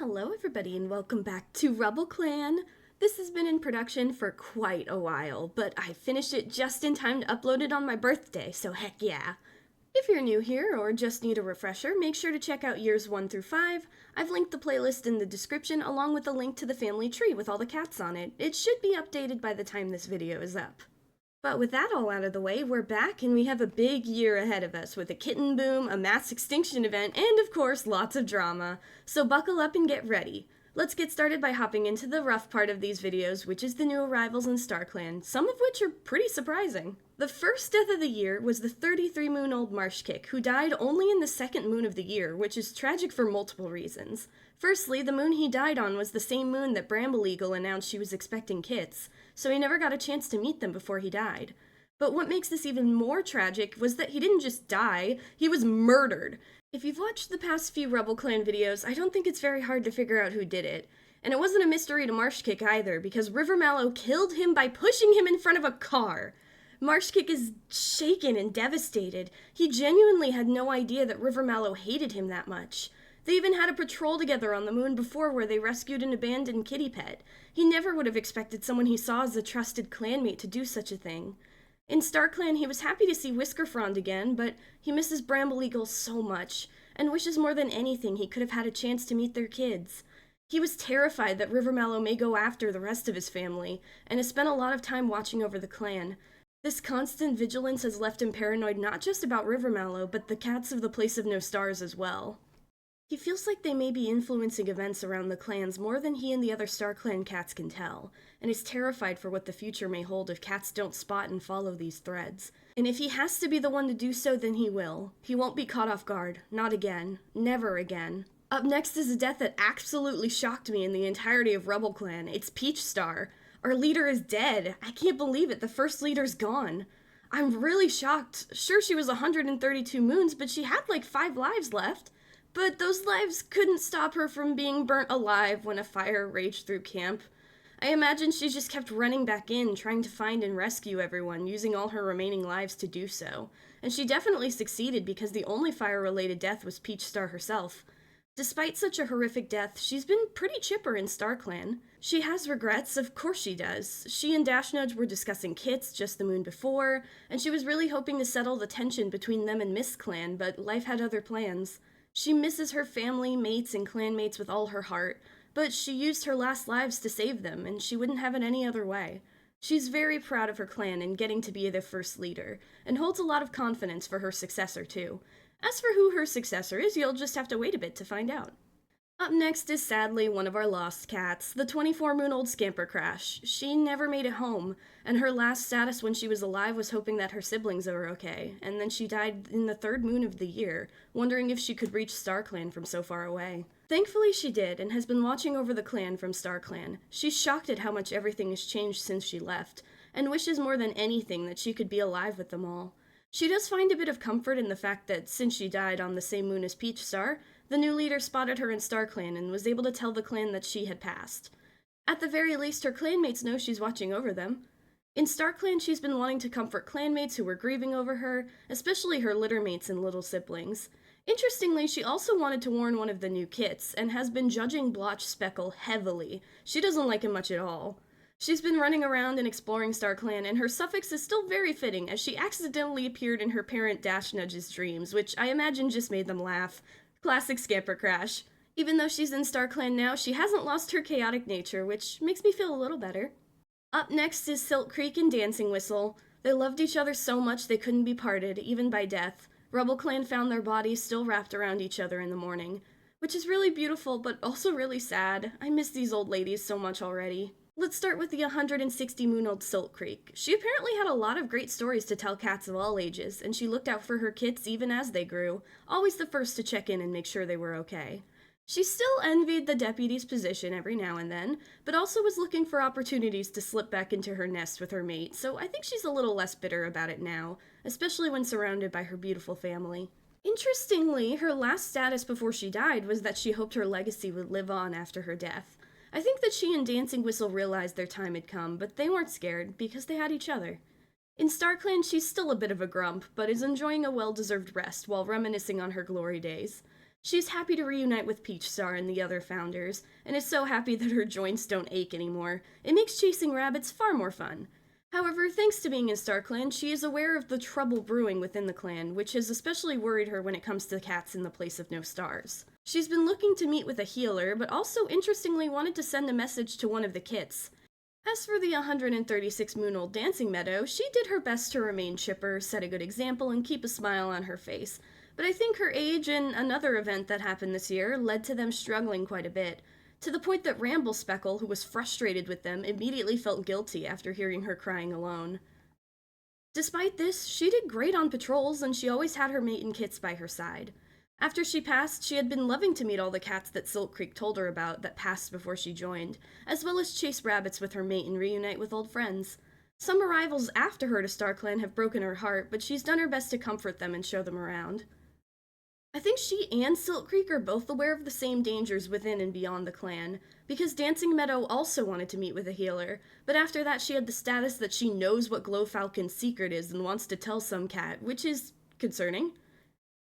Hello everybody and welcome back to RubbleClan. This has been in production for quite a while, but I finished it just in time to upload it on my birthday, so heck yeah. If you're new here or just need a refresher, make sure to check out years 1 through 5. I've linked the playlist in the description along with a link to the family tree with all the cats on it. It should be updated by the time this video is up. But with that all out of the way, we're back and we have a big year ahead of us with a kitten boom, a mass extinction event, and of course, lots of drama. So buckle up and get ready. Let's get started by hopping into the rough part of these videos, which is the new arrivals in StarClan, some of which are pretty surprising. The first death of the year was the 33-moon-old marsh kick, who died only in the second moon of the year, which is tragic for multiple reasons. Firstly, the moon he died on was the same moon that Bramble Eagle announced she was expecting kits, so he never got a chance to meet them before he died. But what makes this even more tragic was that he didn't just die, he was murdered. If you've watched the past few RubbleClan videos, I don't think it's very hard to figure out who did it. And it wasn't a mystery to Marshkick either, because River Mallow killed him by pushing him in front of a car. Marshkick is shaken and devastated. He genuinely had no idea that River Mallow hated him that much. They even had a patrol together on the moon before where they rescued an abandoned kitty pet. He never would have expected someone he saw as a trusted clanmate to do such a thing. In StarClan, he was happy to see Whiskerfrond again, but he misses Bramble Eagle so much, and wishes more than anything he could have had a chance to meet their kids. He was terrified that River Mallow may go after the rest of his family, and has spent a lot of time watching over the clan. This constant vigilance has left him paranoid not just about River Mallow, but the cats of the Place of No Stars as well. He feels like they may be influencing events around the clans more than he and the other StarClan cats can tell, and is terrified for what the future may hold if cats don't spot and follow these threads. And if he has to be the one to do so, then he will. He won't be caught off guard. Not again. Never again. Up next is a death that absolutely shocked me in the entirety of RubbleClan. It's Peach Star. Our leader is dead. I can't believe it. The first leader's gone. I'm really shocked. Sure, she was 132 moons, but she had like 5 lives left. But those lives couldn't stop her from being burnt alive when a fire raged through camp. I imagine she just kept running back in, trying to find and rescue everyone, using all her remaining lives to do so. And she definitely succeeded because the only fire-related death was Peach Star herself. Despite such a horrific death, she's been pretty chipper in StarClan. She has regrets, of course she does. She and Dashnudge were discussing kits just the moon before, and she was really hoping to settle the tension between them and Mist Clan, but life had other plans. She misses her family, mates, and clanmates with all her heart, but she used her last lives to save them, and she wouldn't have it any other way. She's very proud of her clan in getting to be the first leader, and holds a lot of confidence for her successor too. As for who her successor is, you'll just have to wait a bit to find out. Up next is sadly one of our lost cats, the 24-moon-old Scamper Crash. She never made it home, and her last status when she was alive was hoping that her siblings were okay, and then she died in the 3rd moon of the year, wondering if she could reach StarClan from so far away. Thankfully she did, and has been watching over the clan from StarClan. She's shocked at how much everything has changed since she left, and wishes more than anything that she could be alive with them all. She does find a bit of comfort in the fact that since she died on the same moon as Peach Star, the new leader spotted her in StarClan and was able to tell the clan that she had passed. At the very least, her clanmates know she's watching over them. In StarClan, she's been wanting to comfort clanmates who were grieving over her, especially her littermates and little siblings. Interestingly, she also wanted to warn one of the new kits, and has been judging Blotch Speckle heavily. She doesn't like him much at all. She's been running around and exploring StarClan, and her suffix is still very fitting, as she accidentally appeared in her parent Dashnudge's dreams, which I imagine just made them laugh. Classic Scamper Crash. Even though she's in StarClan now, she hasn't lost her chaotic nature, which makes me feel a little better. Up next is Silk Creek and Dancing Whistle. They loved each other so much they couldn't be parted, even by death. RubbleClan found their bodies still wrapped around each other in the morning. Which is really beautiful, but also really sad. I miss these old ladies so much already. Let's start with the 160-moon-old Silk Creek. She apparently had a lot of great stories to tell cats of all ages, and she looked out for her kits even as they grew, always the first to check in and make sure they were okay. She still envied the deputy's position every now and then, but also was looking for opportunities to slip back into her nest with her mate, so I think she's a little less bitter about it now, especially when surrounded by her beautiful family. Interestingly, her last status before she died was that she hoped her legacy would live on after her death. I think that she and Dancing Whistle realized their time had come, but they weren't scared, because they had each other. In StarClan, she's still a bit of a grump, but is enjoying a well-deserved rest while reminiscing on her glory days. She's happy to reunite with Peachstar and the other founders, and is so happy that her joints don't ache anymore. It makes chasing rabbits far more fun. However, thanks to being in StarClan, she is aware of the trouble brewing within the clan, which has especially worried her when it comes to cats in the place of no stars. She's been looking to meet with a healer, but also interestingly wanted to send a message to one of the kits. As for the 136-moon-old Dancing Meadow, she did her best to remain chipper, set a good example, and keep a smile on her face. But I think her age and another event that happened this year led to them struggling quite a bit, to the point that Ramblespeckle, who was frustrated with them, immediately felt guilty after hearing her crying alone. Despite this, she did great on patrols, and she always had her mate and kits by her side. After she passed, she had been loving to meet all the cats that Silk Creek told her about that passed before she joined, as well as chase rabbits with her mate and reunite with old friends. Some arrivals after her to StarClan have broken her heart, but she's done her best to comfort them and show them around. I think she and Silk Creek are both aware of the same dangers within and beyond the clan, because Dancing Meadow also wanted to meet with a healer, but after that she had the status that she knows what Glowfalcon's secret is and wants to tell some cat, which is concerning.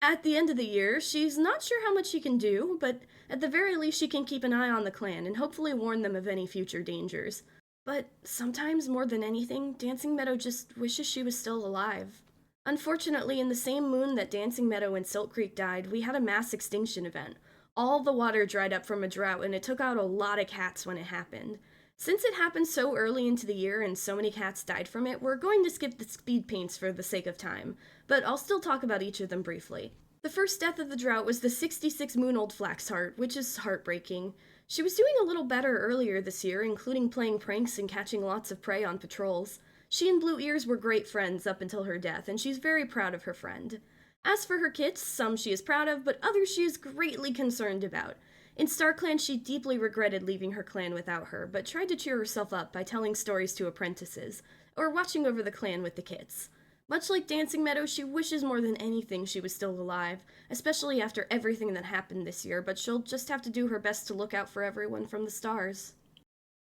At the end of the year, she's not sure how much she can do, but at the very least she can keep an eye on the clan and hopefully warn them of any future dangers. But sometimes, more than anything, Dancing Meadow just wishes she was still alive. Unfortunately, in the same moon that Dancing Meadow and Silk Creek died, we had a mass extinction event. All the water dried up from a drought, and it took out a lot of cats when it happened. Since it happened so early into the year and so many cats died from it, we're going to skip the speed paints for the sake of time, but I'll still talk about each of them briefly. The first death of the drought was the 66-moon-old Flaxheart, which is heartbreaking. She was doing a little better earlier this year, including playing pranks and catching lots of prey on patrols. She and Blue Ears were great friends up until her death, and she's very proud of her friend. As for her kits, some she is proud of, but others she is greatly concerned about. In StarClan, she deeply regretted leaving her clan without her, but tried to cheer herself up by telling stories to apprentices, or watching over the clan with the kits. Much like Dancing Meadow, she wishes more than anything she was still alive, especially after everything that happened this year, but she'll just have to do her best to look out for everyone from the stars.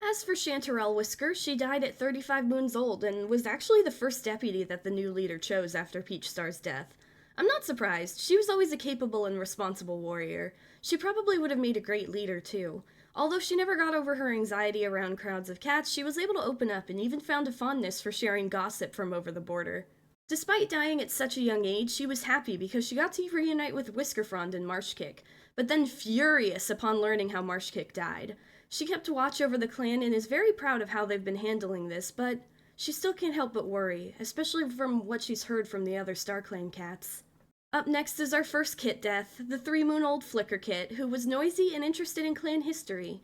As for Chanterelle Whisker, she died at 35 moons old and was actually the first deputy that the new leader chose after Peachstar's death. I'm not surprised. She was always a capable and responsible warrior. She probably would have made a great leader, too. Although she never got over her anxiety around crowds of cats, she was able to open up and even found a fondness for sharing gossip from over the border. Despite dying at such a young age, she was happy because she got to reunite with Whiskerfrond and Marshkick, but then furious upon learning how Marshkick died. She kept watch over the clan and is very proud of how they've been handling this, but she still can't help but worry, especially from what she's heard from the other StarClan cats. Up next is our first kit death, the 3-moon-old Flicker Kit, who was noisy and interested in clan history.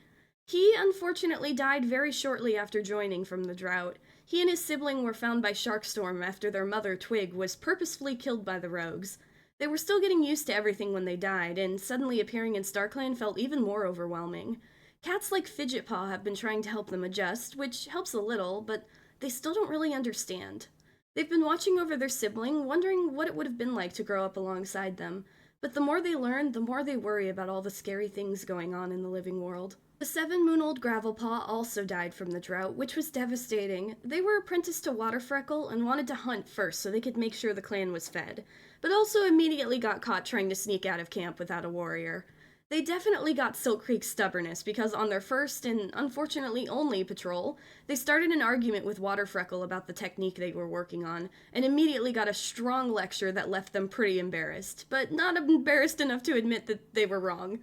He unfortunately died very shortly after joining from the drought. He and his sibling were found by Sharkstorm after their mother, Twig, was purposefully killed by the rogues. They were still getting used to everything when they died, and suddenly appearing in StarClan felt even more overwhelming. Cats like Fidgetpaw have been trying to help them adjust, which helps a little, but they still don't really understand. They've been watching over their sibling, wondering what it would have been like to grow up alongside them, but the more they learn, the more they worry about all the scary things going on in the living world. The 7-moon-old Gravelpaw also died from the drought, which was devastating. They were apprenticed to Waterfreckle and wanted to hunt first so they could make sure the clan was fed, but also immediately got caught trying to sneak out of camp without a warrior. They definitely got Silk Creek's stubbornness because on their first and unfortunately only patrol, they started an argument with Waterfreckle about the technique they were working on, and immediately got a strong lecture that left them pretty embarrassed, but not embarrassed enough to admit that they were wrong.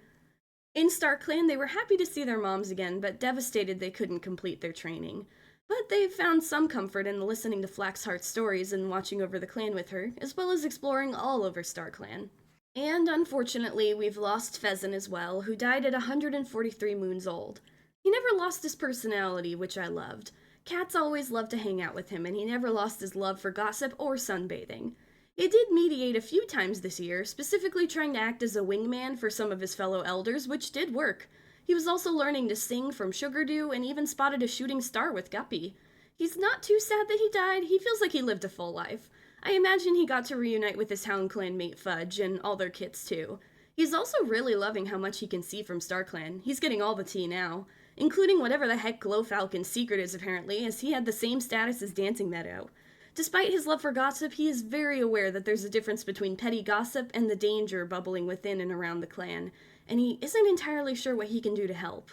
In StarClan, they were happy to see their moms again, but devastated they couldn't complete their training. But they found some comfort in listening to Flaxheart's stories and watching over the clan with her, as well as exploring all over StarClan. And unfortunately, we've lost Pheasant as well, who died at 143 moons old. He never lost his personality, which I loved. Cats always loved to hang out with him, and he never lost his love for gossip or sunbathing. He did mediate a few times this year, specifically trying to act as a wingman for some of his fellow elders, which did work. He was also learning to sing from Sugardew and even spotted a shooting star with Guppy. He's not too sad that he died. He feels like he lived a full life. I imagine he got to reunite with his Hound Clan mate Fudge and all their kits too. He's also really loving how much he can see from StarClan. He's getting all the tea now, including whatever the heck Glowfalcon's secret is apparently, as he had the same status as Dancing Meadow. Despite his love for gossip, he is very aware that there's a difference between petty gossip and the danger bubbling within and around the clan, and he isn't entirely sure what he can do to help.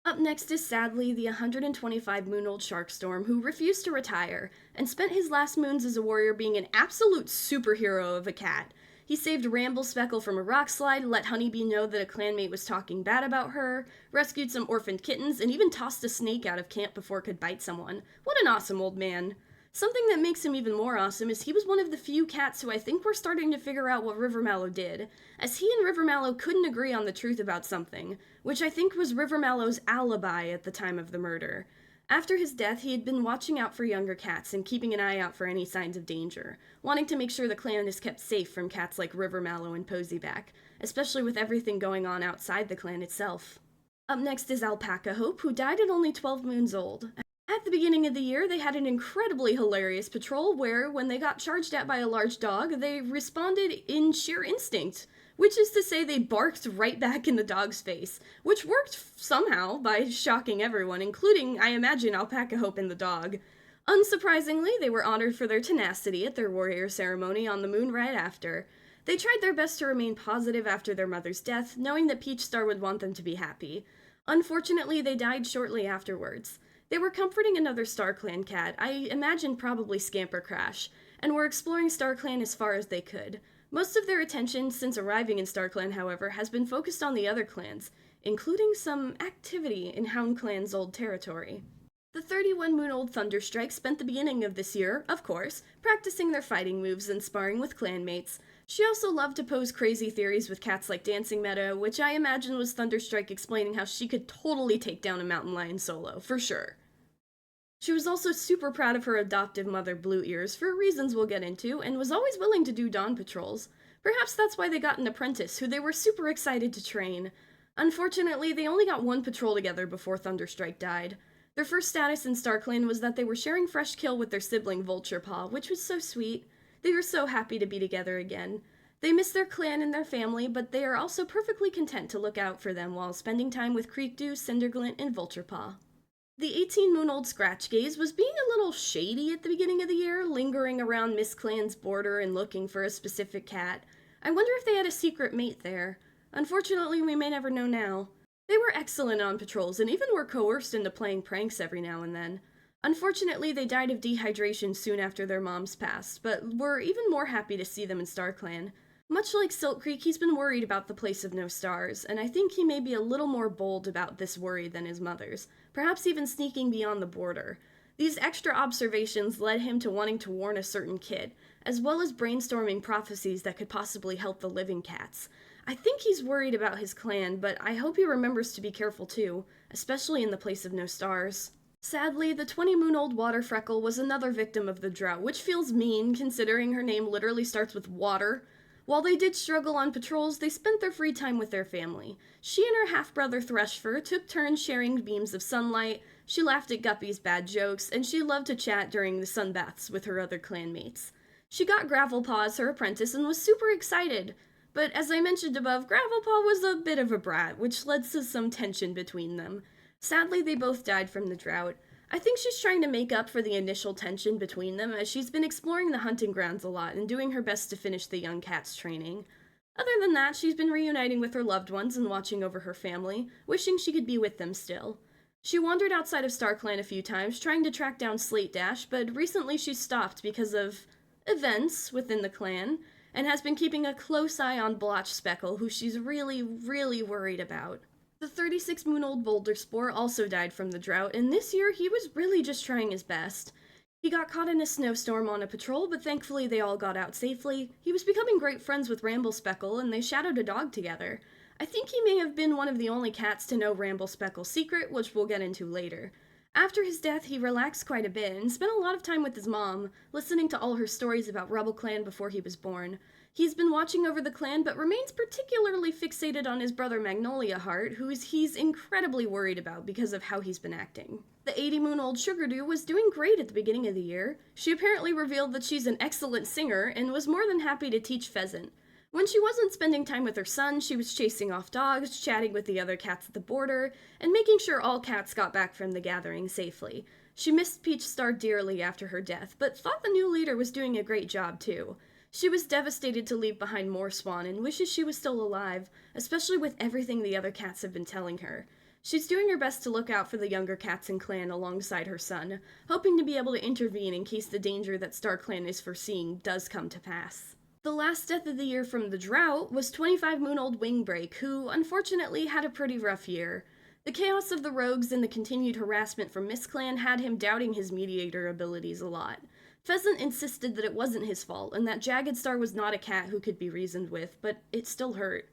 Up next is sadly the 125-moon-old Sharkstorm, who refused to retire and spent his last moons as a warrior being an absolute superhero of a cat. He saved RubbleSpeckle from a rock slide, let Honeybee know that a clanmate was talking bad about her, rescued some orphaned kittens, and even tossed a snake out of camp before it could bite someone. What an awesome old man. Something that makes him even more awesome is he was one of the few cats who I think were starting to figure out what Rivermallow did, as he and Rivermallow couldn't agree on the truth about something, which I think was Rivermallow's alibi at the time of the murder. After his death, he had been watching out for younger cats and keeping an eye out for any signs of danger, wanting to make sure the clan is kept safe from cats like Rivermallow and Posyback, especially with everything going on outside the clan itself. Up next is Alpaca Hope, who died at only 12 moons old. At the beginning of the year, they had an incredibly hilarious patrol where, when they got charged at by a large dog, they responded in sheer instinct, which is to say they barked right back in the dog's face, which worked somehow by shocking everyone, including, I imagine, Alpaca Hope and the dog. Unsurprisingly, they were honored for their tenacity at their warrior ceremony on the moon right after. They tried their best to remain positive after their mother's death, knowing that Peach Star would want them to be happy. Unfortunately, they died shortly afterwards. They were comforting another StarClan cat, I imagine probably Scamper Crash, and were exploring StarClan as far as they could. Most of their attention since arriving in StarClan, however, has been focused on the other clans, including some activity in Hound Clan's old territory. The 31-moon-old Thunderstrike spent the beginning of this year, of course, practicing their fighting moves and sparring with clanmates. She also loved to pose crazy theories with cats like Dancing Meadow, which I imagine was Thunderstrike explaining how she could totally take down a mountain lion solo, for sure. She was also super proud of her adoptive mother, Blue Ears, for reasons we'll get into, and was always willing to do dawn patrols. Perhaps that's why they got an apprentice, who they were super excited to train. Unfortunately, they only got one patrol together before Thunderstrike died. Their first status in StarClan was that they were sharing fresh kill with their sibling Vulturepaw, which was so sweet. They were so happy to be together again. They miss their clan and their family, but they are also perfectly content to look out for them while spending time with Creekdew, Cinderglint, and Vulturepaw. The 18-moon-old Scratchgaze was being a little shady at the beginning of the year, lingering around Miss Clan's border and looking for a specific cat. I wonder if they had a secret mate there. Unfortunately, we may never know now. They were excellent on patrols and even were coerced into playing pranks every now and then. Unfortunately, they died of dehydration soon after their moms passed, but we're even more happy to see them in StarClan. Much like Silk Creek, he's been worried about the place of no stars, and I think he may be a little more bold about this worry than his mother's, perhaps even sneaking beyond the border. These extra observations led him to wanting to warn a certain kid, as well as brainstorming prophecies that could possibly help the living cats. I think he's worried about his clan, but I hope he remembers to be careful too, especially in the place of no stars. Sadly, the 20-moon-old Water Freckle was another victim of the drought, which feels mean considering her name literally starts with water. While they did struggle on patrols, they spent their free time with their family. She and her half-brother Thrushfur took turns sharing beams of sunlight, she laughed at Guppy's bad jokes, and she loved to chat during the sunbaths with her other clanmates. She got Gravelpaw as her apprentice and was super excited, but as I mentioned above, Gravelpaw was a bit of a brat, which led to some tension between them. Sadly, they both died from the drought. I think she's trying to make up for the initial tension between them, as she's been exploring the hunting grounds a lot and doing her best to finish the young cat's training. Other than that, she's been reuniting with her loved ones and watching over her family, wishing she could be with them still. She wandered outside of StarClan a few times, trying to track down Slate Dash, but recently she's stopped because of events within the clan, and has been keeping a close eye on BlotchSpeckle, who she's really worried about. The 36-moon-old Boulder Spore also died from the drought, and this year he was really just trying his best. He got caught in a snowstorm on a patrol, but thankfully they all got out safely. He was becoming great friends with RubbleSpeckle, and they shadowed a dog together. I think he may have been one of the only cats to know RubbleSpeckle's secret, which we'll get into later. After his death, he relaxed quite a bit and spent a lot of time with his mom, listening to all her stories about RubbleClan before he was born. He's been watching over the clan, but remains particularly fixated on his brother Magnolia Heart, who he's incredibly worried about because of how he's been acting. The 80-moon-old Sugardew was doing great at the beginning of the year. She apparently revealed that she's an excellent singer and was more than happy to teach Pheasant. When she wasn't spending time with her son, she was chasing off dogs, chatting with the other cats at the border, and making sure all cats got back from the gathering safely. She missed Peach Star dearly after her death, but thought the new leader was doing a great job too. She was devastated to leave behind more Swan and wishes she was still alive, especially with everything the other cats have been telling her. She's doing her best to look out for the younger cats in Clan alongside her son, hoping to be able to intervene in case the danger that StarClan is foreseeing does come to pass. The last death of the year from the drought was 25-moon-old Wingbreak, who unfortunately had a pretty rough year. The chaos of the rogues and the continued harassment from MissClan had him doubting his mediator abilities a lot. Pheasant insisted that it wasn't his fault, and that Jagged Star was not a cat who could be reasoned with, but it still hurt.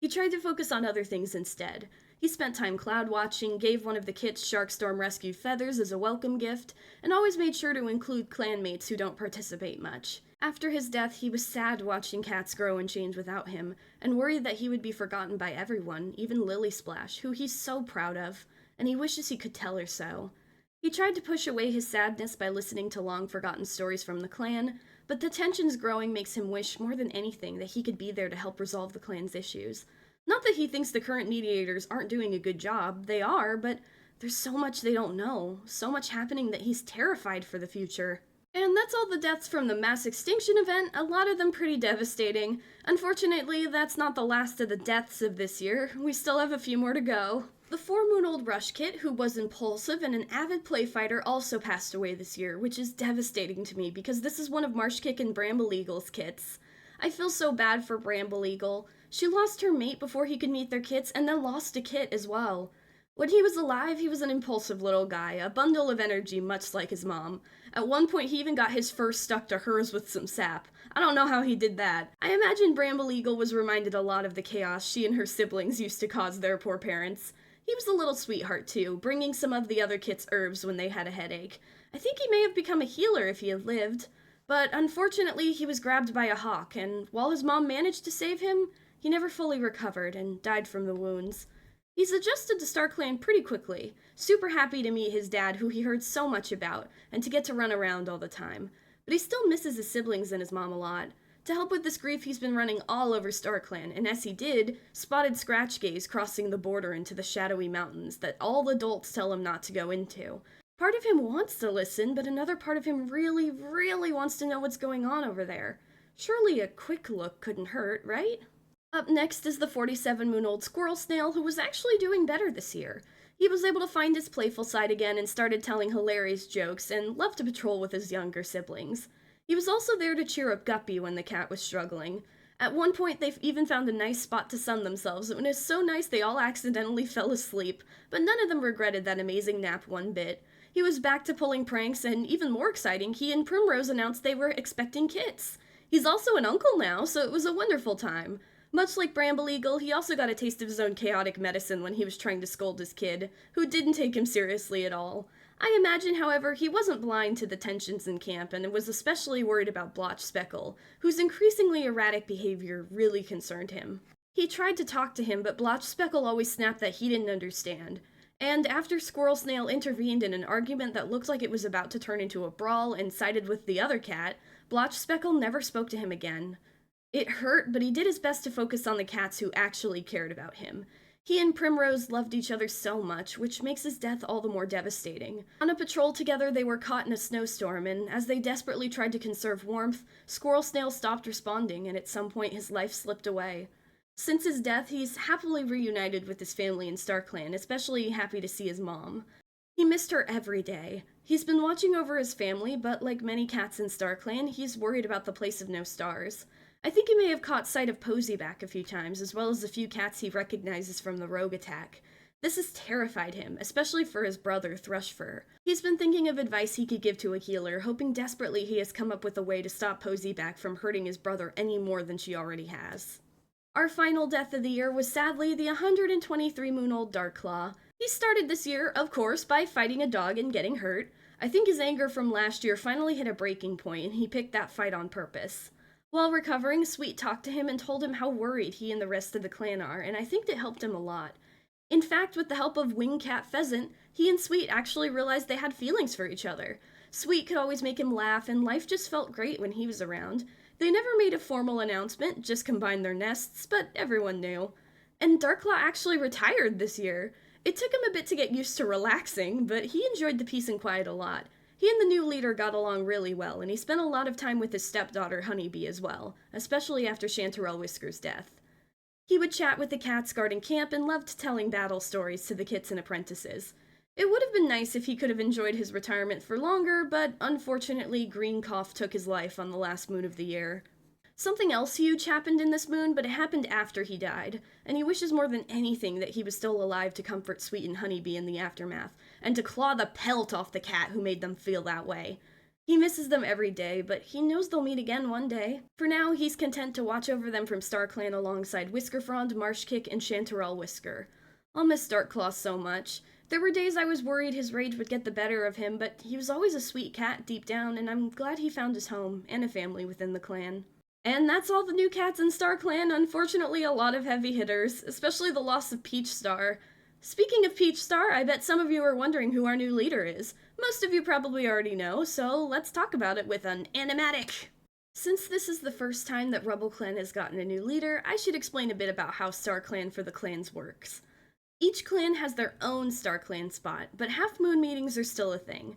He tried to focus on other things instead. He spent time cloud watching, gave one of the kits Sharkstorm rescued feathers as a welcome gift, and always made sure to include clanmates who don't participate much. After his death, he was sad watching cats grow and change without him, and worried that he would be forgotten by everyone, even Lily Splash, who he's so proud of, and he wishes he could tell her so. He tried to push away his sadness by listening to long-forgotten stories from the clan, but the tensions growing makes him wish more than anything that he could be there to help resolve the clan's issues. Not that he thinks the current mediators aren't doing a good job, they are, but there's so much they don't know, so much happening that he's terrified for the future. And that's all the deaths from the mass extinction event, a lot of them pretty devastating. Unfortunately, that's not the last of the deaths of this year, we still have a few more to go. The 4-moon-old Rush Kit, who was impulsive and an avid play fighter, also passed away this year, which is devastating to me because this is one of Marshkick and Bramble Eagle's kits. I feel so bad for Bramble Eagle. She lost her mate before he could meet their kits and then lost a kit as well. When he was alive, he was an impulsive little guy, a bundle of energy much like his mom. At one point, he even got his fur stuck to hers with some sap. I don't know how he did that. I imagine Bramble Eagle was reminded a lot of the chaos she and her siblings used to cause their poor parents. He was a little sweetheart too, bringing some of the other kits herbs when they had a headache. I think he may have become a healer if he had lived. But unfortunately, he was grabbed by a hawk, and while his mom managed to save him, he never fully recovered and died from the wounds. He's adjusted to StarClan pretty quickly, super happy to meet his dad who he heard so much about, and to get to run around all the time. But he still misses his siblings and his mom a lot. To help with this grief, he's been running all over StarClan, and as he did, spotted Scratchgaze crossing the border into the shadowy mountains that all adults tell him not to go into. Part of him wants to listen, but another part of him really, really wants to know what's going on over there. Surely a quick look couldn't hurt, right? Up next is the 47-moon-old Squirrel Snail, who was actually doing better this year. He was able to find his playful side again and started telling hilarious jokes, and loved to patrol with his younger siblings. He was also there to cheer up Guppy when the cat was struggling. At one point, they even found a nice spot to sun themselves, and it was so nice they all accidentally fell asleep, but none of them regretted that amazing nap one bit. He was back to pulling pranks, and even more exciting, he and Primrose announced they were expecting kits. He's also an uncle now, so it was a wonderful time. Much like Bramble Eagle, he also got a taste of his own chaotic medicine when he was trying to scold his kid, who didn't take him seriously at all. I imagine, however, he wasn't blind to the tensions in camp and was especially worried about Blotch Speckle, whose increasingly erratic behavior really concerned him. He tried to talk to him, but Blotch Speckle always snapped that he didn't understand. And after Squirrel Snail intervened in an argument that looked like it was about to turn into a brawl and sided with the other cat, Blotch Speckle never spoke to him again. It hurt, but he did his best to focus on the cats who actually cared about him. He and Primrose loved each other so much, which makes his death all the more devastating. On a patrol together, they were caught in a snowstorm, and as they desperately tried to conserve warmth, Squirrel Snail stopped responding, and at some point his life slipped away. Since his death, he's happily reunited with his family in StarClan, especially happy to see his mom. He missed her every day. He's been watching over his family, but like many cats in StarClan, he's worried about the place of no stars. I think he may have caught sight of Poseyback a few times, as well as a few cats he recognizes from the rogue attack. This has terrified him, especially for his brother, Thrushfur. He's been thinking of advice he could give to a healer, hoping desperately he has come up with a way to stop Poseyback from hurting his brother any more than she already has. Our final death of the year was sadly the 123-moon-old Darkclaw. He started this year, of course, by fighting a dog and getting hurt. I think his anger from last year finally hit a breaking point, and he picked that fight on purpose. While recovering, Sweet talked to him and told him how worried he and the rest of the clan are, and I think it helped him a lot. In fact, with the help of Wingcat Pheasant, he and Sweet actually realized they had feelings for each other. Sweet could always make him laugh, and life just felt great when he was around. They never made a formal announcement, just combined their nests, but everyone knew. And Darkclaw actually retired this year. It took him a bit to get used to relaxing, but he enjoyed the peace and quiet a lot. He and the new leader got along really well, and he spent a lot of time with his stepdaughter Honeybee as well, especially after Chanterelle Whisker's death. He would chat with the cats guarding camp and loved telling battle stories to the kits and apprentices. It would have been nice if he could have enjoyed his retirement for longer, but unfortunately Green Cough took his life on the last moon of the year. Something else huge happened in this moon, but it happened after he died, and he wishes more than anything that he was still alive to comfort Sweet and Honeybee in the aftermath, and to claw the pelt off the cat who made them feel that way. He misses them every day, but he knows they'll meet again one day. For now, he's content to watch over them from StarClan alongside Whiskerfrond, Marshkick, and Chanterelle Whisker. I'll miss Darkclaw so much. There were days I was worried his rage would get the better of him, but he was always a sweet cat deep down, and I'm glad he found his home and a family within the clan. And that's all the new cats in StarClan. Unfortunately, a lot of heavy hitters, especially the loss of Peach Star. Speaking of Peach Star, I bet some of you are wondering who our new leader is. Most of you probably already know, so let's talk about it with an animatic. Since this is the first time that RubbleClan has gotten a new leader, I should explain a bit about how StarClan for the clans works. Each clan has their own StarClan spot, but half-moon meetings are still a thing.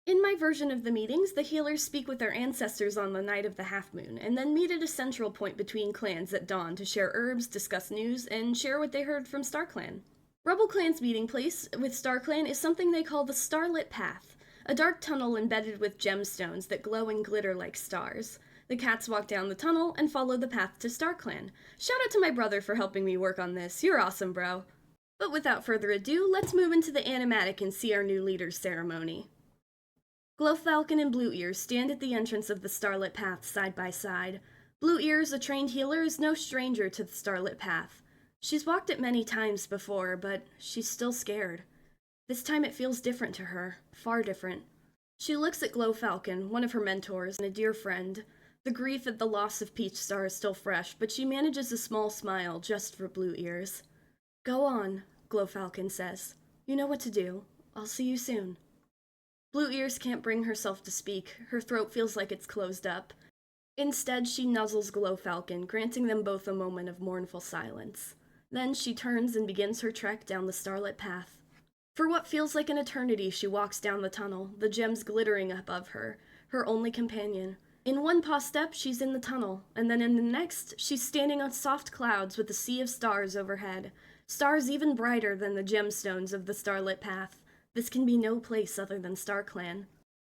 In my version of the meetings, the healers speak with their ancestors on the night of the half-moon, and then meet at a central point between clans at dawn to share herbs, discuss news, and share what they heard from StarClan. RubbleClan's meeting place with StarClan is something they call the Starlit Path, a dark tunnel embedded with gemstones that glow and glitter like stars. The cats walk down the tunnel and follow the path to StarClan. Shout out to my brother for helping me work on this. You're awesome, bro. But without further ado, let's move into the animatic and see our new leader's ceremony. Glowfalcon and Blue Ears stand at the entrance of the Starlit Path side by side. Blue Ears, a trained healer, is no stranger to the Starlit Path. She's walked it many times before, but she's still scared. This time it feels different to her, far different. She looks at Glowfalcon, one of her mentors and a dear friend. The grief at the loss of Peach Star is still fresh, but she manages a small smile just for Blue Ears. "Go on," Glowfalcon says. "You know what to do. I'll see you soon." Blue Ears can't bring herself to speak. Her throat feels like it's closed up. Instead, she nuzzles Glowfalcon, granting them both a moment of mournful silence. Then she turns and begins her trek down the Starlit Path. For what feels like an eternity, she walks down the tunnel, the gems glittering above her, her only companion. In one paw step, she's in the tunnel, and then in the next, she's standing on soft clouds with a sea of stars overhead. Stars even brighter than the gemstones of the Starlit Path. This can be no place other than StarClan.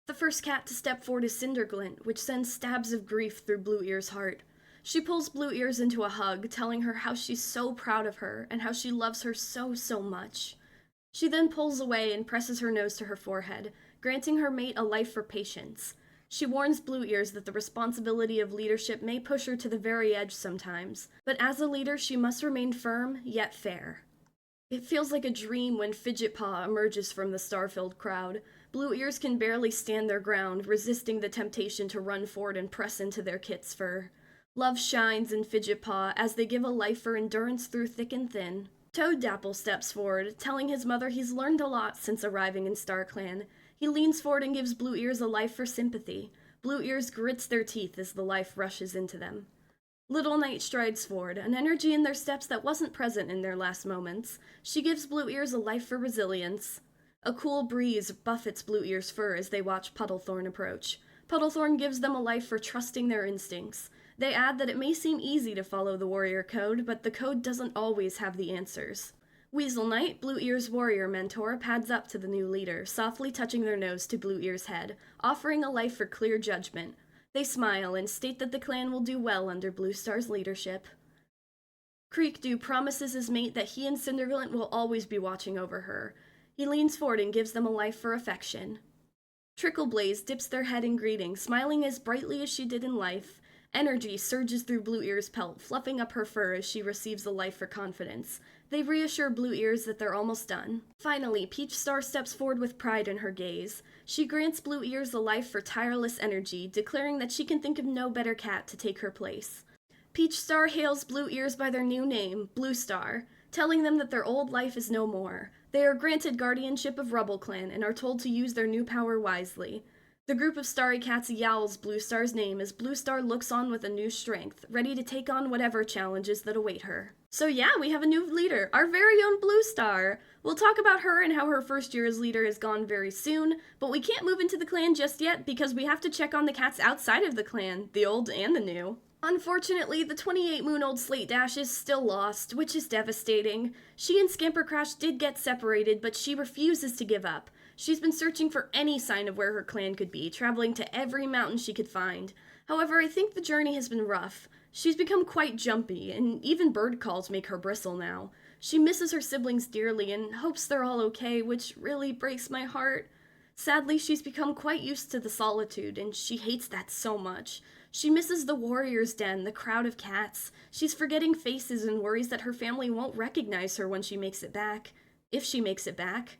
The first cat to step forward is Cinderglint, which sends stabs of grief through Blue Ears' heart. She pulls Blue Ears into a hug, telling her how she's so proud of her and how she loves her so much. She then pulls away and presses her nose to her forehead, granting her mate a life for patience. She warns Blue Ears that the responsibility of leadership may push her to the very edge sometimes, but as a leader she must remain firm, yet fair. It feels like a dream when Fidgetpaw emerges from the star-filled crowd. Blue Ears can barely stand their ground, resisting the temptation to run forward and press into their kit's fur. Love shines in Fidgetpaw as they give a life for endurance through thick and thin. Toaddapple steps forward, telling his mother he's learned a lot since arriving in StarClan. He leans forward and gives Blue Ears a life for sympathy. Blue Ears grits their teeth as the life rushes into them. Little Knight strides forward, an energy in their steps that wasn't present in their last moments. She gives Blue Ears a life for resilience. A cool breeze buffets Blue Ears' fur as they watch Puddlethorn approach. Puddlethorn gives them a life for trusting their instincts. They add that it may seem easy to follow the warrior code, but the code doesn't always have the answers. Weasel Knight, Blue Ears' warrior mentor, pads up to the new leader, softly touching their nose to Blue Ears' head, offering a life for clear judgment. They smile and state that the clan will do well under Blue Star's leadership. Creekdew promises his mate that he and Cinderglint will always be watching over her. He leans forward and gives them a life for affection. Trickleblaze dips their head in greeting, smiling as brightly as she did in life. Energy surges through Blue Ears' pelt, fluffing up her fur as she receives a life for confidence. They reassure Blue Ears that they're almost done. Finally, Peach Star steps forward with pride in her gaze. She grants Blue Ears a life for tireless energy, declaring that she can think of no better cat to take her place. Peach Star hails Blue Ears by their new name, Blue Star, telling them that their old life is no more. They are granted guardianship of RubbleClan and are told to use their new power wisely. The group of starry cats yowls Blue Star's name as Blue Star looks on with a new strength, ready to take on whatever challenges that await her. So yeah, we have a new leader, our very own Blue Star. We'll talk about her and how her first year as leader has gone very soon, but we can't move into the clan just yet because we have to check on the cats outside of the clan, the old and the new. Unfortunately, the 28-moon-old Slate Dash is still lost, which is devastating. She and Scamper Crash did get separated, but she refuses to give up. She's been searching for any sign of where her clan could be, traveling to every mountain she could find. However, I think the journey has been rough. She's become quite jumpy, and even bird calls make her bristle now. She misses her siblings dearly and hopes they're all okay, which really breaks my heart. Sadly, she's become quite used to the solitude, and she hates that so much. She misses the warrior's den, the crowd of cats. She's forgetting faces and worries that her family won't recognize her when she makes it back. If she makes it back.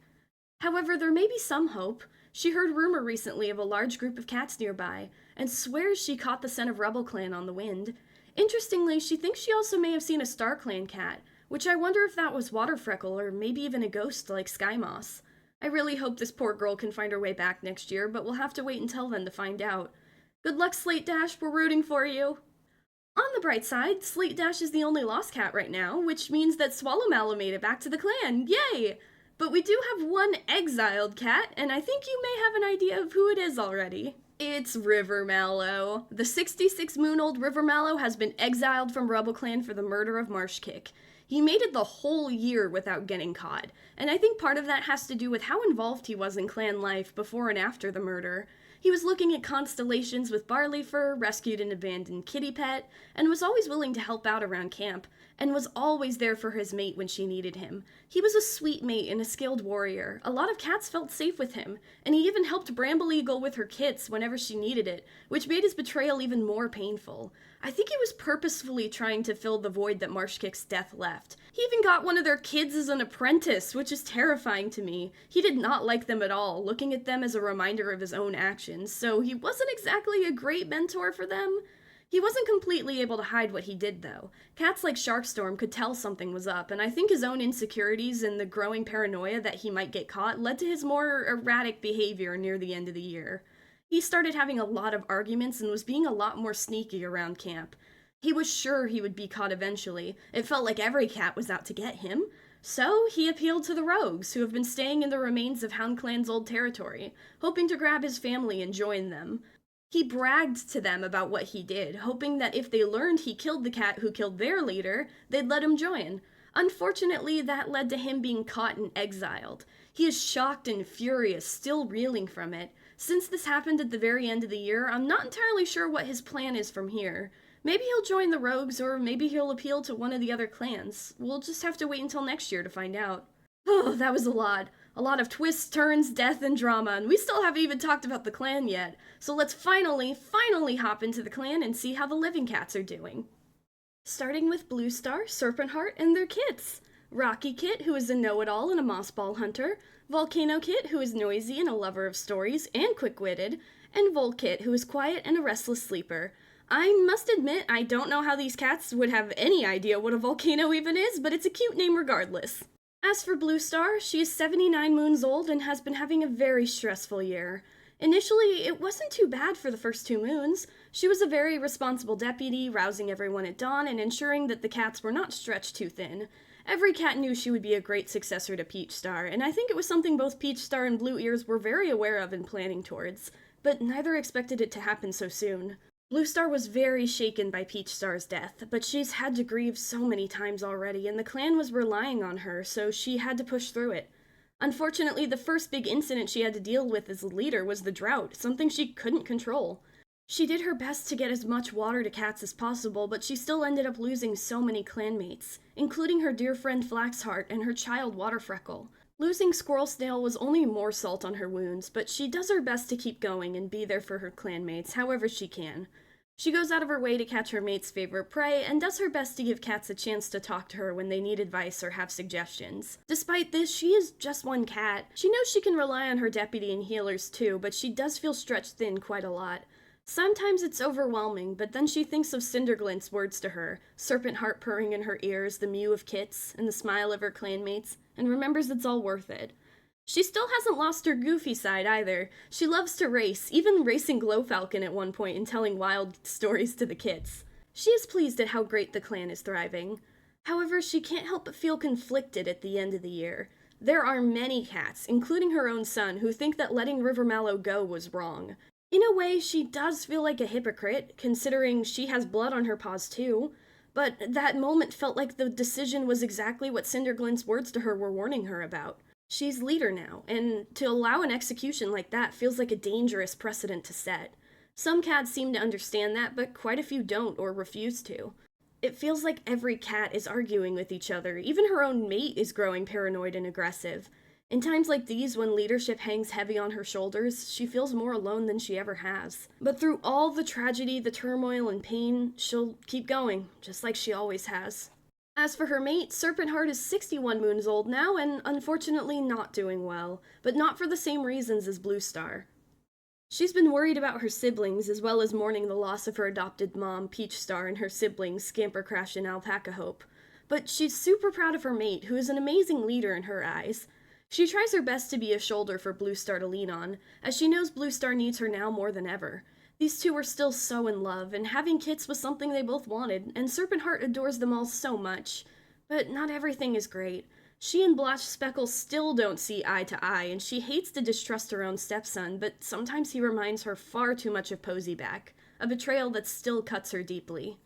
However, there may be some hope. She heard rumor recently of a large group of cats nearby, and swears she caught the scent of RubbleClan on the wind. Interestingly, she thinks she also may have seen a StarClan cat, which I wonder if that was Waterfreckle or maybe even a ghost like Sky Moss. I really hope this poor girl can find her way back next year, but we'll have to wait until then to find out. Good luck, Slate Dash, we're rooting for you! On the bright side, Slate Dash is the only lost cat right now, which means that Swallowmallow made it back to the clan, yay! But we do have one exiled cat, and I think you may have an idea of who it is already. It's Rivermallow. The 66-moon-old Rivermallow has been exiled from RubbleClan for the murder of Marshkick. He made it the whole year without getting caught, and I think part of that has to do with how involved he was in clan life before and after the murder. He was looking at constellations with Barleyfur, rescued an abandoned kitty pet, and was always willing to help out around camp, and was always there for his mate when she needed him. He was a sweet mate and a skilled warrior. A lot of cats felt safe with him, and he even helped Bramble Eagle with her kits whenever she needed it, which made his betrayal even more painful. I think he was purposefully trying to fill the void that Marshkick's death left. He even got one of their kids as an apprentice, which is terrifying to me. He did not like them at all, looking at them as a reminder of his own actions, so he wasn't exactly a great mentor for them. He wasn't completely able to hide what he did, though. Cats like Sharkstorm could tell something was up, and I think his own insecurities and the growing paranoia that he might get caught led to his more erratic behavior near the end of the year. He started having a lot of arguments and was being a lot more sneaky around camp. He was sure he would be caught eventually. It felt like every cat was out to get him. So he appealed to the rogues, who have been staying in the remains of Hound Clan's old territory, hoping to grab his family and join them. He bragged to them about what he did, hoping that if they learned he killed the cat who killed their leader, they'd let him join. Unfortunately, that led to him being caught and exiled. He is shocked and furious, still reeling from it. Since this happened at the very end of the year, I'm not entirely sure what his plan is from here. Maybe he'll join the rogues, or maybe he'll appeal to one of the other clans. We'll just have to wait until next year to find out. Oh, that was a lot. A lot of twists, turns, death, and drama, and we still haven't even talked about the clan yet. So let's finally hop into the clan and see how the living cats are doing. Starting with Blue Star, Serpent Heart, and their kits. Rocky Kit, who is a know-it-all and a mossball hunter. Volcano Kit, who is noisy and a lover of stories and quick-witted. And Volt Kit, who is quiet and a restless sleeper. I must admit, I don't know how these cats would have any idea what a volcano even is, but it's a cute name regardless. As for Blue Star, she is 79 moons old and has been having a very stressful year. Initially, it wasn't too bad for the first 2 moons. She was a very responsible deputy, rousing everyone at dawn and ensuring that the cats were not stretched too thin. Every cat knew she would be a great successor to Peach Star, and I think it was something both Peach Star and Blue Ears were very aware of and planning towards, but neither expected it to happen so soon. Blue Star was very shaken by Peach Star's death, but she's had to grieve so many times already, and the clan was relying on her, so she had to push through it. Unfortunately, the first big incident she had to deal with as a leader was the drought, something she couldn't control. She did her best to get as much water to cats as possible, but she still ended up losing so many clanmates, including her dear friend Flaxheart and her child Waterfreckle. Losing Squirrel Snail was only more salt on her wounds, but she does her best to keep going and be there for her clanmates however she can. She goes out of her way to catch her mate's favorite prey and does her best to give cats a chance to talk to her when they need advice or have suggestions. Despite this, she is just one cat. She knows she can rely on her deputy and healers too, but she does feel stretched thin quite a lot. Sometimes it's overwhelming, but then she thinks of Cinderglint's words to her, Serpent Heart purring in her ears, the mew of Kits, and the smile of her clanmates, and remembers it's all worth it. She still hasn't lost her goofy side either. She loves to race, even racing Glowfalcon at one point and telling wild stories to the kits. She is pleased at how great the clan is thriving. However, she can't help but feel conflicted at the end of the year. There are many cats, including her own son, who think that letting River Mallow go was wrong. In a way, she does feel like a hypocrite, considering she has blood on her paws too. But that moment felt like the decision was exactly what Cinderglen's words to her were warning her about. She's leader now, and to allow an execution like that feels like a dangerous precedent to set. Some cats seem to understand that, but quite a few don't or refuse to. It feels like every cat is arguing with each other. Even her own mate is growing paranoid and aggressive. In times like these, when leadership hangs heavy on her shoulders, she feels more alone than she ever has. But through all the tragedy, the turmoil, and pain, she'll keep going, just like she always has. As for her mate, Serpent Heart is 61 moons old now and unfortunately not doing well, but not for the same reasons as Blue Star. She's been worried about her siblings, as well as mourning the loss of her adopted mom, Peach Star, and her siblings, Scamper Crash and Alpaca Hope. But she's super proud of her mate, who is an amazing leader in her eyes. She tries her best to be a shoulder for Blue Star to lean on, as she knows Blue Star needs her now more than ever. These two are still so in love, and having kits was something they both wanted, and Serpent Heart adores them all so much. But not everything is great. She and Blotch Speckle still don't see eye to eye, and she hates to distrust her own stepson, but sometimes he reminds her far too much of Poseyback, a betrayal that still cuts her deeply.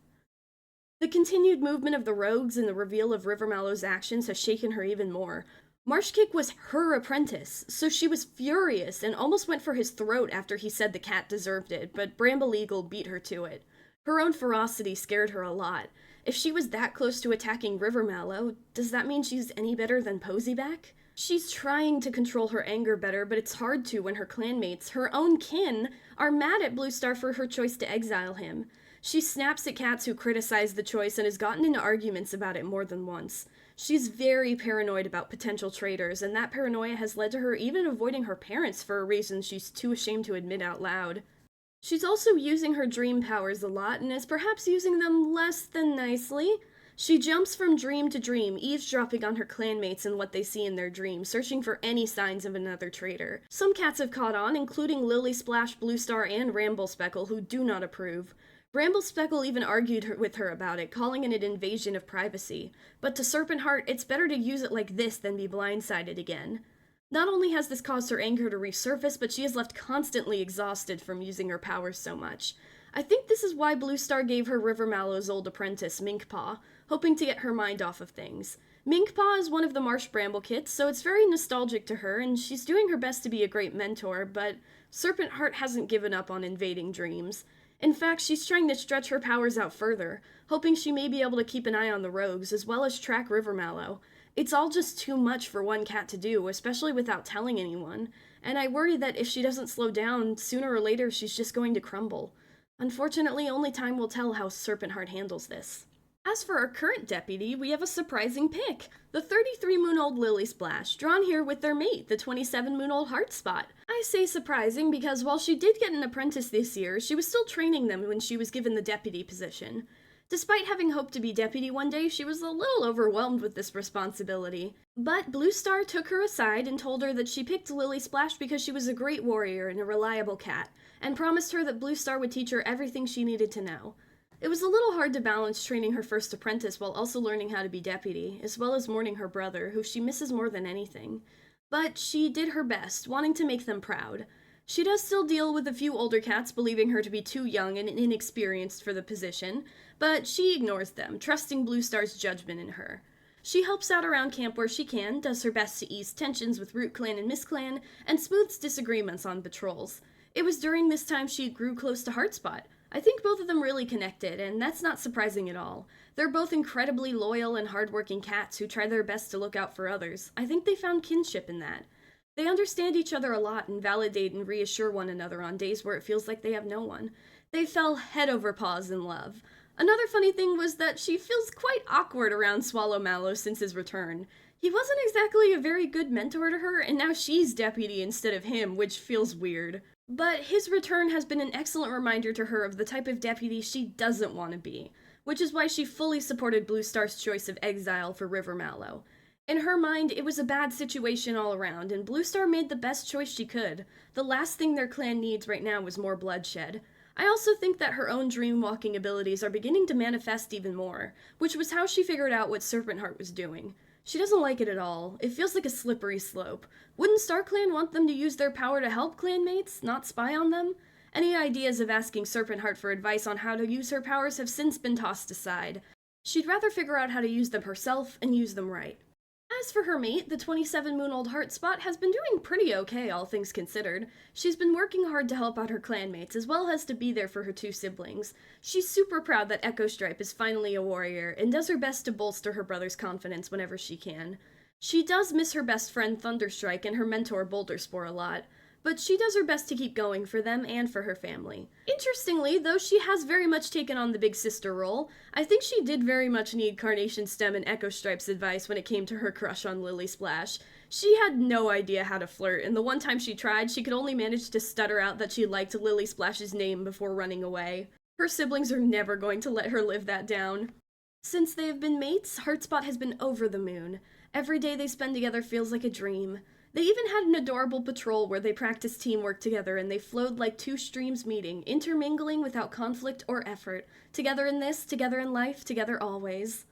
The continued movement of the rogues and the reveal of River Mallow's actions has shaken her even more. Marshkick was her apprentice, so she was furious and almost went for his throat after he said the cat deserved it, but Bramble Eagle beat her to it. Her own ferocity scared her a lot. If she was that close to attacking River Mallow, does that mean she's any better than Poseyback? She's trying to control her anger better, but it's hard to when her clanmates, her own kin, are mad at Blue Star for her choice to exile him. She snaps at cats who criticize the choice and has gotten into arguments about it more than once. She's very paranoid about potential traitors, and that paranoia has led to her even avoiding her parents for a reason she's too ashamed to admit out loud. She's also using her dream powers a lot, and is perhaps using them less than nicely. She jumps from dream to dream, eavesdropping on her clanmates and what they see in their dreams, searching for any signs of another traitor. Some cats have caught on, including Lily Splash, Blue Star, and Ramble Speckle, who do not approve. Ramble Speckle even argued with her about it, calling it an invasion of privacy. But to Serpent Heart, it's better to use it like this than be blindsided again. Not only has this caused her anger to resurface, but she is left constantly exhausted from using her powers so much. I think this is why Blue Star gave her River Mallow's old apprentice, Minkpaw, hoping to get her mind off of things. Minkpaw is one of the Marsh Bramble kits, so it's very nostalgic to her, and she's doing her best to be a great mentor, but Serpent Heart hasn't given up on invading dreams. In fact, she's trying to stretch her powers out further, hoping she may be able to keep an eye on the rogues, as well as track River Mallow. It's all just too much for one cat to do, especially without telling anyone, and I worry that if she doesn't slow down, sooner or later she's just going to crumble. Unfortunately, only time will tell how Serpent Heart handles this. As for our current deputy, we have a surprising pick, the 33-moon-old Lily Splash, drawn here with their mate, the 27-moon-old Heartspot. I say surprising because while she did get an apprentice this year, she was still training them when she was given the deputy position. Despite having hoped to be deputy one day, she was a little overwhelmed with this responsibility. But Blue Star took her aside and told her that she picked Lily Splash because she was a great warrior and a reliable cat, and promised her that Blue Star would teach her everything she needed to know. It was a little hard to balance training her first apprentice while also learning how to be deputy, as well as mourning her brother, who she misses more than anything. But she did her best, wanting to make them proud. She does still deal with a few older cats believing her to be too young and inexperienced for the position, but she ignores them, trusting Blue Star's judgment in her. She helps out around camp where she can, does her best to ease tensions with Root Clan and Miss Clan, and smooths disagreements on patrols. It was during this time she grew close to Heartspot. I think both of them really connected, and that's not surprising at all. They're both incredibly loyal and hardworking cats who try their best to look out for others. I think they found kinship in that. They understand each other a lot and validate and reassure one another on days where it feels like they have no one. They fell head over paws in love. Another funny thing was that she feels quite awkward around Swallow Mallow since his return. He wasn't exactly a very good mentor to her, and now she's deputy instead of him, which feels weird. But his return has been an excellent reminder to her of the type of deputy she doesn't want to be, which is why she fully supported Blue Star's choice of exile for River Mallow. In her mind, it was a bad situation all around, and Blue Star made the best choice she could. The last thing their clan needs right now was more bloodshed. I also think that her own dream walking abilities are beginning to manifest even more, which was how she figured out what Serpent Heart was doing. She doesn't like it at all. It feels like a slippery slope. Wouldn't StarClan want them to use their power to help clanmates, not spy on them? Any ideas of asking Serpent Heart for advice on how to use her powers have since been tossed aside. She'd rather figure out how to use them herself and use them right. As for her mate, the 27-moon-old Heartspot has been doing pretty okay, all things considered. She's been working hard to help out her clanmates, as well as to be there for her two siblings. She's super proud that Echo Stripe is finally a warrior, and does her best to bolster her brother's confidence whenever she can. She does miss her best friend Thunderstrike and her mentor Boulder Spore a lot, but she does her best to keep going for them and for her family. Interestingly, though she has very much taken on the big sister role, I think she did very much need Carnation Stem and Echo Stripe's advice when it came to her crush on Lily Splash. She had no idea how to flirt, and the one time she tried, she could only manage to stutter out that she liked Lily Splash's name before running away. Her siblings are never going to let her live that down. Since they have been mates, Heartspot has been over the moon. Every day they spend together feels like a dream. They even had an adorable patrol where they practiced teamwork together and they flowed like two streams meeting, intermingling without conflict or effort. Together in this, together in life, together always.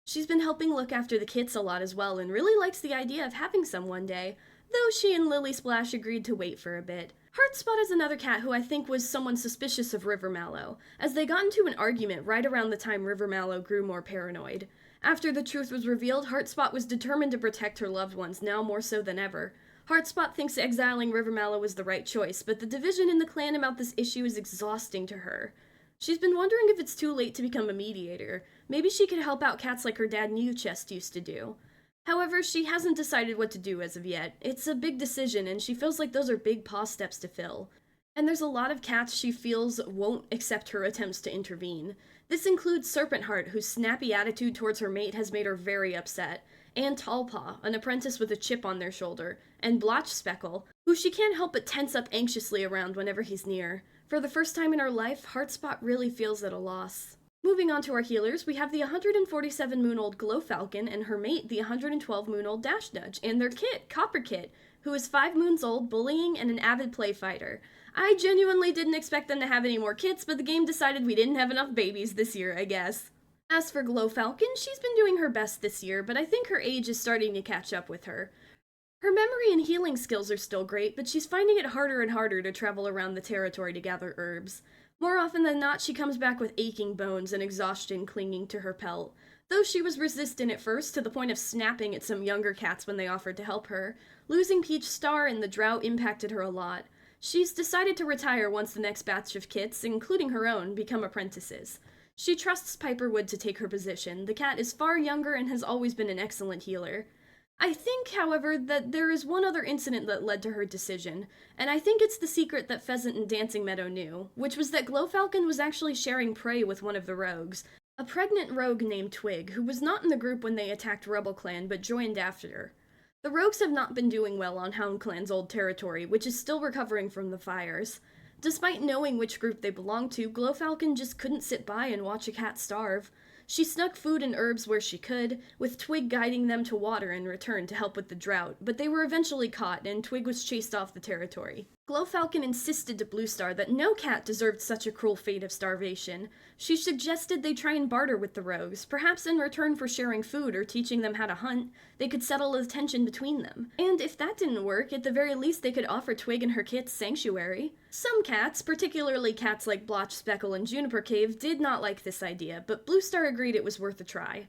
She's been helping look after the kits a lot as well and really likes the idea of having some one day, though she and Lily Splash agreed to wait for a bit. Heartspot is another cat who I think was someone suspicious of River Mallow, as they got into an argument right around the time River Mallow grew more paranoid. After the truth was revealed, Heartspot was determined to protect her loved ones, now more so than ever. Heartspot thinks exiling River Mallow was the right choice, but the division in the clan about this issue is exhausting to her. She's been wondering if it's too late to become a mediator. Maybe she could help out cats like her dad Newchest used to do. However, she hasn't decided what to do as of yet. It's a big decision, and she feels like those are big paw steps to fill. And there's a lot of cats she feels won't accept her attempts to intervene. This includes Serpent Heart, whose snappy attitude towards her mate has made her very upset, and Tallpaw, an apprentice with a chip on their shoulder, and Blotch Speckle, who she can't help but tense up anxiously around whenever he's near. For the first time in her life, Heartspot really feels at a loss. Moving on to our healers, we have the 147-moon-old Glowfalcon and her mate, the 112-moon-old Dashnudge, and their kit, Copperkit, who is 5 moons old, bullying, and an avid play fighter. I genuinely didn't expect them to have any more kits, but the game decided we didn't have enough babies this year, I guess. As for Glowfalcon, she's been doing her best this year, but I think her age is starting to catch up with her. Her memory and healing skills are still great, but she's finding it harder and harder to travel around the territory to gather herbs. More often than not, she comes back with aching bones and exhaustion clinging to her pelt. Though she was resistant at first, to the point of snapping at some younger cats when they offered to help her, losing Peach Star and the drought impacted her a lot. She's decided to retire once the next batch of kits, including her own, become apprentices. She trusts Piperwood to take her position. The cat is far younger and has always been an excellent healer. I think, however, that there is one other incident that led to her decision, and I think it's the secret that Pheasant and Dancing Meadow knew, which was that Glowfalcon was actually sharing prey with one of the rogues, a pregnant rogue named Twig, who was not in the group when they attacked RubbleClan but joined after. The rogues have not been doing well on HoundClan's old territory, which is still recovering from the fires. Despite knowing which group they belonged to, Glowfalcon just couldn't sit by and watch a cat starve. She snuck food and herbs where she could, with Twig guiding them to water in return to help with the drought, but they were eventually caught and Twig was chased off the territory. Glowfalcon insisted to Bluestar that no cat deserved such a cruel fate of starvation. She suggested they try and barter with the rogues, perhaps in return for sharing food or teaching them how to hunt. They could settle the tension between them. And if that didn't work, at the very least they could offer Twig and her kits sanctuary. Some cats, particularly cats like Blotch, Speckle, and Juniper Cave, did not like this idea, but Bluestar agreed it was worth a try.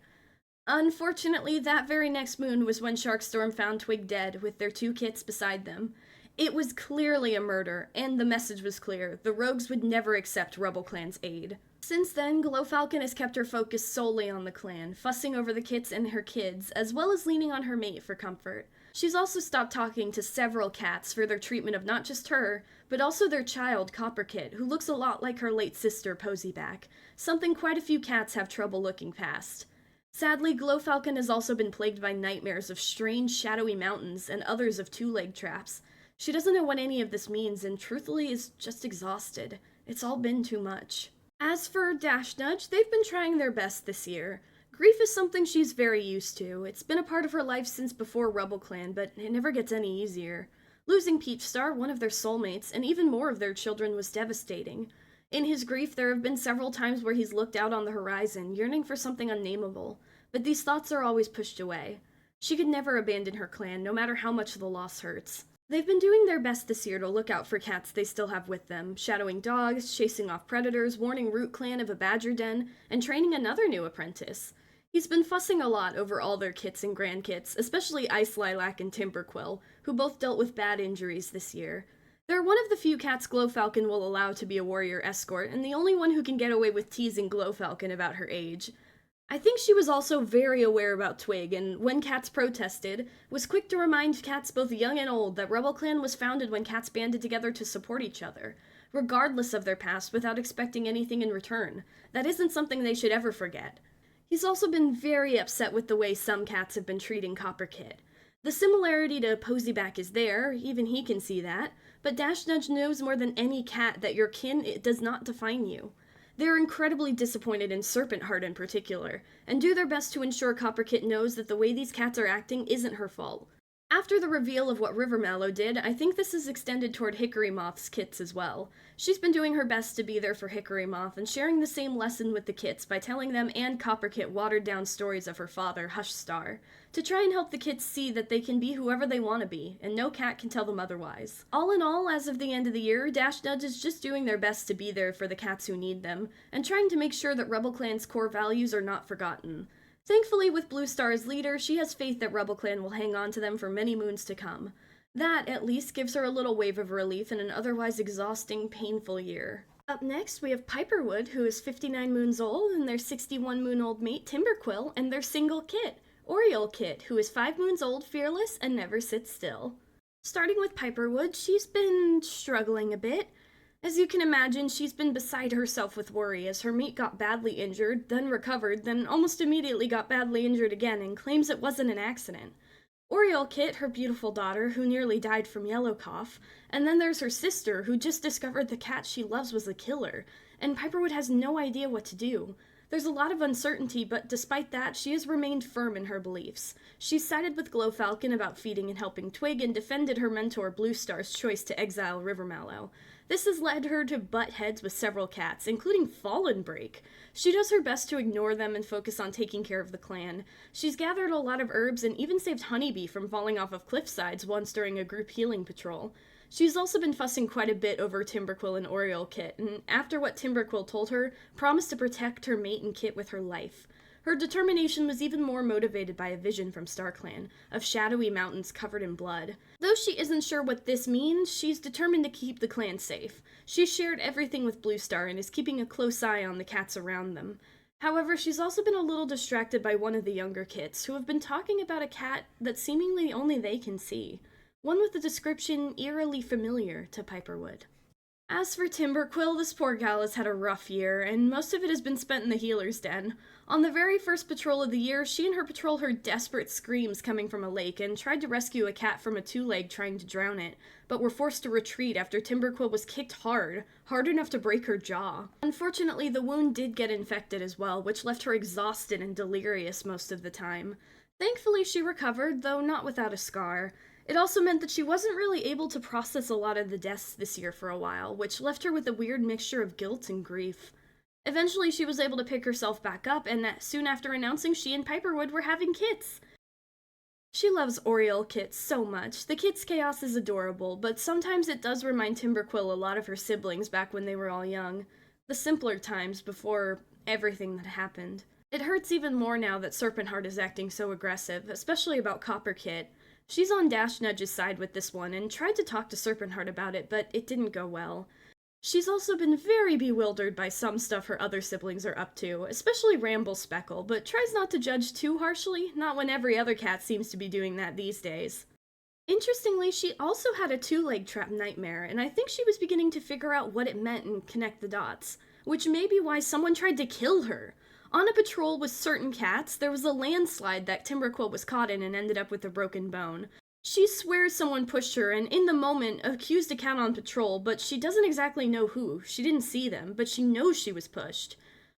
Unfortunately, that very next moon was when Sharkstorm found Twig dead, with their 2 kits beside them. It was clearly a murder, and the message was clear. The rogues would never accept RubbleClan's aid. Since then, Glowfalcon has kept her focus solely on the clan, fussing over the kits and her kids, as well as leaning on her mate for comfort. She's also stopped talking to several cats for their treatment of not just her, but also their child, Copperkit, who looks a lot like her late sister, Posyback, something quite a few cats have trouble looking past. Sadly, Glowfalcon has also been plagued by nightmares of strange, shadowy mountains and others of 2-leg traps. She doesn't know what any of this means and truthfully is just exhausted. It's all been too much. As for Dashnudge, they've been trying their best this year. Grief is something she's very used to. It's been a part of her life since before RubbleClan, but it never gets any easier. Losing Peach Star, one of their soulmates, and even more of their children was devastating. In his grief, there have been several times where he's looked out on the horizon, yearning for something unnameable, but these thoughts are always pushed away. She could never abandon her clan, no matter how much the loss hurts. They've been doing their best this year to look out for cats they still have with them, shadowing dogs, chasing off predators, warning RubbleClan of a badger den, and training another new apprentice. He's been fussing a lot over all their kits and grandkits, especially Ice Lilac and Timberquill, who both dealt with bad injuries this year. They're one of the few cats Glowfalcon will allow to be a warrior escort, and the only one who can get away with teasing Glowfalcon about her age. I think she was also very aware about Twig, and when cats protested, was quick to remind cats both young and old that RubbleClan was founded when cats banded together to support each other, regardless of their past, without expecting anything in return. That isn't something they should ever forget. He's also been very upset with the way some cats have been treating Copperkit. The similarity to Posyback is there, even he can see that, but Dashnudge knows more than any cat that your kin does not define you. They're incredibly disappointed in Serpentheart in particular, and do their best to ensure Copperkit knows that the way these cats are acting isn't her fault. After the reveal of what Rivermallow did, I think this is extended toward Hickory Moth's kits as well. She's been doing her best to be there for Hickory Moth and sharing the same lesson with the kits by telling them and Copperkit watered-down stories of her father, Hushstar, to try and help the kits see that they can be whoever they want to be, and no cat can tell them otherwise. All in all, as of the end of the year, Dashnudge is just doing their best to be there for the cats who need them, and trying to make sure that RubbleClan's core values are not forgotten. Thankfully, with Bluestar as leader, she has faith that RubbleClan will hang on to them for many moons to come. That, at least, gives her a little wave of relief in an otherwise exhausting, painful year. Up next, we have Piperwood, who is 59 moons old, and their 61-moon-old mate, Timberquill, and their single kit, OreolKit, who is 5 moons old, fearless, and never sits still. Starting with Piperwood, she's been struggling a bit. As you can imagine, she's been beside herself with worry as her mate got badly injured, then recovered, then almost immediately got badly injured again and claims it wasn't an accident. OreolKit, her beautiful daughter, who nearly died from yellow cough, and then there's her sister, who just discovered the cat she loves was the killer, and Piperwood has no idea what to do. There's a lot of uncertainty, but despite that, she has remained firm in her beliefs. She's sided with Glowfalcon about feeding and helping Twig and defended her mentor Bluestar's choice to exile Rivermallow. This has led her to butt heads with several cats, including Fallenbreak. She does her best to ignore them and focus on taking care of the clan. She's gathered a lot of herbs and even saved Honeybee from falling off of cliff sides once during a group healing patrol. She's also been fussing quite a bit over Timberquill and OreolKit, and after what Timberquill told her, promised to protect her mate and kit with her life. Her determination was even more motivated by a vision from StarClan, of shadowy mountains covered in blood. Though she isn't sure what this means, she's determined to keep the clan safe. She's shared everything with Bluestar and is keeping a close eye on the cats around them. However, she's also been a little distracted by one of the younger kits, who have been talking about a cat that seemingly only they can see. One with a description eerily familiar to Piperwood. As for Timberquill, this poor gal has had a rough year, and most of it has been spent in the healer's den. On the very first patrol of the year, she and her patrol heard desperate screams coming from a lake and tried to rescue a cat from a two-leg trying to drown it, but were forced to retreat after Timberquill was kicked hard enough to break her jaw. Unfortunately, the wound did get infected as well, which left her exhausted and delirious most of the time. Thankfully, she recovered, though not without a scar. It also meant that she wasn't really able to process a lot of the deaths this year for a while, which left her with a weird mixture of guilt and grief. Eventually, she was able to pick herself back up, and soon after announcing she and Piperwood were having kits. She loves OreolKit so much. The kit's chaos is adorable, but sometimes it does remind Timberquill a lot of her siblings back when they were all young. The simpler times before everything that happened. It hurts even more now that Serpentheart is acting so aggressive, especially about Copperkit. She's on Dashnudge's side with this one, and tried to talk to Serpentheart about it, but it didn't go well. She's also been very bewildered by some stuff her other siblings are up to, especially Ramblespeckle, but tries not to judge too harshly, not when every other cat seems to be doing that these days. Interestingly, she also had a two-leg trap nightmare, and I think she was beginning to figure out what it meant and connect the dots, which may be why someone tried to kill her. On a patrol with certain cats, there was a landslide that Timberquill was caught in and ended up with a broken bone. She swears someone pushed her and in the moment accused a cat on patrol, but she doesn't exactly know who. She didn't see them, but she knows she was pushed.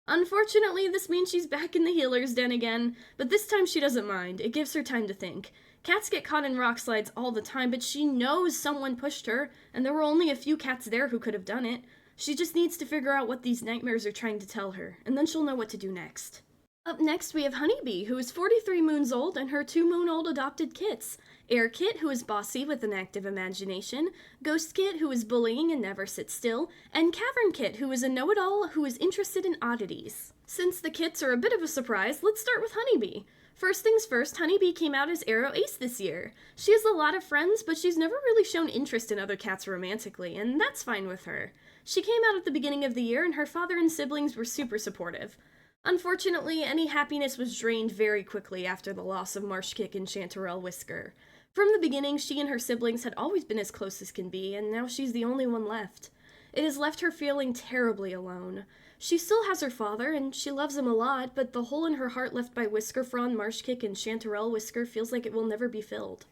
Unfortunately, this means she's back in the healer's den again, but this time she doesn't mind. It gives her time to think. Cats get caught in rock slides all the time, but she knows someone pushed her, and there were only a few cats there who could have done it. She just needs to figure out what these nightmares are trying to tell her, and then she'll know what to do next. Up next, we have Honeybee, who is 43 moons old, and her 2-moon-old adopted kits. Air Kit, who is bossy with an active imagination, Ghost Kit, who is bullying and never sits still, and Cavern Kit, who is a know-it-all who is interested in oddities. Since the kits are a bit of a surprise, let's start with Honeybee. First things first, Honeybee came out as Arrow Ace this year. She has a lot of friends, but she's never really shown interest in other cats romantically, and that's fine with her. She came out at the beginning of the year, and her father and siblings were super supportive. Unfortunately, any happiness was drained very quickly after the loss of Marshkick and Chanterelle Whisker. From the beginning, she and her siblings had always been as close as can be, and now she's the only one left. It has left her feeling terribly alone. She still has her father, and she loves him a lot, but the hole in her heart left by Whiskerfron, Marshkick, and Chanterelle Whisker feels like it will never be filled.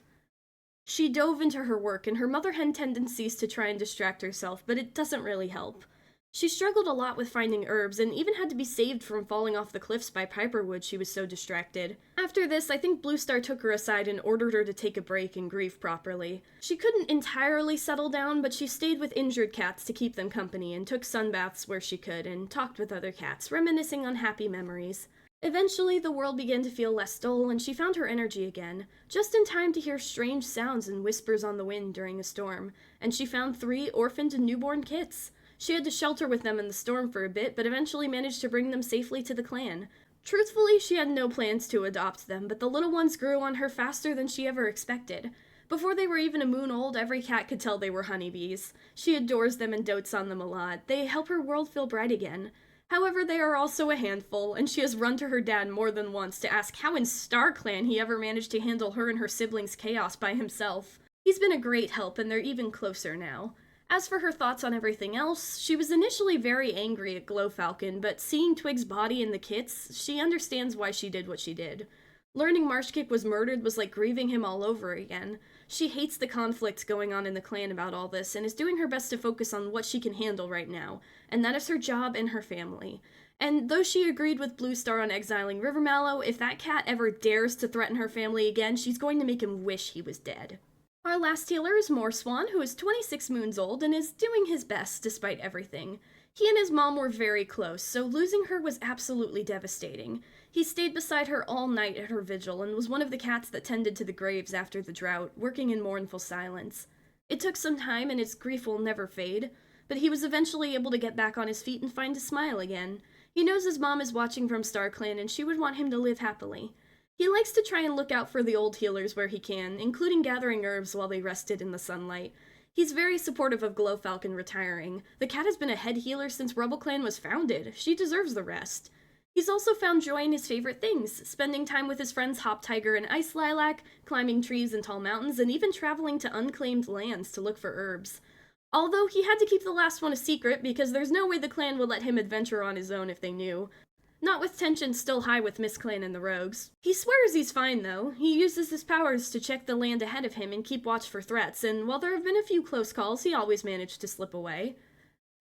She dove into her work and her mother hen tendencies to try and distract herself, but it doesn't really help. She struggled a lot with finding herbs, and even had to be saved from falling off the cliffs by Piperwood, she was so distracted. After this, I think Bluestar took her aside and ordered her to take a break and grieve properly. She couldn't entirely settle down, but she stayed with injured cats to keep them company, and took sunbaths where she could, and talked with other cats, reminiscing on happy memories. Eventually, the world began to feel less dull, and she found her energy again, just in time to hear strange sounds and whispers on the wind during a storm, and she found 3 orphaned and newborn kits. She had to shelter with them in the storm for a bit, but eventually managed to bring them safely to the clan. Truthfully, she had no plans to adopt them, but the little ones grew on her faster than she ever expected. Before they were even a moon old, every cat could tell they were honeybees. She adores them and dotes on them a lot. They help her world feel bright again. However, they are also a handful, and she has run to her dad more than once to ask how in StarClan he ever managed to handle her and her siblings' chaos by himself. He's been a great help, and they're even closer now. As for her thoughts on everything else, she was initially very angry at Glowfalcon, but seeing Twig's body in the kits, she understands why she did what she did. Learning Marshkick was murdered was like grieving him all over again. She hates the conflict going on in the clan about all this, and is doing her best to focus on what she can handle right now, and that is her job and her family. And though she agreed with Bluestar on exiling Rivermallow, if that cat ever dares to threaten her family again, she's going to make him wish he was dead. Our last healer is Moorswan, who is 26 moons old and is doing his best despite everything. He and his mom were very close, so losing her was absolutely devastating. He stayed beside her all night at her vigil and was one of the cats that tended to the graves after the drought, working in mournful silence. It took some time and his grief will never fade, but he was eventually able to get back on his feet and find a smile again. He knows his mom is watching from StarClan and she would want him to live happily. He likes to try and look out for the old healers where he can, including gathering herbs while they rested in the sunlight. He's very supportive of Glowfalcon retiring. The cat has been a head healer since RubbleClan was founded. She deserves the rest. He's also found joy in his favorite things, spending time with his friends Hop Tiger and Ice Lilac, climbing trees and tall mountains, and even traveling to unclaimed lands to look for herbs. Although he had to keep the last one a secret because there's no way the clan would let him adventure on his own if they knew. Not with tensions still high with Miss Clan and the Rogues. He swears he's fine, though. He uses his powers to check the land ahead of him and keep watch for threats, and while there have been a few close calls, he always managed to slip away.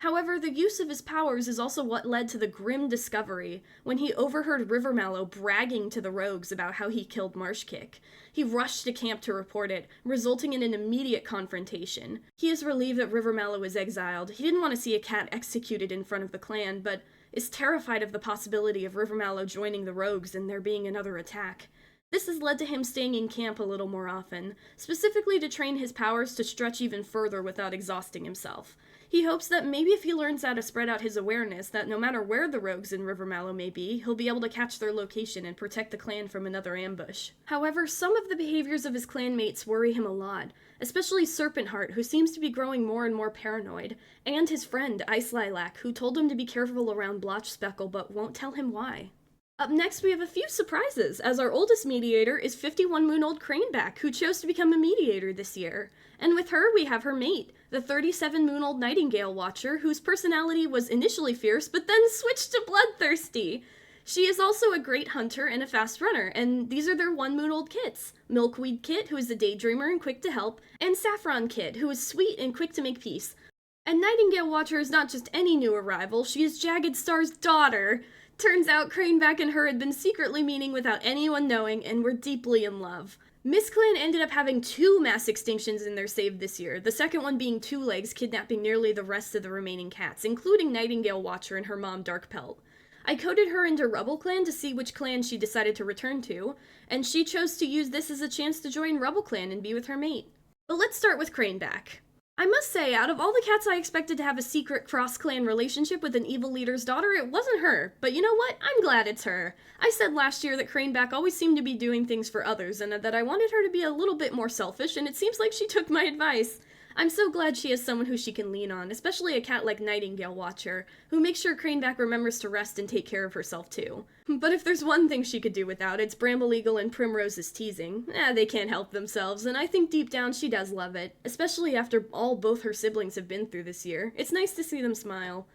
However, the use of his powers is also what led to the grim discovery when he overheard Rivermallow bragging to the Rogues about how he killed Marshkick. He rushed to camp to report it, resulting in an immediate confrontation. He is relieved that Rivermallow is exiled. He didn't want to see a cat executed in front of the clan, but is terrified of the possibility of Rivermallow joining the Rogues and there being another attack. This has led to him staying in camp a little more often, specifically to train his powers to stretch even further without exhausting himself. He hopes that maybe if he learns how to spread out his awareness, that no matter where the Rogues in Rivermallow may be, he'll be able to catch their location and protect the clan from another ambush. However, some of the behaviors of his clanmates worry him a lot, especially Serpentheart, who seems to be growing more and more paranoid, and his friend, Ice Lilac, who told him to be careful around Blotch Speckle but won't tell him why. Up next, we have a few surprises, as our oldest mediator is 51-moon-old Craneback, who chose to become a mediator this year. And with her, we have her mate, the 37-moon-old Nightingale Watcher, whose personality was initially fierce, but then switched to bloodthirsty. She is also a great hunter and a fast runner, and these are their 1-moon-old kits. Milkweed Kit, who is a daydreamer and quick to help, and Saffron Kit, who is sweet and quick to make peace. And Nightingale Watcher is not just any new arrival, she is Jagged Star's daughter. Turns out Craneback and her had been secretly meeting without anyone knowing and were deeply in love. Miss Clan ended up having 2 mass extinctions in their save this year, the second one being Two Legs kidnapping nearly the rest of the remaining cats, including Nightingale Watcher and her mom Darkpelt. I coded her into RubbleClan to see which clan she decided to return to, and she chose to use this as a chance to join RubbleClan and be with her mate. But let's start with Craneback. I must say, out of all the cats I expected to have a secret cross-clan relationship with an evil leader's daughter, it wasn't her. But you know what? I'm glad it's her. I said last year that Craneback always seemed to be doing things for others, and that I wanted her to be a little bit more selfish, and it seems like she took my advice. I'm so glad she has someone who she can lean on, especially a cat like Nightingale Watcher, who makes sure Craneback remembers to rest and take care of herself too. But if there's one thing she could do without, it's Bramble Eagle and Primrose's teasing. They can't help themselves, and I think deep down she does love it, especially after all both her siblings have been through this year. It's nice to see them smile.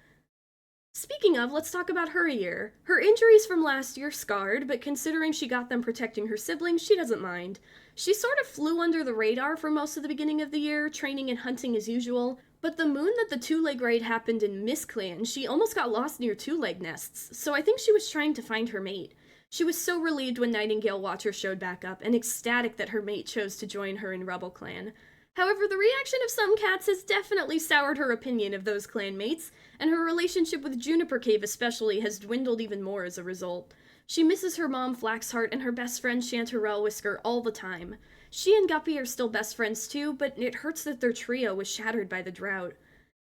Speaking of, let's talk about her year. Her injuries from last year scarred, but considering she got them protecting her siblings, she doesn't mind. She sort of flew under the radar for most of the beginning of the year, training and hunting as usual, but the moon that the two-leg raid happened in Miss Clan, she almost got lost near two-leg nests, so I think she was trying to find her mate. She was so relieved when Nightingale Watcher showed back up, and ecstatic that her mate chose to join her in RubbleClan. However, the reaction of some cats has definitely soured her opinion of those clan mates, and her relationship with Juniper Cave especially has dwindled even more as a result. She misses her mom Flaxheart and her best friend Chanterelle Whisker all the time. She and Guppy are still best friends too, but it hurts that their trio was shattered by the drought.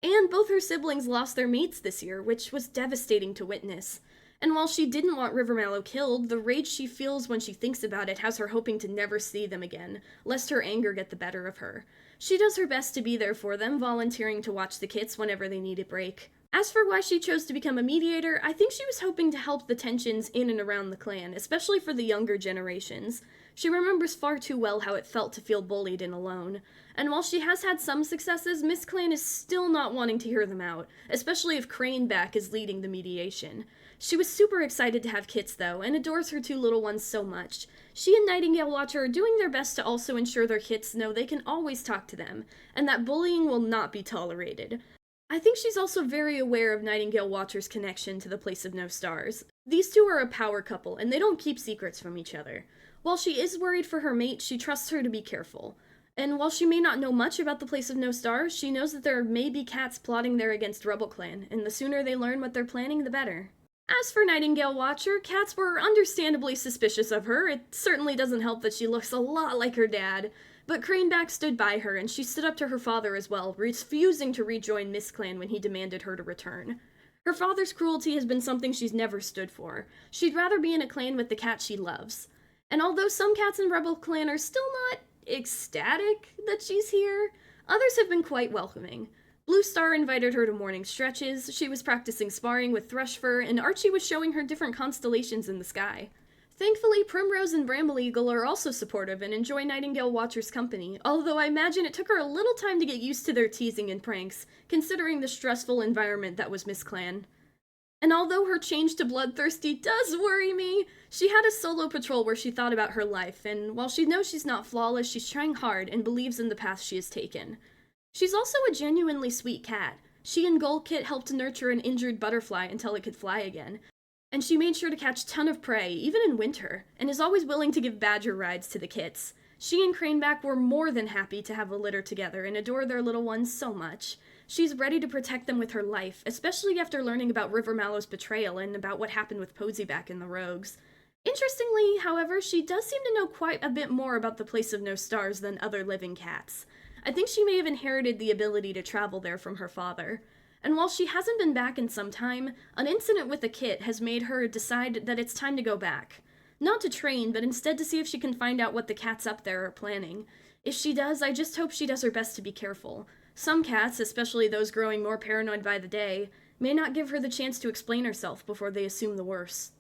And both her siblings lost their mates this year, which was devastating to witness. And while she didn't want Rivermallow killed, the rage she feels when she thinks about it has her hoping to never see them again, lest her anger get the better of her. She does her best to be there for them, volunteering to watch the kits whenever they need a break. As for why she chose to become a mediator, I think she was hoping to help the tensions in and around the clan, especially for the younger generations. She remembers far too well how it felt to feel bullied and alone. And while she has had some successes, Miss Clan is still not wanting to hear them out, especially if Craneback is leading the mediation. She was super excited to have kits though, and adores her 2 little ones so much. She and Nightingale Watcher are doing their best to also ensure their kits know they can always talk to them, and that bullying will not be tolerated. I think she's also very aware of Nightingale Watcher's connection to the Place of No Stars. These two are a power couple, and they don't keep secrets from each other. While she is worried for her mate, she trusts her to be careful. And while she may not know much about the Place of No Stars, she knows that there may be cats plotting there against RubbleClan, and the sooner they learn what they're planning, the better. As for Nightingale Watcher, cats were understandably suspicious of her. It certainly doesn't help that she looks a lot like her dad. But Craneback stood by her, and she stood up to her father as well, refusing to rejoin Miss Clan when he demanded her to return. Her father's cruelty has been something she's never stood for. She'd rather be in a clan with the cat she loves. And although some cats in RubbleClan are still not ecstatic that she's here, others have been quite welcoming. Blue Star invited her to morning stretches, she was practicing sparring with Thrushfur, and Archie was showing her different constellations in the sky. Thankfully, Primrose and Bramble Eagle are also supportive and enjoy Nightingale Watcher's company, although I imagine it took her a little time to get used to their teasing and pranks, considering the stressful environment that was Miss Clan. And although her change to Bloodthirsty does worry me, she had a solo patrol where she thought about her life, and while she knows she's not flawless, she's trying hard and believes in the path she has taken. She's also a genuinely sweet cat. She and Goldkit helped nurture an injured butterfly until it could fly again, and she made sure to catch a ton of prey, even in winter, and is always willing to give badger rides to the kits. She and Craneback were more than happy to have a litter together and adore their little ones so much. She's ready to protect them with her life, especially after learning about Rivermallow's betrayal and about what happened with Posyback and the Rogues. Interestingly, however, she does seem to know quite a bit more about the Place of No Stars than other living cats. I think she may have inherited the ability to travel there from her father. And while she hasn't been back in some time, an incident with a kit has made her decide that it's time to go back. Not to train, but instead to see if she can find out what the cats up there are planning. If she does, I just hope she does her best to be careful. Some cats, especially those growing more paranoid by the day, may not give her the chance to explain herself before they assume the worst.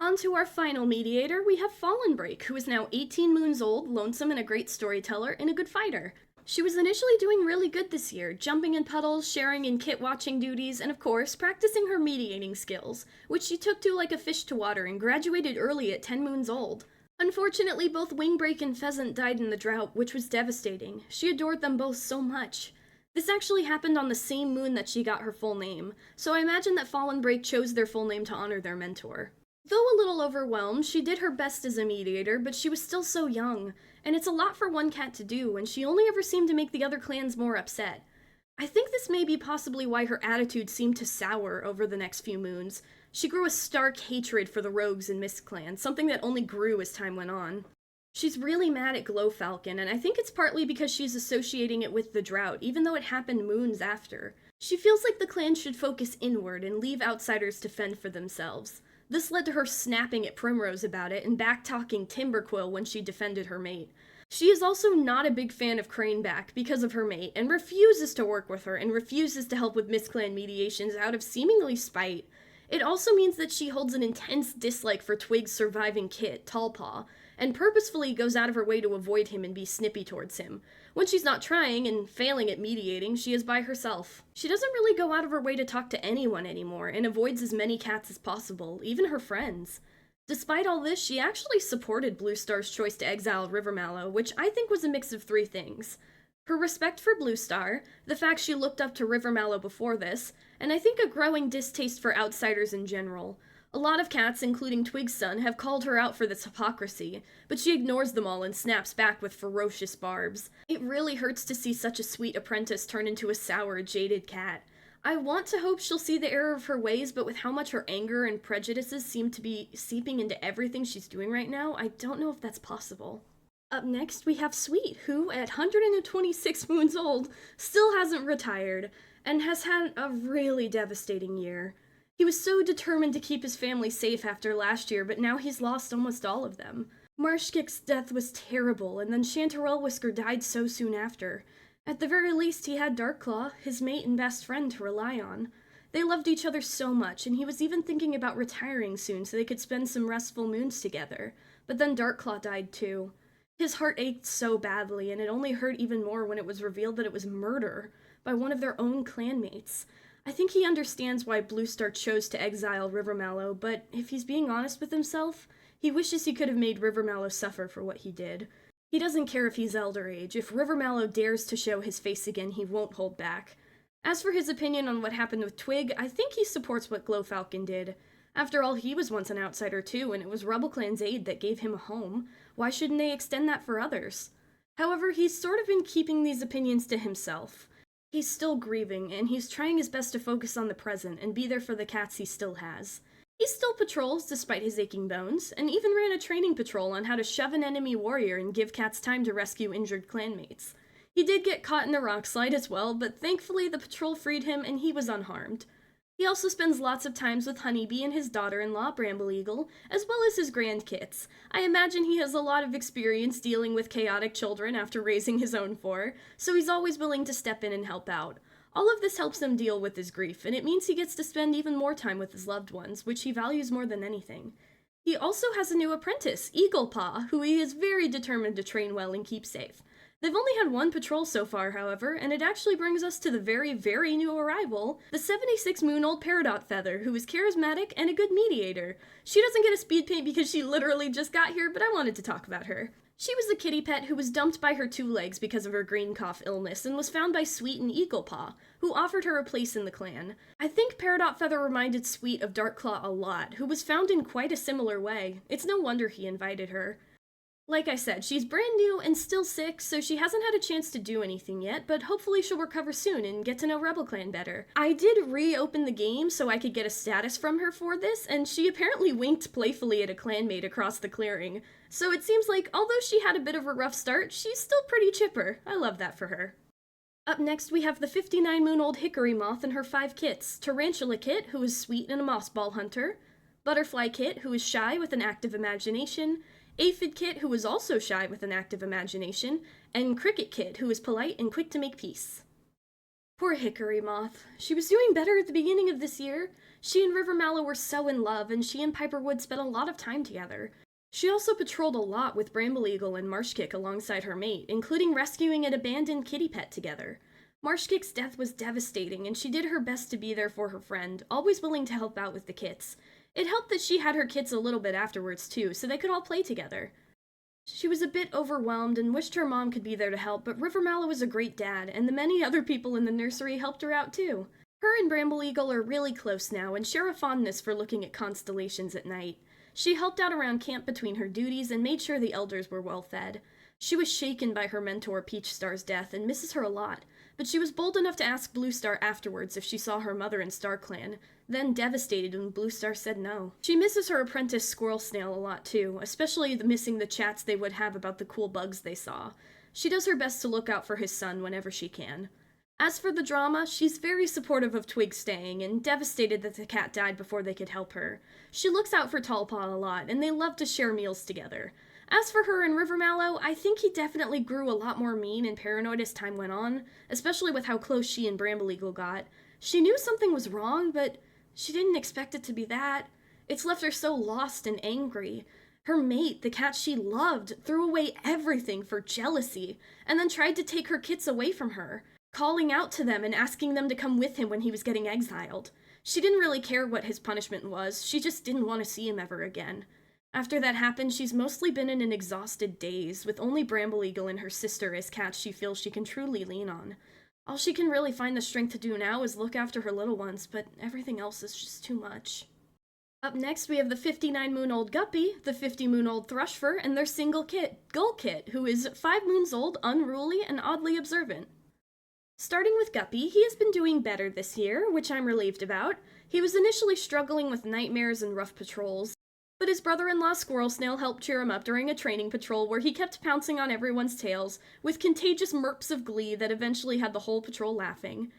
On to our final mediator, we have Fallen Break, who is now 18 moons old, lonesome and a great storyteller, and a good fighter. She was initially doing really good this year, jumping in puddles, sharing in kit watching duties, and of course, practicing her mediating skills, which she took to like a fish to water and graduated early at 10 moons old. Unfortunately, both Wingbreak and Pheasant died in the drought, which was devastating. She adored them both so much. This actually happened on the same moon that she got her full name, so I imagine that Fallen Break chose their full name to honor their mentor. Though a little overwhelmed, she did her best as a mediator, but she was still so young, and it's a lot for one cat to do, and she only ever seemed to make the other clans more upset. I think this may be possibly why her attitude seemed to sour over the next few moons. She grew a stark hatred for the rogues and mist clan, something that only grew as time went on. She's really mad at Glowfalcon, and I think it's partly because she's associating it with the drought, even though it happened moons after. She feels like the clan should focus inward and leave outsiders to fend for themselves. This led to her snapping at Primrose about it and back-talking Timberquill when she defended her mate. She is also not a big fan of Craneback because of her mate, and refuses to work with her and refuses to help with Mist Clan mediations out of seemingly spite. It also means that she holds an intense dislike for Twig's surviving kit, Tallpaw, and purposefully goes out of her way to avoid him and be snippy towards him. When she's not trying and failing at mediating, she is by herself. She doesn't really go out of her way to talk to anyone anymore, and avoids as many cats as possible, even her friends. Despite all this, she actually supported Bluestar's choice to exile Rivermallow, which I think was a mix of three things. Her respect for Bluestar, the fact she looked up to Rivermallow before this, and I think a growing distaste for outsiders in general. A lot of cats, including Twig's son, have called her out for this hypocrisy, but she ignores them all and snaps back with ferocious barbs. It really hurts to see such a sweet apprentice turn into a sour, jaded cat. I want to hope she'll see the error of her ways, but with how much her anger and prejudices seem to be seeping into everything she's doing right now, I don't know if that's possible. Up next, we have Sweet, who, at 126 moons old, still hasn't retired, and has had a really devastating year. He was so determined to keep his family safe after last year, but now he's lost almost all of them. Marshkick's death was terrible, and then Chanterelle Whisker died so soon after. At the very least, he had Darkclaw, his mate and best friend, to rely on. They loved each other so much, and he was even thinking about retiring soon so they could spend some restful moons together. But then Darkclaw died too. His heart ached so badly, and it only hurt even more when it was revealed that it was murder by one of their own clanmates. I think he understands why Bluestar chose to exile Rivermallow, but if he's being honest with himself, he wishes he could have made Rivermallow suffer for what he did. He doesn't care if he's Elder Age. If Rivermallow dares to show his face again, he won't hold back. As for his opinion on what happened with Twig, I think he supports what Glowfalcon did. After all, he was once an outsider too, and it was RubbleClan's aid that gave him a home. Why shouldn't they extend that for others? However, he's sort of been keeping these opinions to himself. He's still grieving, and he's trying his best to focus on the present and be there for the cats he still has. He still patrols despite his aching bones, and even ran a training patrol on how to shove an enemy warrior and give cats time to rescue injured clanmates. He did get caught in a rock slide as well, but thankfully the patrol freed him and he was unharmed. He also spends lots of times with Honeybee and his daughter-in-law, Bramble Eagle, as well as his grandkits. I imagine he has a lot of experience dealing with chaotic children after raising his own four, so he's always willing to step in and help out. All of this helps him deal with his grief, and it means he gets to spend even more time with his loved ones, which he values more than anything. He also has a new apprentice, Eaglepaw, who he is very determined to train well and keep safe. They've only had one patrol so far, however, and it actually brings us to the very, very new arrival, the 76-moon-old Peridot Feather, who is charismatic and a good mediator. She doesn't get a speed paint because she literally just got here, but I wanted to talk about her. She was a kitty pet who was dumped by her two legs because of her green cough illness and was found by Sweet and Eaglepaw, who offered her a place in the clan. I think Peridot Feather reminded Sweet of Darkclaw a lot, who was found in quite a similar way. It's no wonder he invited her. Like I said, she's brand new and still sick, so she hasn't had a chance to do anything yet, but hopefully she'll recover soon and get to know RubbleClan better. I did reopen the game so I could get a status from her for this, and she apparently winked playfully at a clanmate across the clearing. So it seems like, although she had a bit of a rough start, she's still pretty chipper. I love that for her. Up next, we have the 59-moon-old Hickory Moth and her 5 kits. Tarantula Kit, who is sweet and a moss ball hunter. Butterfly Kit, who is shy with an active imagination. Aphid Kit, who is also shy with an active imagination, and Cricket Kit, who is polite and quick to make peace. Poor Hickory Moth. She was doing better at the beginning of this year. She and Rivermallow were so in love, and she and Piperwood spent a lot of time together. She also patrolled a lot with Bramble Eagle and Marshkick alongside her mate, including rescuing an abandoned kitty pet together. Marshkick's death was devastating, and she did her best to be there for her friend, always willing to help out with the kits. It helped that she had her kits a little bit afterwards, too, so they could all play together. She was a bit overwhelmed and wished her mom could be there to help, but Rivermallow was a great dad, and the many other people in the nursery helped her out, too. Her and Bramble Eagle are really close now and share a fondness for looking at constellations at night. She helped out around camp between her duties and made sure the elders were well fed. She was shaken by her mentor Peach Star's death and misses her a lot, but she was bold enough to ask Blue Star afterwards if she saw her mother in StarClan, then devastated when Blue Star said no. She misses her apprentice Squirrel Snail a lot too, especially missing the chats they would have about the cool bugs they saw. She does her best to look out for his son whenever she can. As for the drama, she's very supportive of Twig staying and devastated that the cat died before they could help her. She looks out for Tallpaw a lot, and they love to share meals together. As for her and Rivermallow, I think he definitely grew a lot more mean and paranoid as time went on, especially with how close she and Bramble Eagle got. She knew something was wrong, but she didn't expect it to be that. It's left her so lost and angry. Her mate, the cat she loved, threw away everything for jealousy, and then tried to take her kits away from her, calling out to them and asking them to come with him when he was getting exiled. She didn't really care what his punishment was, she just didn't want to see him ever again. After that happened, she's mostly been in an exhausted daze, with only Bramble Eagle and her sister as cats she feels she can truly lean on. All she can really find the strength to do now is look after her little ones, but everything else is just too much. Up next, we have the 59-moon-old Guppy, the 50-moon-old Thrushfur, and their single kit, Gullkit, who is 5 moons old, unruly, and oddly observant. Starting with Guppy, he has been doing better this year, which I'm relieved about. He was initially struggling with nightmares and rough patrols, but his brother-in-law Squirrel Snail helped cheer him up during a training patrol where he kept pouncing on everyone's tails, with contagious merps of glee that eventually had the whole patrol laughing.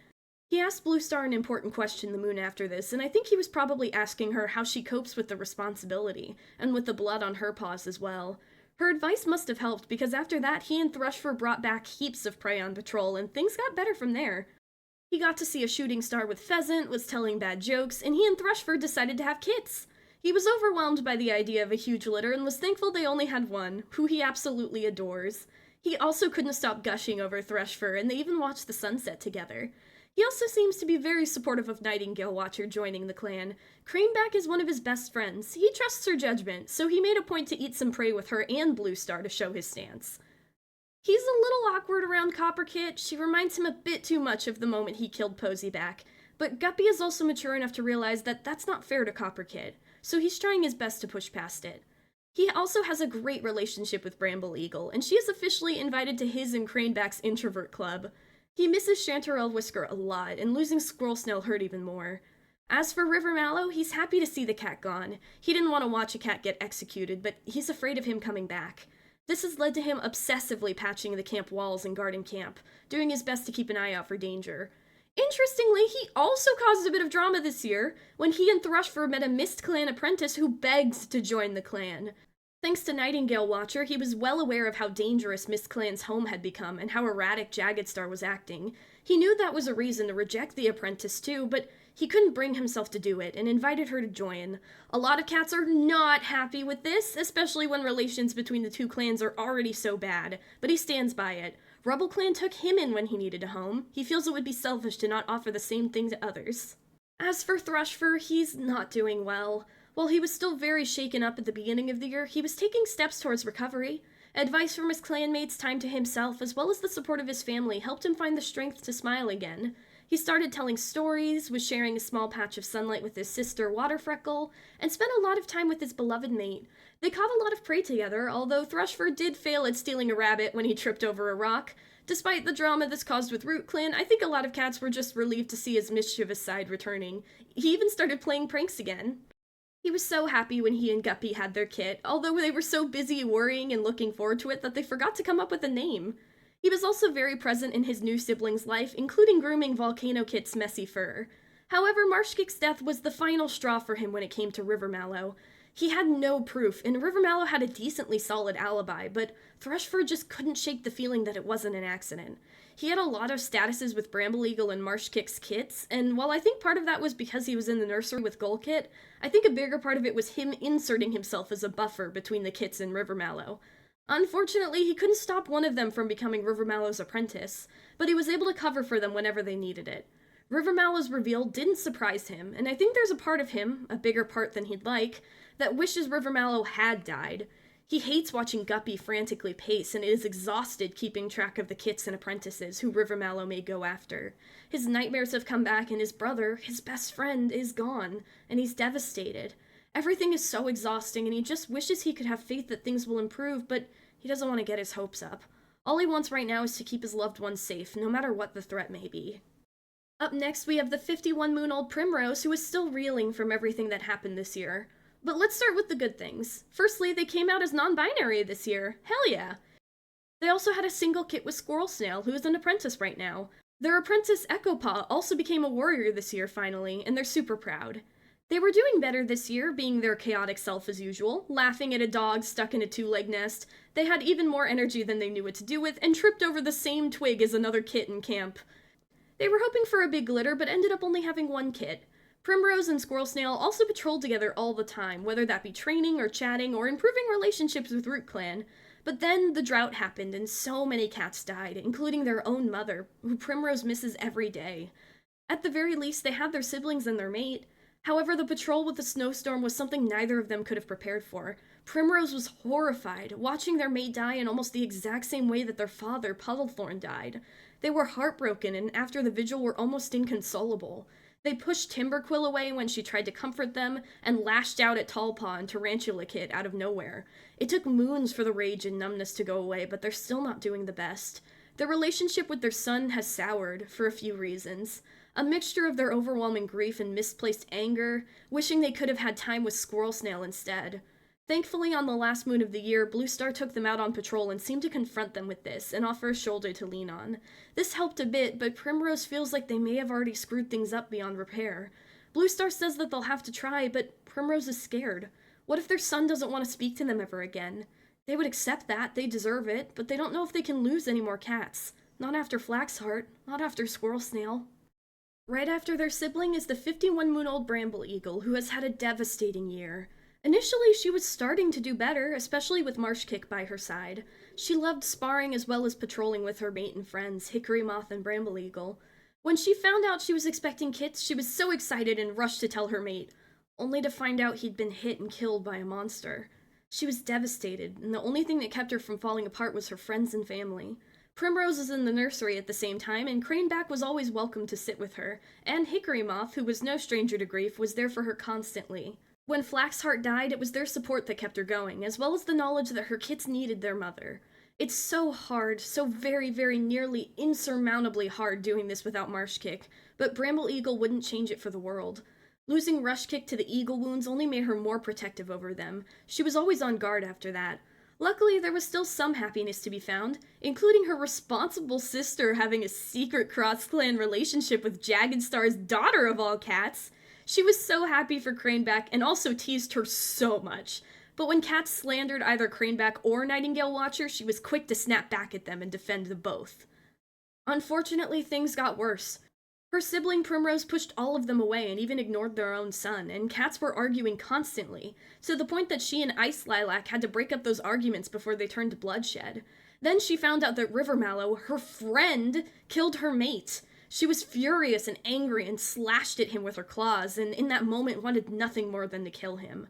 He asked Blue Star an important question the moon after this, and I think he was probably asking her how she copes with the responsibility, and with the blood on her paws as well. Her advice must have helped, because after that he and Thrushfur brought back heaps of prey on patrol, and things got better from there. He got to see a shooting star with Pheasant, was telling bad jokes, and he and Thrushfur decided to have kits. He was overwhelmed by the idea of a huge litter and was thankful they only had one, who he absolutely adores. He also couldn't stop gushing over Thrushfur, and they even watched the sunset together. He also seems to be very supportive of Nightingale Watcher joining the clan. Craneback is one of his best friends. He trusts her judgment, so he made a point to eat some prey with her and Blue Star to show his stance. He's a little awkward around Copperkit. She reminds him a bit too much of the moment he killed Posyback, but Guppy is also mature enough to realize that that's not fair to Copperkit, so he's trying his best to push past it. He also has a great relationship with Bramble Eagle, and she is officially invited to his and Craneback's introvert club. He misses Chanterelle Whisker a lot, and losing Squirrel Snail hurt even more. As for Rivermallow, he's happy to see the cat gone. He didn't want to watch a cat get executed, but he's afraid of him coming back. This has led to him obsessively patching the camp walls and guarding camp, doing his best to keep an eye out for danger. Interestingly, he also caused a bit of drama this year, when he and Thrushfur met a Mist Clan apprentice who begged to join the clan. Thanks to Nightingale Watcher, he was well aware of how dangerous Mist Clan's home had become and how erratic Jagged Star was acting. He knew that was a reason to reject the apprentice too, but he couldn't bring himself to do it and invited her to join. A lot of cats are not happy with this, especially when relations between the two clans are already so bad, but he stands by it. RubbleClan took him in when he needed a home. He feels it would be selfish to not offer the same thing to others. As for Thrushfur, he's not doing well. While he was still very shaken up at the beginning of the year, he was taking steps towards recovery. Advice from his clanmates, time to himself, as well as the support of his family helped him find the strength to smile again. He started telling stories, was sharing a small patch of sunlight with his sister, Waterfreckle, and spent a lot of time with his beloved mate. They caught a lot of prey together, although Thrushfur did fail at stealing a rabbit when he tripped over a rock. Despite the drama this caused with RubbleClan, I think a lot of cats were just relieved to see his mischievous side returning. He even started playing pranks again. He was so happy when he and Guppy had their kit, although they were so busy worrying and looking forward to it that they forgot to come up with a name. He was also very present in his new sibling's life, including grooming Volcano Kit's messy fur. However, Marshkick's death was the final straw for him when it came to Rivermallow. He had no proof, and Rivermallow had a decently solid alibi, but Thrushfur just couldn't shake the feeling that it wasn't an accident. He had a lot of statuses with Bramble Eagle and Marshkick's kits, and while I think part of that was because he was in the nursery with Gullkit, I think a bigger part of it was him inserting himself as a buffer between the kits and Rivermallow. Unfortunately, he couldn't stop one of them from becoming Rivermallow's apprentice, but he was able to cover for them whenever they needed it. Rivermallow's reveal didn't surprise him, and I think there's a part of him, a bigger part than he'd like, that wishes Rivermallow had died. He hates watching Guppy frantically pace and is exhausted keeping track of the kits and apprentices who Rivermallow may go after. His nightmares have come back and his brother, his best friend, is gone, and he's devastated. Everything is so exhausting and he just wishes he could have faith that things will improve, but He doesn't want to get his hopes up. All he wants right now is to keep his loved ones safe, no matter what the threat may be. Up next, we have the 51-moon-old Primrose, who is still reeling from everything that happened this year. But let's start with the good things. Firstly, they came out as non-binary this year. Hell yeah! They also had a single kit with Squirrel Snail, who is an apprentice right now. Their apprentice Echo Paw also became a warrior this year finally, and they're super proud. They were doing better this year, being their chaotic self as usual, laughing at a dog stuck in a two-leg nest. They had even more energy than they knew what to do with, and tripped over the same twig as another kit in camp. They were hoping for a big glitter, but ended up only having one kit. Primrose and Squirrel Snail also patrolled together all the time, whether that be training or chatting or improving relationships with RubbleClan. But then the drought happened and so many cats died, including their own mother, who Primrose misses every day. At the very least, they had their siblings and their mate. However, the patrol with the snowstorm was something neither of them could have prepared for. Primrose was horrified, watching their mate die in almost the exact same way that their father, Puddlethorn, died. They were heartbroken, and after the vigil were almost inconsolable. They pushed Timberquill away when she tried to comfort them, and lashed out at Tallpaw and Tarantula Kid out of nowhere. It took moons for the rage and numbness to go away, but they're still not doing the best. Their relationship with their son has soured, for a few reasons. A mixture of their overwhelming grief and misplaced anger, wishing they could have had time with Squirrel Snail instead. Thankfully, on the last moon of the year, Blue Star took them out on patrol and seemed to confront them with this, and offer a shoulder to lean on. This helped a bit, but Primrose feels like they may have already screwed things up beyond repair. Blue Star says that they'll have to try, but Primrose is scared. What if their son doesn't want to speak to them ever again? They would accept that, they deserve it, but they don't know if they can lose any more cats. Not after Flaxheart, not after Squirrel Snail. Right after their sibling is the 51-moon-old Bramble Eagle, who has had a devastating year. Initially, she was starting to do better, especially with Marshkick by her side. She loved sparring as well as patrolling with her mate and friends, Hickory Moth and Bramble Eagle. When she found out she was expecting kits, she was so excited and rushed to tell her mate, only to find out he'd been hit and killed by a monster. She was devastated, and the only thing that kept her from falling apart was her friends and family. Primrose was in the nursery at the same time, and Craneback was always welcome to sit with her, and Hickory Moth, who was no stranger to grief, was there for her constantly. When Flaxheart died, it was their support that kept her going, as well as the knowledge that her kits needed their mother. It's so hard, so very, very nearly insurmountably hard doing this without Marshkick, but Bramble Eagle wouldn't change it for the world. Losing Rushkick to the eagle wounds only made her more protective over them. She was always on guard after that. Luckily, there was still some happiness to be found, including her responsible sister having a secret cross-clan relationship with Jagged Star's daughter of all cats. She was so happy for Craneback and also teased her so much. But when cats slandered either Craneback or Nightingale Watcher, she was quick to snap back at them and defend them both. Unfortunately, things got worse. Her sibling Primrose pushed all of them away and even ignored their own son, and cats were arguing constantly, to the point that she and Ice Lilac had to break up those arguments before they turned to bloodshed. Then she found out that River Mallow, her friend, killed her mate. She was furious and angry and slashed at him with her claws, and in that moment wanted nothing more than to kill him.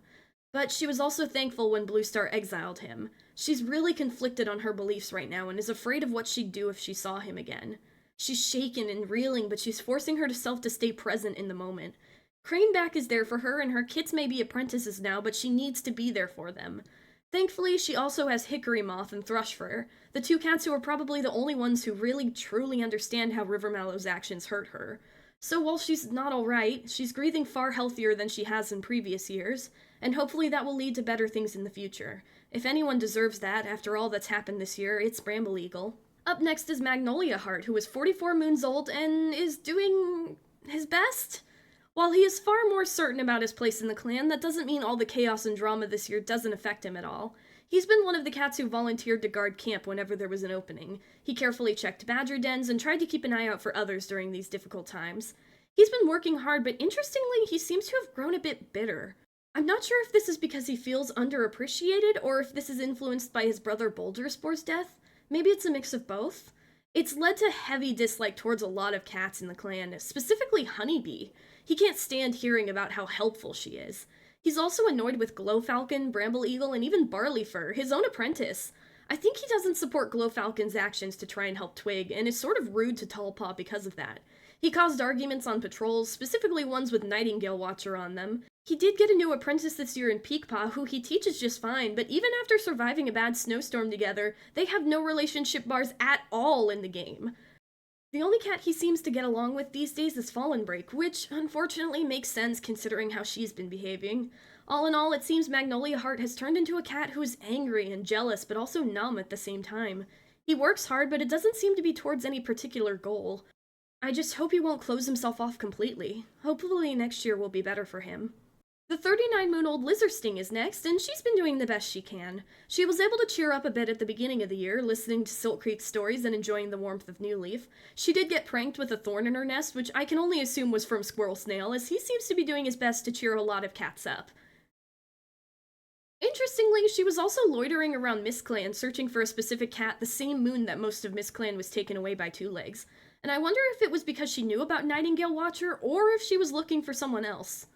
But she was also thankful when Blue Star exiled him. She's really conflicted on her beliefs right now and is afraid of what she'd do if she saw him again. She's shaken and reeling, but she's forcing herself to stay present in the moment. Craneback is there for her, and her kits may be apprentices now, but she needs to be there for them. Thankfully, she also has Hickory Moth and Thrushfur, the two cats who are probably the only ones who really truly understand how River Mallow's actions hurt her. So while she's not alright, she's breathing far healthier than she has in previous years, and hopefully that will lead to better things in the future. If anyone deserves that, after all that's happened this year, it's Bramble Eagle. Up next is Magnolia Heart, who is 44 moons old and is doing his best. While he is far more certain about his place in the clan, that doesn't mean all the chaos and drama this year doesn't affect him at all. He's been one of the cats who volunteered to guard camp whenever there was an opening. He carefully checked badger dens and tried to keep an eye out for others during these difficult times. He's been working hard, but interestingly, he seems to have grown a bit bitter. I'm not sure if this is because he feels underappreciated, or if this is influenced by his brother Boulderspor's death. Maybe it's a mix of both. It's led to heavy dislike towards a lot of cats in the clan, specifically Honeybee. He can't stand hearing about how helpful she is. He's also annoyed with Glowfalcon, Bramble Eagle, and even Barleyfur, his own apprentice. I think he doesn't support Glowfalcon's actions to try and help Twig, and is sort of rude to Tallpaw because of that. He caused arguments on patrols, specifically ones with Nightingale Watcher on them. He did get a new apprentice this year in Peakpaw, who he teaches just fine, but even after surviving a bad snowstorm together, they have no relationship bars at all in the game. The only cat he seems to get along with these days is Fallenbreak, which unfortunately makes sense considering how she's been behaving. All in all, it seems Magnolia Heart has turned into a cat who is angry and jealous, but also numb at the same time. He works hard, but it doesn't seem to be towards any particular goal. I just hope he won't close himself off completely. Hopefully next year will be better for him. The 39-moon-old Lizardsting is next, and she's been doing the best she can. She was able to cheer up a bit at the beginning of the year, listening to Silk Creek's stories and enjoying the warmth of New Leaf. She did get pranked with a thorn in her nest, which I can only assume was from Squirrel Snail, as he seems to be doing his best to cheer a lot of cats up. Interestingly, she was also loitering around Mistclan, searching for a specific cat the same moon that most of Mistclan was taken away by Two Legs. And I wonder if it was because she knew about Nightingale Watcher, or if she was looking for someone else.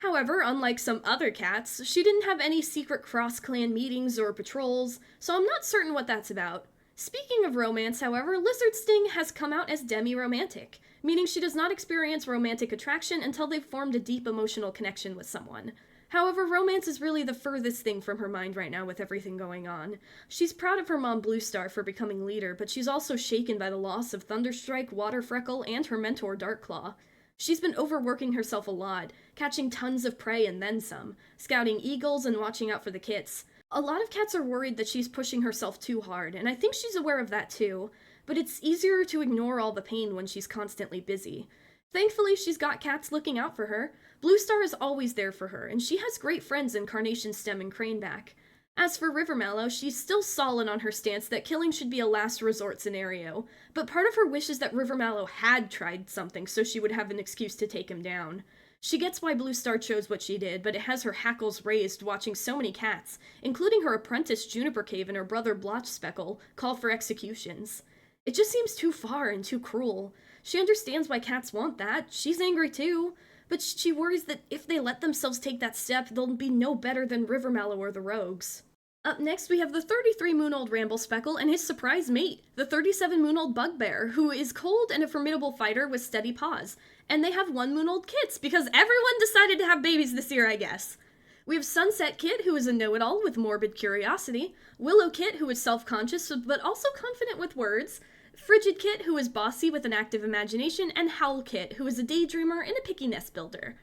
However, unlike some other cats, she didn't have any secret cross-clan meetings or patrols, so I'm not certain what that's about. Speaking of romance, however, Lizardsting has come out as demi-romantic, meaning she does not experience romantic attraction until they've formed a deep emotional connection with someone. However, romance is really the furthest thing from her mind right now with everything going on. She's proud of her mom Bluestar for becoming leader, but she's also shaken by the loss of Thunderstrike, Waterfreckle, and her mentor Darkclaw. She's been overworking herself a lot, catching tons of prey and then some, scouting eagles and watching out for the kits. A lot of cats are worried that she's pushing herself too hard, and I think she's aware of that too, but it's easier to ignore all the pain when she's constantly busy. Thankfully, she's got cats looking out for her. Bluestar is always there for her, and she has great friends in Carnation Stem and Craneback. As for Rivermallow, she's still solid on her stance that killing should be a last resort scenario, but part of her wishes that Rivermallow had tried something so she would have an excuse to take him down. She gets why Bluestar chose what she did, but it has her hackles raised watching so many cats, including her apprentice Juniper Cave and her brother Blotch Speckle, call for executions. It just seems too far and too cruel. She understands why cats want that, she's angry too, but she worries that if they let themselves take that step, they'll be no better than Rivermallow or the Rogues. Up next, we have the 33-moon-old Ramblespeckle and his surprise mate, the 37-moon-old Bugbear, who is cold and a formidable fighter with steady paws. And they have 1-moon-old kits, because everyone decided to have babies this year, I guess. We have Sunset Kit, who is a know-it-all with morbid curiosity, Willow Kit, who is self-conscious but also confident with words, Frigid Kit, who is bossy with an active imagination, and Howl Kit, who is a daydreamer and a picky nest builder.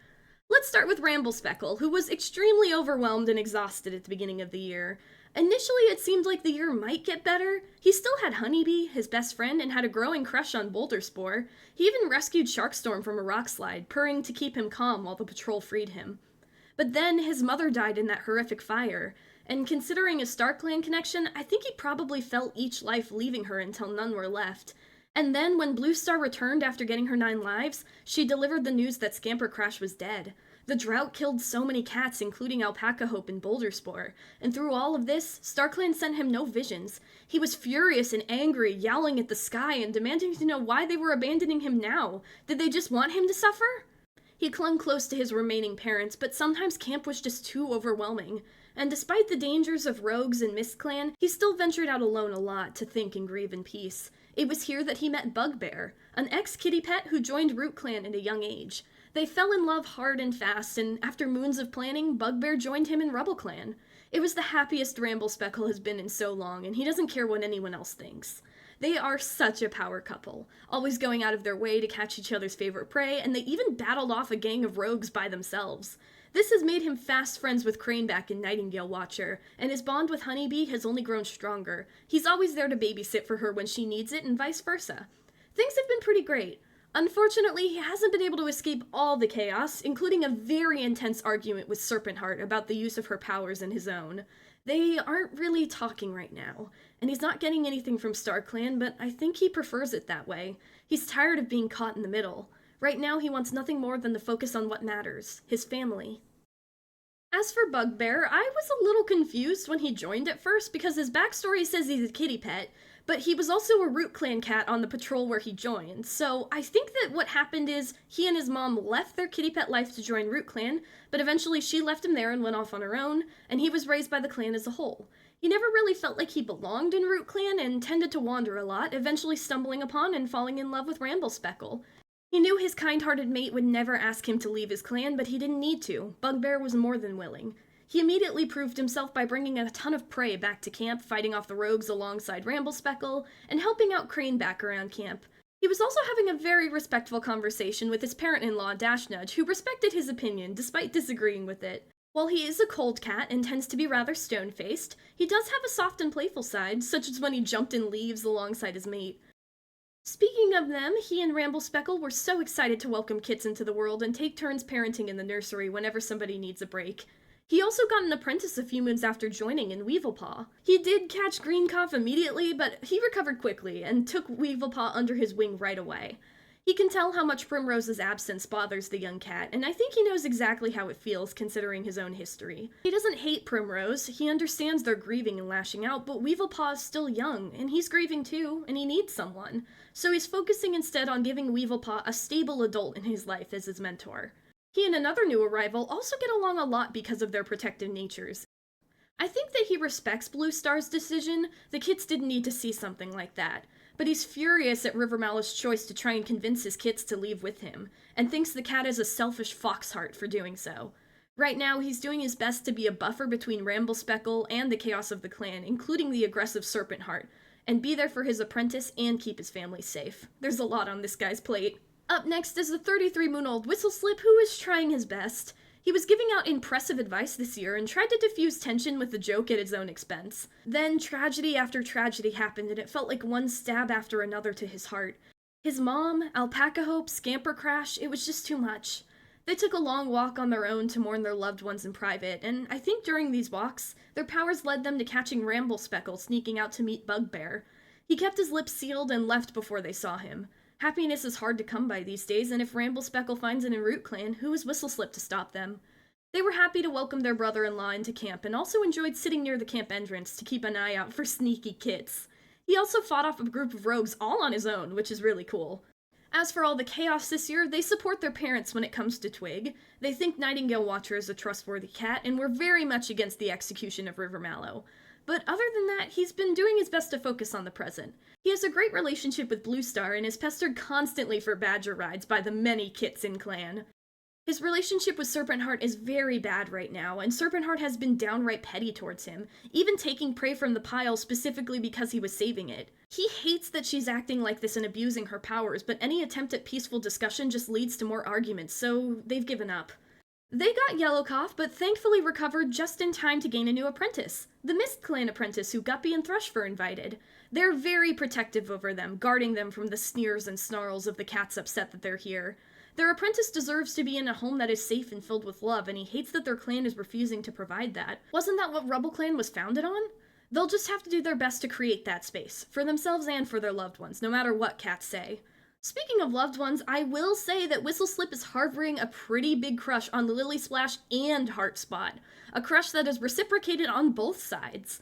Let's start with Ramblespeckle, who was extremely overwhelmed and exhausted at the beginning of the year. Initially, it seemed like the year might get better. He still had Honeybee, his best friend, and had a growing crush on Boulderspore. He even rescued Sharkstorm from a rock slide, purring to keep him calm while the patrol freed him. But then, his mother died in that horrific fire, and considering a StarClan connection, I think he probably felt each life leaving her until none were left. And then, when Bluestar returned after getting her 9 lives, she delivered the news that Scampercrash was dead. The drought killed so many cats, including Alpaca Hope and Boulderspore, and through all of this, StarClan sent him no visions. He was furious and angry, yowling at the sky and demanding to know why they were abandoning him now. Did they just want him to suffer? He clung close to his remaining parents, but sometimes camp was just too overwhelming. And despite the dangers of rogues and Mistclan, he still ventured out alone a lot to think and grieve in peace. It was here that he met Bugbear, an ex-kitty pet who joined RubbleClan at a young age. They fell in love hard and fast, and after moons of planning, Bugbear joined him in RubbleClan. It was the happiest Ramblespeckle has been in so long, and he doesn't care what anyone else thinks. They are such a power couple, always going out of their way to catch each other's favorite prey, and they even battled off a gang of rogues by themselves. This has made him fast friends with Craneback and Nightingale Watcher, and his bond with Honeybee has only grown stronger. He's always there to babysit for her when she needs it, and vice versa. Things have been pretty great. Unfortunately, he hasn't been able to escape all the chaos, including a very intense argument with Serpentheart about the use of her powers and his own. They aren't really talking right now, and he's not getting anything from StarClan, but I think he prefers it that way. He's tired of being caught in the middle. Right now, he wants nothing more than to focus on what matters, his family. As for Bugbear, I was a little confused when he joined at first because his backstory says he's a kitty pet, but he was also a RubbleClan cat on the patrol where he joined, so I think that what happened is he and his mom left their kitty pet life to join RubbleClan, but eventually she left him there and went off on her own, and he was raised by the clan as a whole. He never really felt like he belonged in RubbleClan and tended to wander a lot, eventually stumbling upon and falling in love with RubbleSpeckle. He knew his kind-hearted mate would never ask him to leave his clan, but he didn't need to. Bugbear was more than willing. He immediately proved himself by bringing a ton of prey back to camp, fighting off the rogues alongside RubbleSpeckle, and helping out Crane back around camp. He was also having a very respectful conversation with his parent-in-law, Dashnudge, who respected his opinion despite disagreeing with it. While he is a cold cat and tends to be rather stone-faced, he does have a soft and playful side, such as when he jumped in leaves alongside his mate. Speaking of them, he and RubbleSpeckle were so excited to welcome kits into the world and take turns parenting in the nursery whenever somebody needs a break. He also got an apprentice a few moons after joining in Weevilpaw. He did catch green cough immediately, but he recovered quickly and took Weevilpaw under his wing right away. He can tell how much Primrose's absence bothers the young cat, and I think he knows exactly how it feels considering his own history. He doesn't hate Primrose, he understands they're grieving and lashing out, but Weevilpaw is still young, and he's grieving too, and he needs someone. So he's focusing instead on giving Weevilpaw a stable adult in his life as his mentor. He and another new arrival also get along a lot because of their protective natures. I think that he respects Bluestar's decision. The kits didn't need to see something like that. But he's furious at Rivermallow's choice to try and convince his kits to leave with him, and thinks the cat is a selfish foxheart for doing so. Right now, he's doing his best to be a buffer between RubbleSpeckle and the chaos of the clan, including the aggressive Serpent Heart, and be there for his apprentice and keep his family safe. There's a lot on this guy's plate. Up next is the 33-moon-old Whistleslip, who is trying his best. He was giving out impressive advice this year and tried to diffuse tension with a joke at his own expense. Then tragedy after tragedy happened, and it felt like one stab after another to his heart. His mom, Alpaca Hope, Scamper Crash, it was just too much. They took a long walk on their own to mourn their loved ones in private, and I think during these walks, their powers led them to catching RubbleSpeckle sneaking out to meet Bugbear. He kept his lips sealed and left before they saw him. Happiness is hard to come by these days, and if RubbleSpeckle finds it in RubbleClan, who is Whistleslip to stop them? They were happy to welcome their brother-in-law into camp, and also enjoyed sitting near the camp entrance to keep an eye out for sneaky kits. He also fought off a group of rogues all on his own, which is really cool. As for all the chaos this year, they support their parents when it comes to Twig. They think Nightingale Watcher is a trustworthy cat, and were very much against the execution of Rivermallow. But other than that, he's been doing his best to focus on the present. He has a great relationship with Bluestar and is pestered constantly for badger rides by the many kits in clan. His relationship with Serpent Heart is very bad right now, and Serpent Heart has been downright petty towards him, even taking prey from the pile specifically because he was saving it. He hates that she's acting like this and abusing her powers, but any attempt at peaceful discussion just leads to more arguments, so they've given up. They got Yellow Cough, but thankfully recovered just in time to gain a new apprentice. The Mist Clan apprentice who Guppy and Thrushfur invited. They're very protective over them, guarding them from the sneers and snarls of the cats upset that they're here. Their apprentice deserves to be in a home that is safe and filled with love, and he hates that their clan is refusing to provide that. Wasn't that what RubbleClan was founded on? They'll just have to do their best to create that space, for themselves and for their loved ones, no matter what cats say. Speaking of loved ones, I will say that Whistleslip is harboring a pretty big crush on Lily Splash and Heartspot, a crush that is reciprocated on both sides.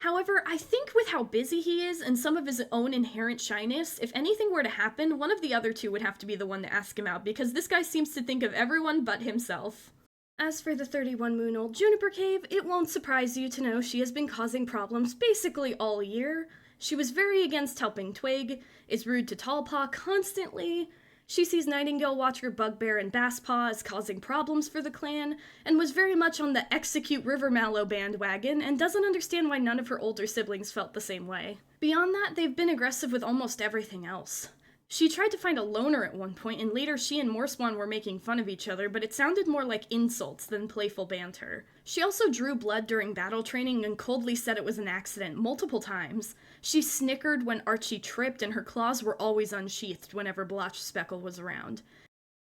However, I think with how busy he is and some of his own inherent shyness, if anything were to happen, one of the other two would have to be the one to ask him out, because this guy seems to think of everyone but himself. As for the 31-moon-old Juniper Cave, it won't surprise you to know she has been causing problems basically all year. She was very against helping Twig, is rude to Tallpaw constantly. She sees Nightingale Watcher, Bugbear, and Basspaw as causing problems for the clan, and was very much on the execute Rivermallow bandwagon, and doesn't understand why none of her older siblings felt the same way. Beyond that, they've been aggressive with almost everything else. She tried to find a loner at one point, and later she and Morswan were making fun of each other, but it sounded more like insults than playful banter. She also drew blood during battle training and coldly said it was an accident multiple times. She snickered when Archie tripped, and her claws were always unsheathed whenever BiomeSpeckle was around.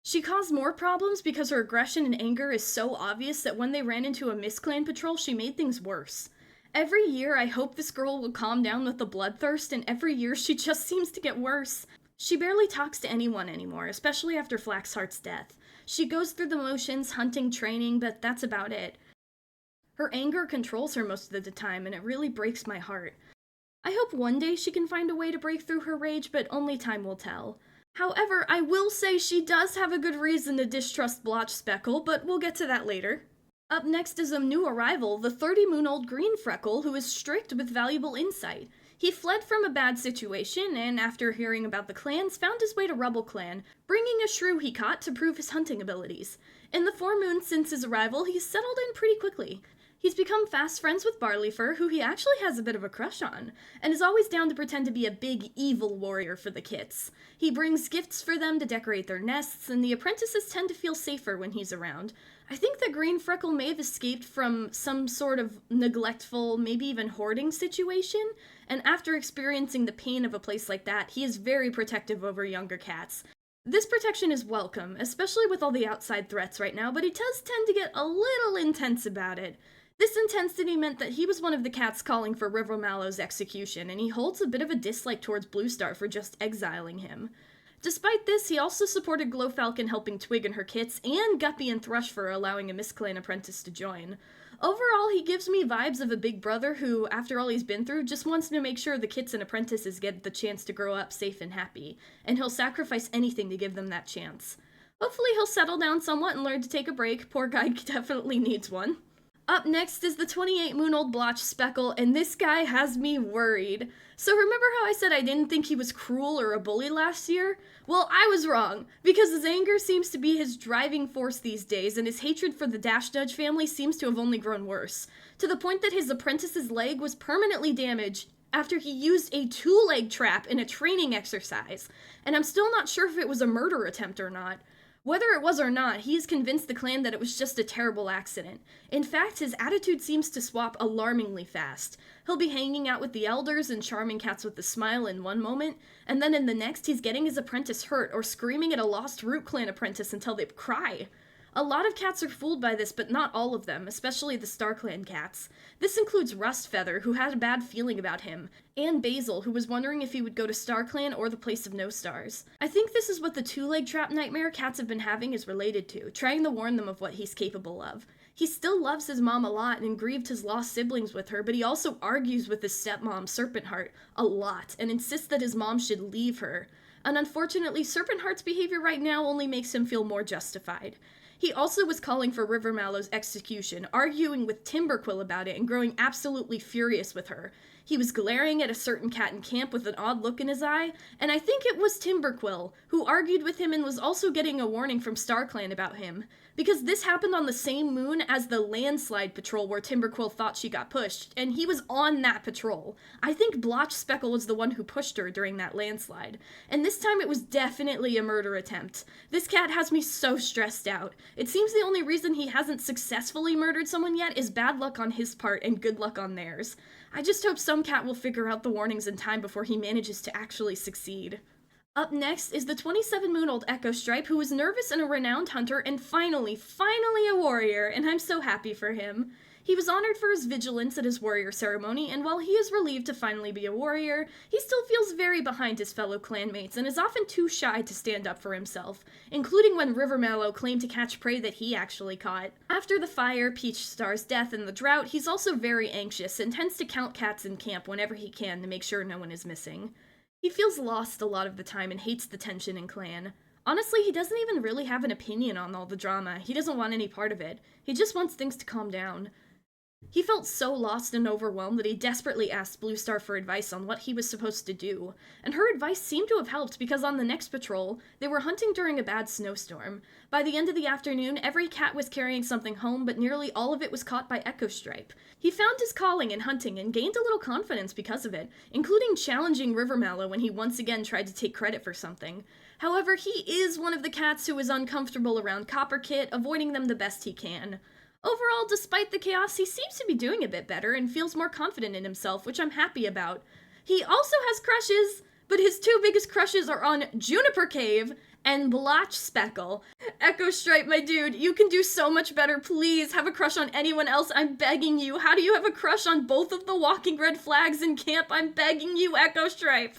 She caused more problems because her aggression and anger is so obvious that when they ran into a Mist-Clan patrol, she made things worse. Every year I hope this girl will calm down with the bloodthirst, and every year she just seems to get worse. She barely talks to anyone anymore, especially after Flaxheart's death. She goes through the motions, hunting, training, but that's about it. Her anger controls her most of the time, and it really breaks my heart. I hope one day she can find a way to break through her rage, but only time will tell. However, I will say she does have a good reason to distrust BiomeSpeckle, but we'll get to that later. Up next is a new arrival, the 30-moon-old green freckle, who is strict with valuable insight. He fled from a bad situation, and after hearing about the clans, found his way to RubbleClan, bringing a shrew he caught to prove his hunting abilities. In the 4 moons since his arrival, he's settled in pretty quickly. He's become fast friends with Barleyfur, who he actually has a bit of a crush on, and is always down to pretend to be a big, evil warrior for the kits. He brings gifts for them to decorate their nests, and the apprentices tend to feel safer when he's around. I think the green freckle may have escaped from some sort of neglectful, maybe even hoarding situation, and after experiencing the pain of a place like that, he is very protective over younger cats. This protection is welcome, especially with all the outside threats right now, but he does tend to get a little intense about it. This intensity meant that he was one of the cats calling for River Mallow's execution, and he holds a bit of a dislike towards Bluestar for just exiling him. Despite this, he also supported Glowfalcon helping Twig and her kits, and Guppy and Thrush for allowing a Mistclan apprentice to join. Overall, he gives me vibes of a big brother who, after all he's been through, just wants to make sure the kits and apprentices get the chance to grow up safe and happy, and he'll sacrifice anything to give them that chance. Hopefully he'll settle down somewhat and learn to take a break. Poor guy definitely needs one. Up next is the 28-moon-old blotch speckle, and this guy has me worried. So remember how I said I didn't think he was cruel or a bully last year? Well, I was wrong, because his anger seems to be his driving force these days, and his hatred for the Dashnudge family seems to have only grown worse, to the point that his apprentice's leg was permanently damaged after he used a 2-leg trap in a training exercise, and I'm still not sure if it was a murder attempt or not. Whether it was or not, he has convinced the clan that it was just a terrible accident. In fact, his attitude seems to swap alarmingly fast. He'll be hanging out with the elders and charming cats with a smile in one moment, and then in the next he's getting his apprentice hurt or screaming at a lost Root Clan apprentice until they cry. A lot of cats are fooled by this, but not all of them, especially the StarClan cats. This includes Rustfeather, who had a bad feeling about him, and Basil, who was wondering if he would go to StarClan or the Place of No Stars. I think this is what the 2-leg trap nightmare cats have been having is related to, trying to warn them of what he's capable of. He still loves his mom a lot and grieved his lost siblings with her, but he also argues with his stepmom, Serpentheart, a lot, and insists that his mom should leave her. And unfortunately, Serpentheart's behavior right now only makes him feel more justified. He also was calling for River Mallow's execution, arguing with Timberquill about it and growing absolutely furious with her. He was glaring at a certain cat in camp with an odd look in his eye, and I think it was Timberquill, who argued with him and was also getting a warning from StarClan about him. Because this happened on the same moon as the landslide patrol where Timberquill thought she got pushed, and he was on that patrol. I think Blotch Speckle was the one who pushed her during that landslide. And this time it was definitely a murder attempt. This cat has me so stressed out. It seems the only reason he hasn't successfully murdered someone yet is bad luck on his part and good luck on theirs. I just hope some cat will figure out the warnings in time before he manages to actually succeed. Up next is the 27-moon-old Echo Stripe, who is nervous and a renowned hunter, and finally a warrior, and I'm so happy for him. He was honored for his vigilance at his warrior ceremony, and while he is relieved to finally be a warrior, he still feels very behind his fellow clanmates and is often too shy to stand up for himself, including when River Mallow claimed to catch prey that he actually caught. After the fire, Peach Star's death, and the drought, he's also very anxious and tends to count cats in camp whenever he can to make sure no one is missing. He feels lost a lot of the time and hates the tension in clan. Honestly, he doesn't even really have an opinion on all the drama. He doesn't want any part of it. He just wants things to calm down. He felt so lost and overwhelmed that he desperately asked Bluestar for advice on what he was supposed to do, and her advice seemed to have helped because on the next patrol, they were hunting during a bad snowstorm. By the end of the afternoon, every cat was carrying something home, but nearly all of it was caught by Echo Stripe. He found his calling in hunting and gained a little confidence because of it, including challenging River Mallow when he once again tried to take credit for something. However, he is one of the cats who is uncomfortable around Copperkit, avoiding them the best he can. Overall, despite the chaos, he seems to be doing a bit better and feels more confident in himself, which I'm happy about. He also has crushes, but his 2 biggest crushes are on Juniper Cave and Blotch Speckle. Echo Stripe, my dude, you can do so much better. Please have a crush on anyone else. I'm begging you. How do you have a crush on both of the walking red flags in camp? I'm begging you, Echo Stripe.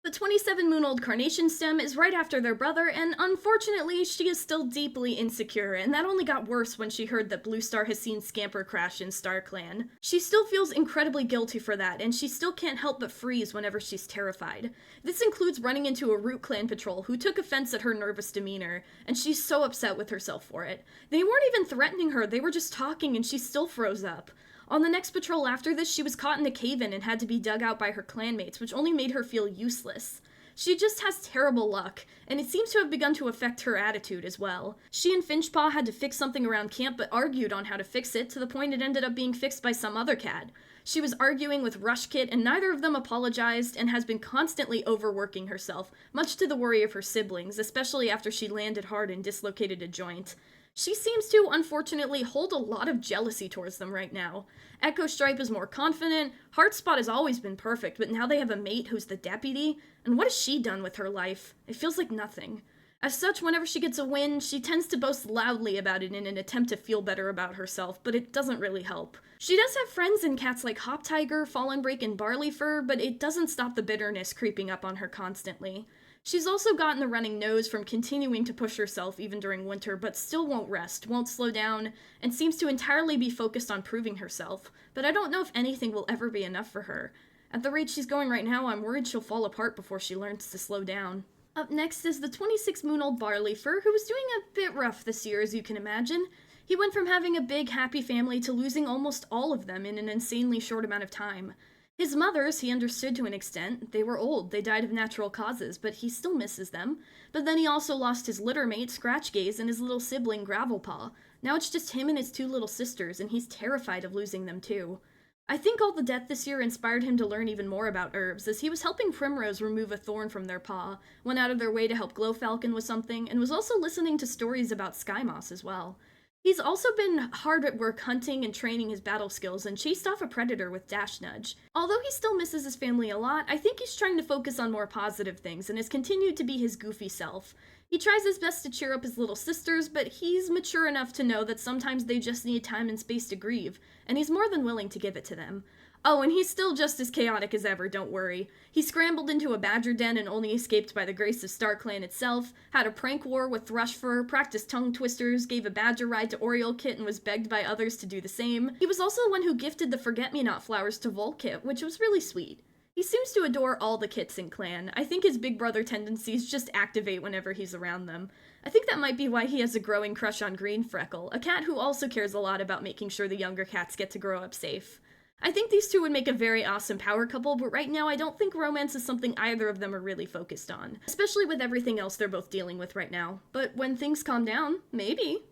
The 27-moon-old carnation stem is right after their brother, and unfortunately, she is still deeply insecure, and that only got worse when she heard that Blue Star has seen Scamper crash in StarClan. She still feels incredibly guilty for that, and she still can't help but freeze whenever she's terrified. This includes running into a Root Clan patrol who took offense at her nervous demeanor, and she's so upset with herself for it. They weren't even threatening her, they were just talking, and she still froze up. On the next patrol after this, she was caught in a cave-in and had to be dug out by her clanmates, which only made her feel useless. She just has terrible luck, and it seems to have begun to affect her attitude as well. She and Finchpaw had to fix something around camp, but argued on how to fix it, to the point it ended up being fixed by some other cat. She was arguing with Rushkit, and neither of them apologized, and has been constantly overworking herself, much to the worry of her siblings, especially after she landed hard and dislocated a joint. She seems to, unfortunately, hold a lot of jealousy towards them right now. Echo Stripe is more confident, Heartspot has always been perfect, but now they have a mate who's the deputy, and what has she done with her life? It feels like nothing. As such, whenever she gets a win, she tends to boast loudly about it in an attempt to feel better about herself, but it doesn't really help. She does have friends in cats like Hop Tiger, Fallen Break, and Barley Fur, but it doesn't stop the bitterness creeping up on her constantly. She's also gotten a running nose from continuing to push herself even during winter, but still won't rest, won't slow down, and seems to entirely be focused on proving herself. But I don't know if anything will ever be enough for her. At the rate she's going right now, I'm worried she'll fall apart before she learns to slow down. Up next is the 26-moon-old Barley Fur, who was doing a bit rough this year, as you can imagine. He went from having a big, happy family to losing almost all of them in an insanely short amount of time. His mothers, he understood to an extent. They were old, they died of natural causes, but he still misses them. But then he also lost his litter mate, Scratchgaze, and his little sibling, Gravelpaw. Now it's just him and his two little sisters, and he's terrified of losing them too. I think all the death this year inspired him to learn even more about herbs, as he was helping Primrose remove a thorn from their paw, went out of their way to help Glowfalcon with something, and was also listening to stories about Sky Moss as well. He's also been hard at work hunting and training his battle skills and chased off a predator with Dash Nudge. Although he still misses his family a lot, I think he's trying to focus on more positive things and has continued to be his goofy self. He tries his best to cheer up his little sisters, but he's mature enough to know that sometimes they just need time and space to grieve, and he's more than willing to give it to them. Oh, and he's still just as chaotic as ever, don't worry. He scrambled into a badger den and only escaped by the grace of StarClan itself, had a prank war with Thrushfur, practiced tongue twisters, gave a badger ride to Oriolecit and was begged by others to do the same. He was also the one who gifted the Forget-Me-Not flowers to Volkit, which was really sweet. He seems to adore all the kits in Clan. I think his big brother tendencies just activate whenever he's around them. I think that might be why he has a growing crush on Green Freckle, a cat who also cares a lot about making sure the younger cats get to grow up safe. I think these two would make a very awesome power couple, but right now I don't think romance is something either of them are really focused on, especially with everything else they're both dealing with right now. But when things calm down, maybe.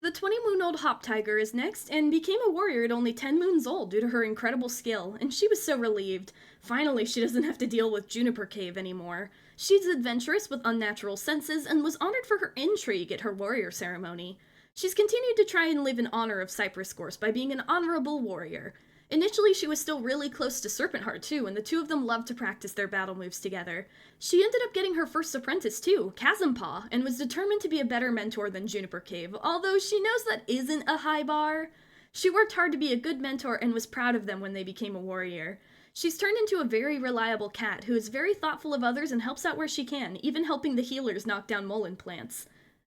The 20-moon-old Hop Tiger is next, and became a warrior at only 10 moons old due to her incredible skill, and she was so relieved. Finally, she doesn't have to deal with Juniper Cave anymore. She's adventurous with unnatural senses, and was honored for her intrigue at her warrior ceremony. She's continued to try and live in honor of Cypress Gorse by being an honorable warrior. Initially, she was still really close to Serpentheart too, and the two of them loved to practice their battle moves together. She ended up getting her first apprentice too, Chasmpaw, and was determined to be a better mentor than Juniper Cave, although she knows that isn't a high bar. She worked hard to be a good mentor and was proud of them when they became a warrior. She's turned into a very reliable cat who is very thoughtful of others and helps out where she can, even helping the healers knock down Mullen plants.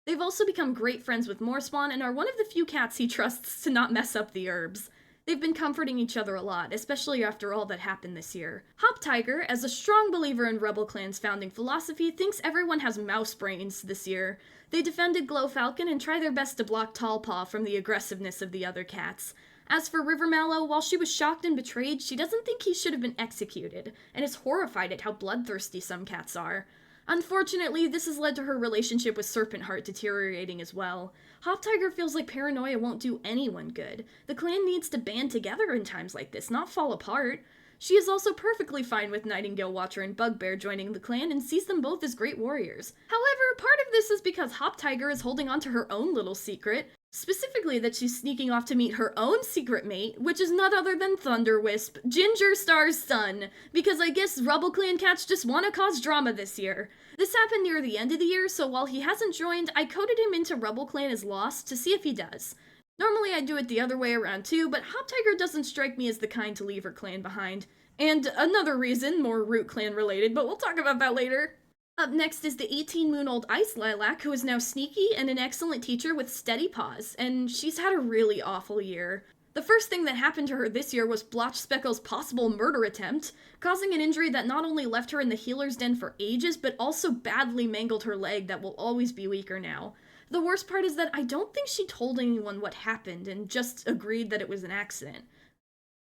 They've also become great friends with Moorspawn and are one of the few cats he trusts to not mess up the herbs. They've been comforting each other a lot, especially after all that happened this year. Hop Tiger, as a strong believer in RubbleClan's founding philosophy, thinks everyone has mouse brains this year. They defended Glowfalcon and try their best to block Tallpaw from the aggressiveness of the other cats. As for Rivermallow, while she was shocked and betrayed, she doesn't think he should have been executed, and is horrified at how bloodthirsty some cats are. Unfortunately, this has led to her relationship with Serpentheart deteriorating as well. Hop Tiger feels like paranoia won't do anyone good. The clan needs to band together in times like this, not fall apart. She is also perfectly fine with Nightingale Watcher and Bugbear joining the clan and sees them both as great warriors. However, part of this is because Hop Tiger is holding on to her own little secret, specifically that she's sneaking off to meet her own secret mate, which is none other than Thunderwisp, Ginger Star's son, because I guess RubbleClan cats just want to cause drama this year. This happened near the end of the year, so while he hasn't joined, I coded him into RubbleClan as lost to see if he does. Normally I'd do it the other way around too, but Hop Tiger doesn't strike me as the kind to leave her clan behind. And another reason, more Root Clan related, but we'll talk about that later. Up next is the 18-moon-old Ice Lilac, who is now sneaky and an excellent teacher with steady paws, and she's had a really awful year. The first thing that happened to her this year was Blotch Speckle's possible murder attempt, causing an injury that not only left her in the healer's den for ages, but also badly mangled her leg that will always be weaker now. The worst part is that I don't think she told anyone what happened and just agreed that it was an accident.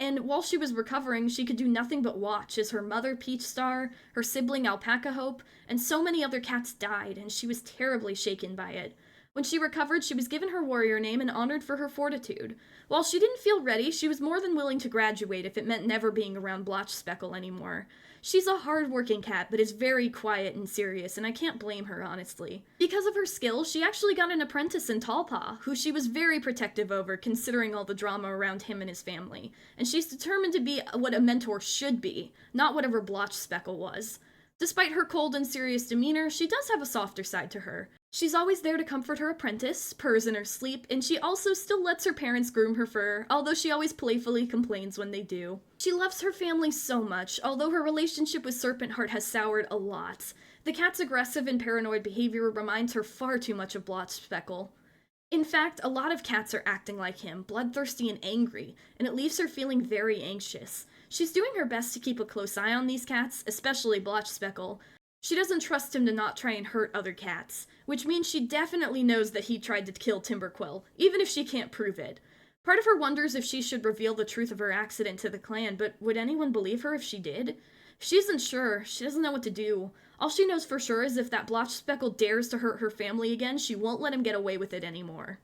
And while she was recovering, she could do nothing but watch as her mother, Peach Star, her sibling, Alpaca Hope, and so many other cats died, and she was terribly shaken by it. When she recovered, she was given her warrior name and honored for her fortitude. While she didn't feel ready, she was more than willing to graduate if it meant never being around Blotch Speckle anymore. She's a hard-working cat, but is very quiet and serious, and I can't blame her, honestly. Because of her skills, she actually got an apprentice in Tallpaw, who she was very protective over, considering all the drama around him and his family. And she's determined to be what a mentor should be, not whatever Blotch Speckle was. Despite her cold and serious demeanor, she does have a softer side to her. She's always there to comfort her apprentice, purrs in her sleep, and she also still lets her parents groom her fur, although she always playfully complains when they do. She loves her family so much, although her relationship with Serpent Heart has soured a lot. The cat's aggressive and paranoid behavior reminds her far too much of Blotch Speckle. In fact, a lot of cats are acting like him, bloodthirsty and angry, and it leaves her feeling very anxious. She's doing her best to keep a close eye on these cats, especially Blotch Speckle. She doesn't trust him to not try and hurt other cats, which means she definitely knows that he tried to kill Timberquill, even if she can't prove it. Part of her wonders if she should reveal the truth of her accident to the clan, but would anyone believe her if she did? She isn't sure. She doesn't know what to do. All she knows for sure is if that Blotch Speckle dares to hurt her family again, she won't let him get away with it anymore.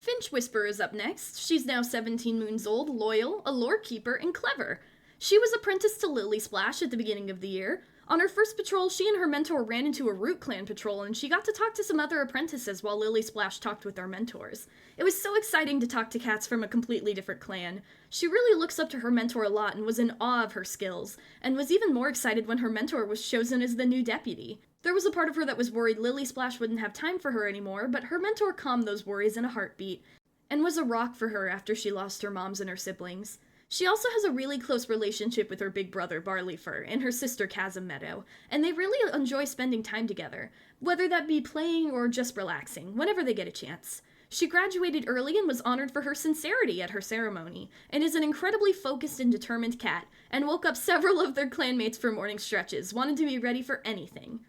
Finch Whisper is up next. She's now 17 moons old, loyal, a lore keeper, and clever. She was apprenticed to Lily Splash at the beginning of the year. On her first patrol, she and her mentor ran into a Root Clan patrol, and she got to talk to some other apprentices while Lily Splash talked with our mentors. It was so exciting to talk to cats from a completely different clan. She really looks up to her mentor a lot and was in awe of her skills, and was even more excited when her mentor was chosen as the new deputy. There was a part of her that was worried Lily Splash wouldn't have time for her anymore, but her mentor calmed those worries in a heartbeat, and was a rock for her after she lost her moms and her siblings. She also has a really close relationship with her big brother, Barleyfur, and her sister, Chasm Meadow, and they really enjoy spending time together, whether that be playing or just relaxing, whenever they get a chance. She graduated early and was honored for her sincerity at her ceremony, and is an incredibly focused and determined cat, and woke up several of their clanmates for morning stretches, wanted to be ready for anything.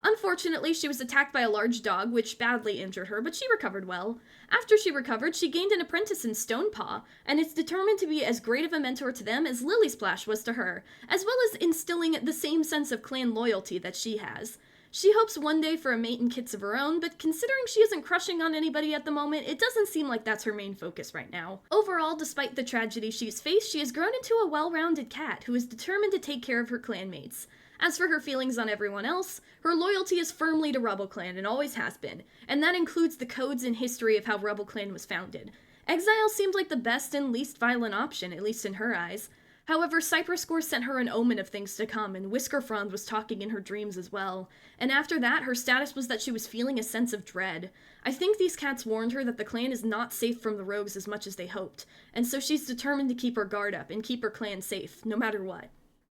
Unfortunately, she was attacked by a large dog, which badly injured her, but she recovered well. After she recovered, she gained an apprentice in Stonepaw, and is determined to be as great of a mentor to them as Lily Splash was to her, as well as instilling the same sense of clan loyalty that she has. She hopes one day for a mate and kits of her own, but considering she isn't crushing on anybody at the moment, it doesn't seem like that's her main focus right now. Overall, despite the tragedy she's faced, she has grown into a well-rounded cat who is determined to take care of her clanmates. As for her feelings on everyone else, her loyalty is firmly to RubbleClan and always has been, and that includes the codes and history of how RubbleClan was founded. Exile seemed like the best and least violent option, at least in her eyes. However, Cypress Gore sent her an omen of things to come, and Whisker Frond was talking in her dreams as well. And after that, her status was that she was feeling a sense of dread. I think these cats warned her that the clan is not safe from the rogues as much as they hoped, and so she's determined to keep her guard up and keep her clan safe, no matter what.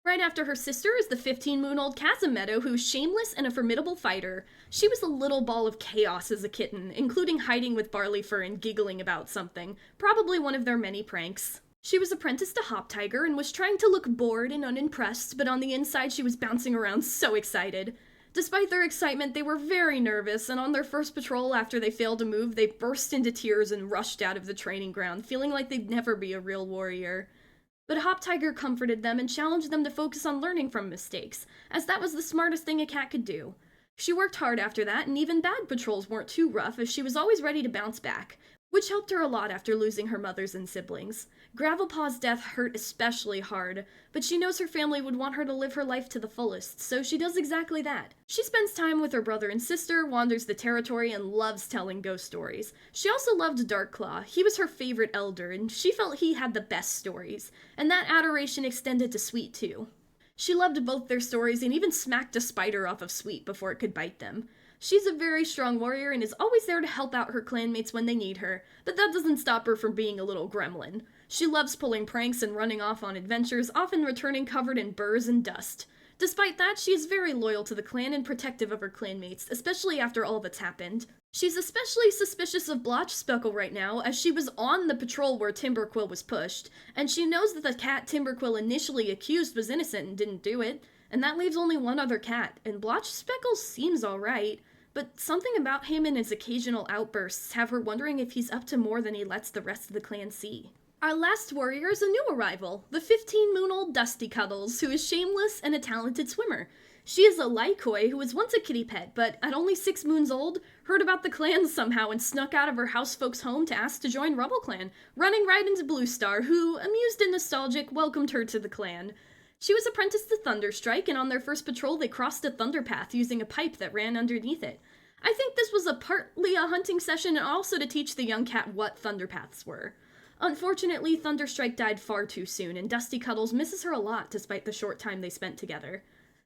Right after her sister is the 15-moon-old Chasm Meadow, who's shameless and a formidable fighter. She was a little ball of chaos as a kitten, including hiding with Barleyfur and giggling about something, probably one of their many pranks. She was apprenticed to Hop Tiger and was trying to look bored and unimpressed, but on the inside she was bouncing around so excited. Despite their excitement, they were very nervous, and on their first patrol after they failed to move, they burst into tears and rushed out of the training ground, feeling like they'd never be a real warrior. But Hop Tiger comforted them and challenged them to focus on learning from mistakes, as that was the smartest thing a cat could do. She worked hard after that, and even bad patrols weren't too rough, as she was always ready to bounce back, which helped her a lot after losing her mothers and siblings. Gravelpaw's death hurt especially hard, but she knows her family would want her to live her life to the fullest, so she does exactly that. She spends time with her brother and sister, wanders the territory, and loves telling ghost stories. She also loved Darkclaw. He was her favorite elder, and she felt he had the best stories, and that adoration extended to Sweet too. She loved both their stories and even smacked a spider off of Sweet before it could bite them. She's a very strong warrior and is always there to help out her clanmates when they need her, but that doesn't stop her from being a little gremlin. She loves pulling pranks and running off on adventures, often returning covered in burrs and dust. Despite that, she is very loyal to the clan and protective of her clanmates, especially after all that's happened. She's especially suspicious of Blotchspeckle right now, as she was on the patrol where Timberquill was pushed, and she knows that the cat Timberquill initially accused was innocent and didn't do it, and that leaves only one other cat, and Blotchspeckle seems alright, but something about him and his occasional outbursts have her wondering if he's up to more than he lets the rest of the clan see. Our last warrior is a new arrival, the 15-moon-old Dusty Cuddles, who is shameless and a talented swimmer. She is a Lycoi who was once a kitty pet, but at only 6 moons old, heard about the clan somehow and snuck out of her housefolk's home to ask to join RubbleClan, running right into Bluestar, who, amused and nostalgic, welcomed her to the clan. She was apprenticed to Thunderstrike, and on their first patrol they crossed a thunder path using a pipe that ran underneath it. I think this was partly a hunting session and also to teach the young cat what thunder paths were. Unfortunately, Thunderstrike died far too soon, and Dusty Cuddles misses her a lot despite the short time they spent together.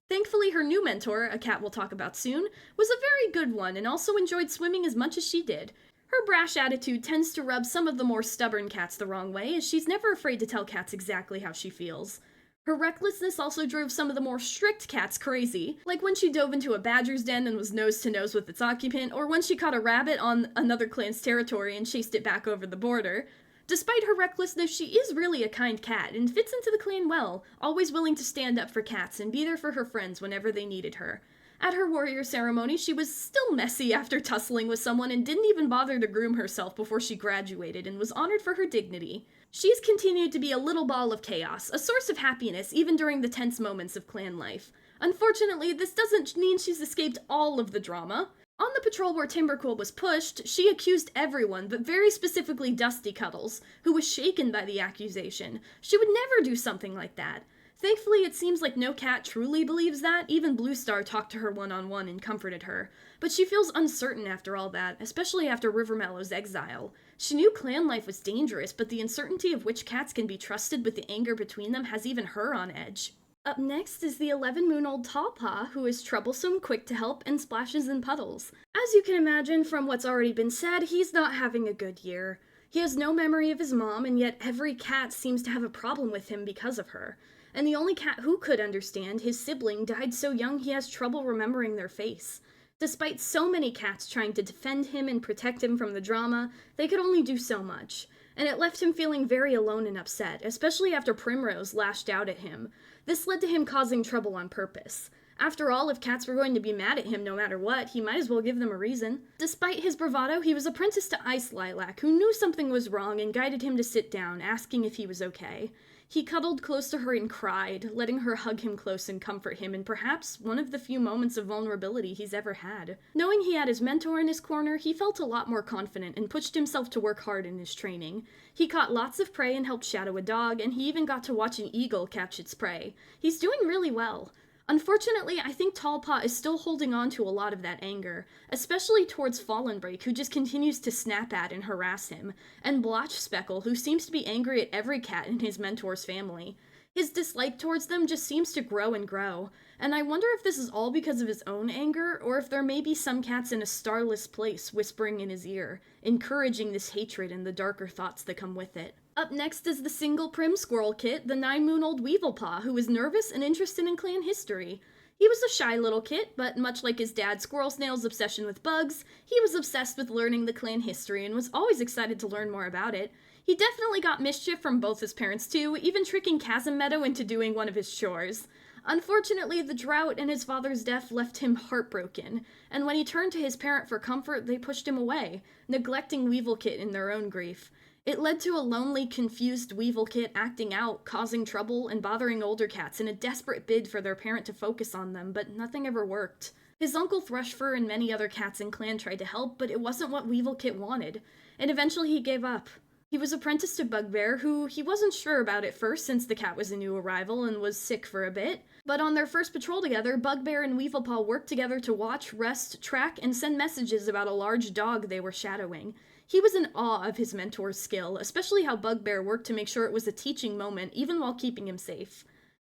Thankfully, her new mentor, a cat we'll talk about soon, was a very good one and also enjoyed swimming as much as she did. Her brash attitude tends to rub some of the more stubborn cats the wrong way, as she's never afraid to tell cats exactly how she feels. Her recklessness also drove some of the more strict cats crazy, like when she dove into a badger's den and was nose to nose with its occupant, or when she caught a rabbit on another clan's territory and chased it back over the border. Despite her recklessness, she is really a kind cat and fits into the clan well, always willing to stand up for cats and be there for her friends whenever they needed her. At her warrior ceremony, she was still messy after tussling with someone and didn't even bother to groom herself before she graduated and was honored for her dignity. She's continued to be a little ball of chaos, a source of happiness even during the tense moments of clan life. Unfortunately, this doesn't mean she's escaped all of the drama. On the patrol where Timberquill was pushed, she accused everyone, but very specifically Dusty Cuddles, who was shaken by the accusation. She would never do something like that. Thankfully, it seems like no cat truly believes that. Even Bluestar talked to her one-on-one and comforted her. But she feels uncertain after all that, especially after Rivermallow's exile. She knew clan life was dangerous, but the uncertainty of which cats can be trusted with the anger between them has even her on edge. Up next is the 11-moon-old Tallpaw, who is troublesome, quick to help, and splashes in puddles. As you can imagine from what's already been said, he's not having a good year. He has no memory of his mom, and yet every cat seems to have a problem with him because of her. And the only cat who could understand, his sibling, died so young he has trouble remembering their face. Despite so many cats trying to defend him and protect him from the drama, they could only do so much. And it left him feeling very alone and upset, especially after Primrose lashed out at him. This led to him causing trouble on purpose. After all, if cats were going to be mad at him no matter what, he might as well give them a reason. Despite his bravado, he was apprenticed to Ice Lilac, who knew something was wrong and guided him to sit down, asking if he was okay. He cuddled close to her and cried, letting her hug him close and comfort him in perhaps one of the few moments of vulnerability he's ever had. Knowing he had his mentor in his corner, he felt a lot more confident and pushed himself to work hard in his training. He caught lots of prey and helped shadow a dog, and he even got to watch an eagle catch its prey. He's doing really well. Unfortunately, I think Tallpaw is still holding on to a lot of that anger, especially towards Fallenbreak, who just continues to snap at and harass him, and Blotchspeckle, who seems to be angry at every cat in his mentor's family. His dislike towards them just seems to grow and grow, and I wonder if this is all because of his own anger, or if there may be some cats in a starless place whispering in his ear, encouraging this hatred and the darker thoughts that come with it. Up next is the single Prim Squirrel Kit, the 9-moon-old Weevilpaw, who is nervous and interested in clan history. He was a shy little kit, but much like his dad Squirrel Snail's obsession with bugs, he was obsessed with learning the clan history and was always excited to learn more about it. He definitely got mischief from both his parents too, even tricking Chasm Meadow into doing one of his chores. Unfortunately, the drought and his father's death left him heartbroken, and when he turned to his parent for comfort, they pushed him away, neglecting Weevilkit in their own grief. It led to a lonely, confused Weevilkit acting out, causing trouble, and bothering older cats in a desperate bid for their parent to focus on them, but nothing ever worked. His uncle Thrushfur and many other cats in clan tried to help, but it wasn't what Weevilkit wanted, and eventually he gave up. He was apprenticed to Bugbear, who he wasn't sure about at first since the cat was a new arrival and was sick for a bit, but on their first patrol together, Bugbear and Weevilpaw worked together to watch, rest, track, and send messages about a large dog they were shadowing. He was in awe of his mentor's skill, especially how Bugbear worked to make sure it was a teaching moment, even while keeping him safe.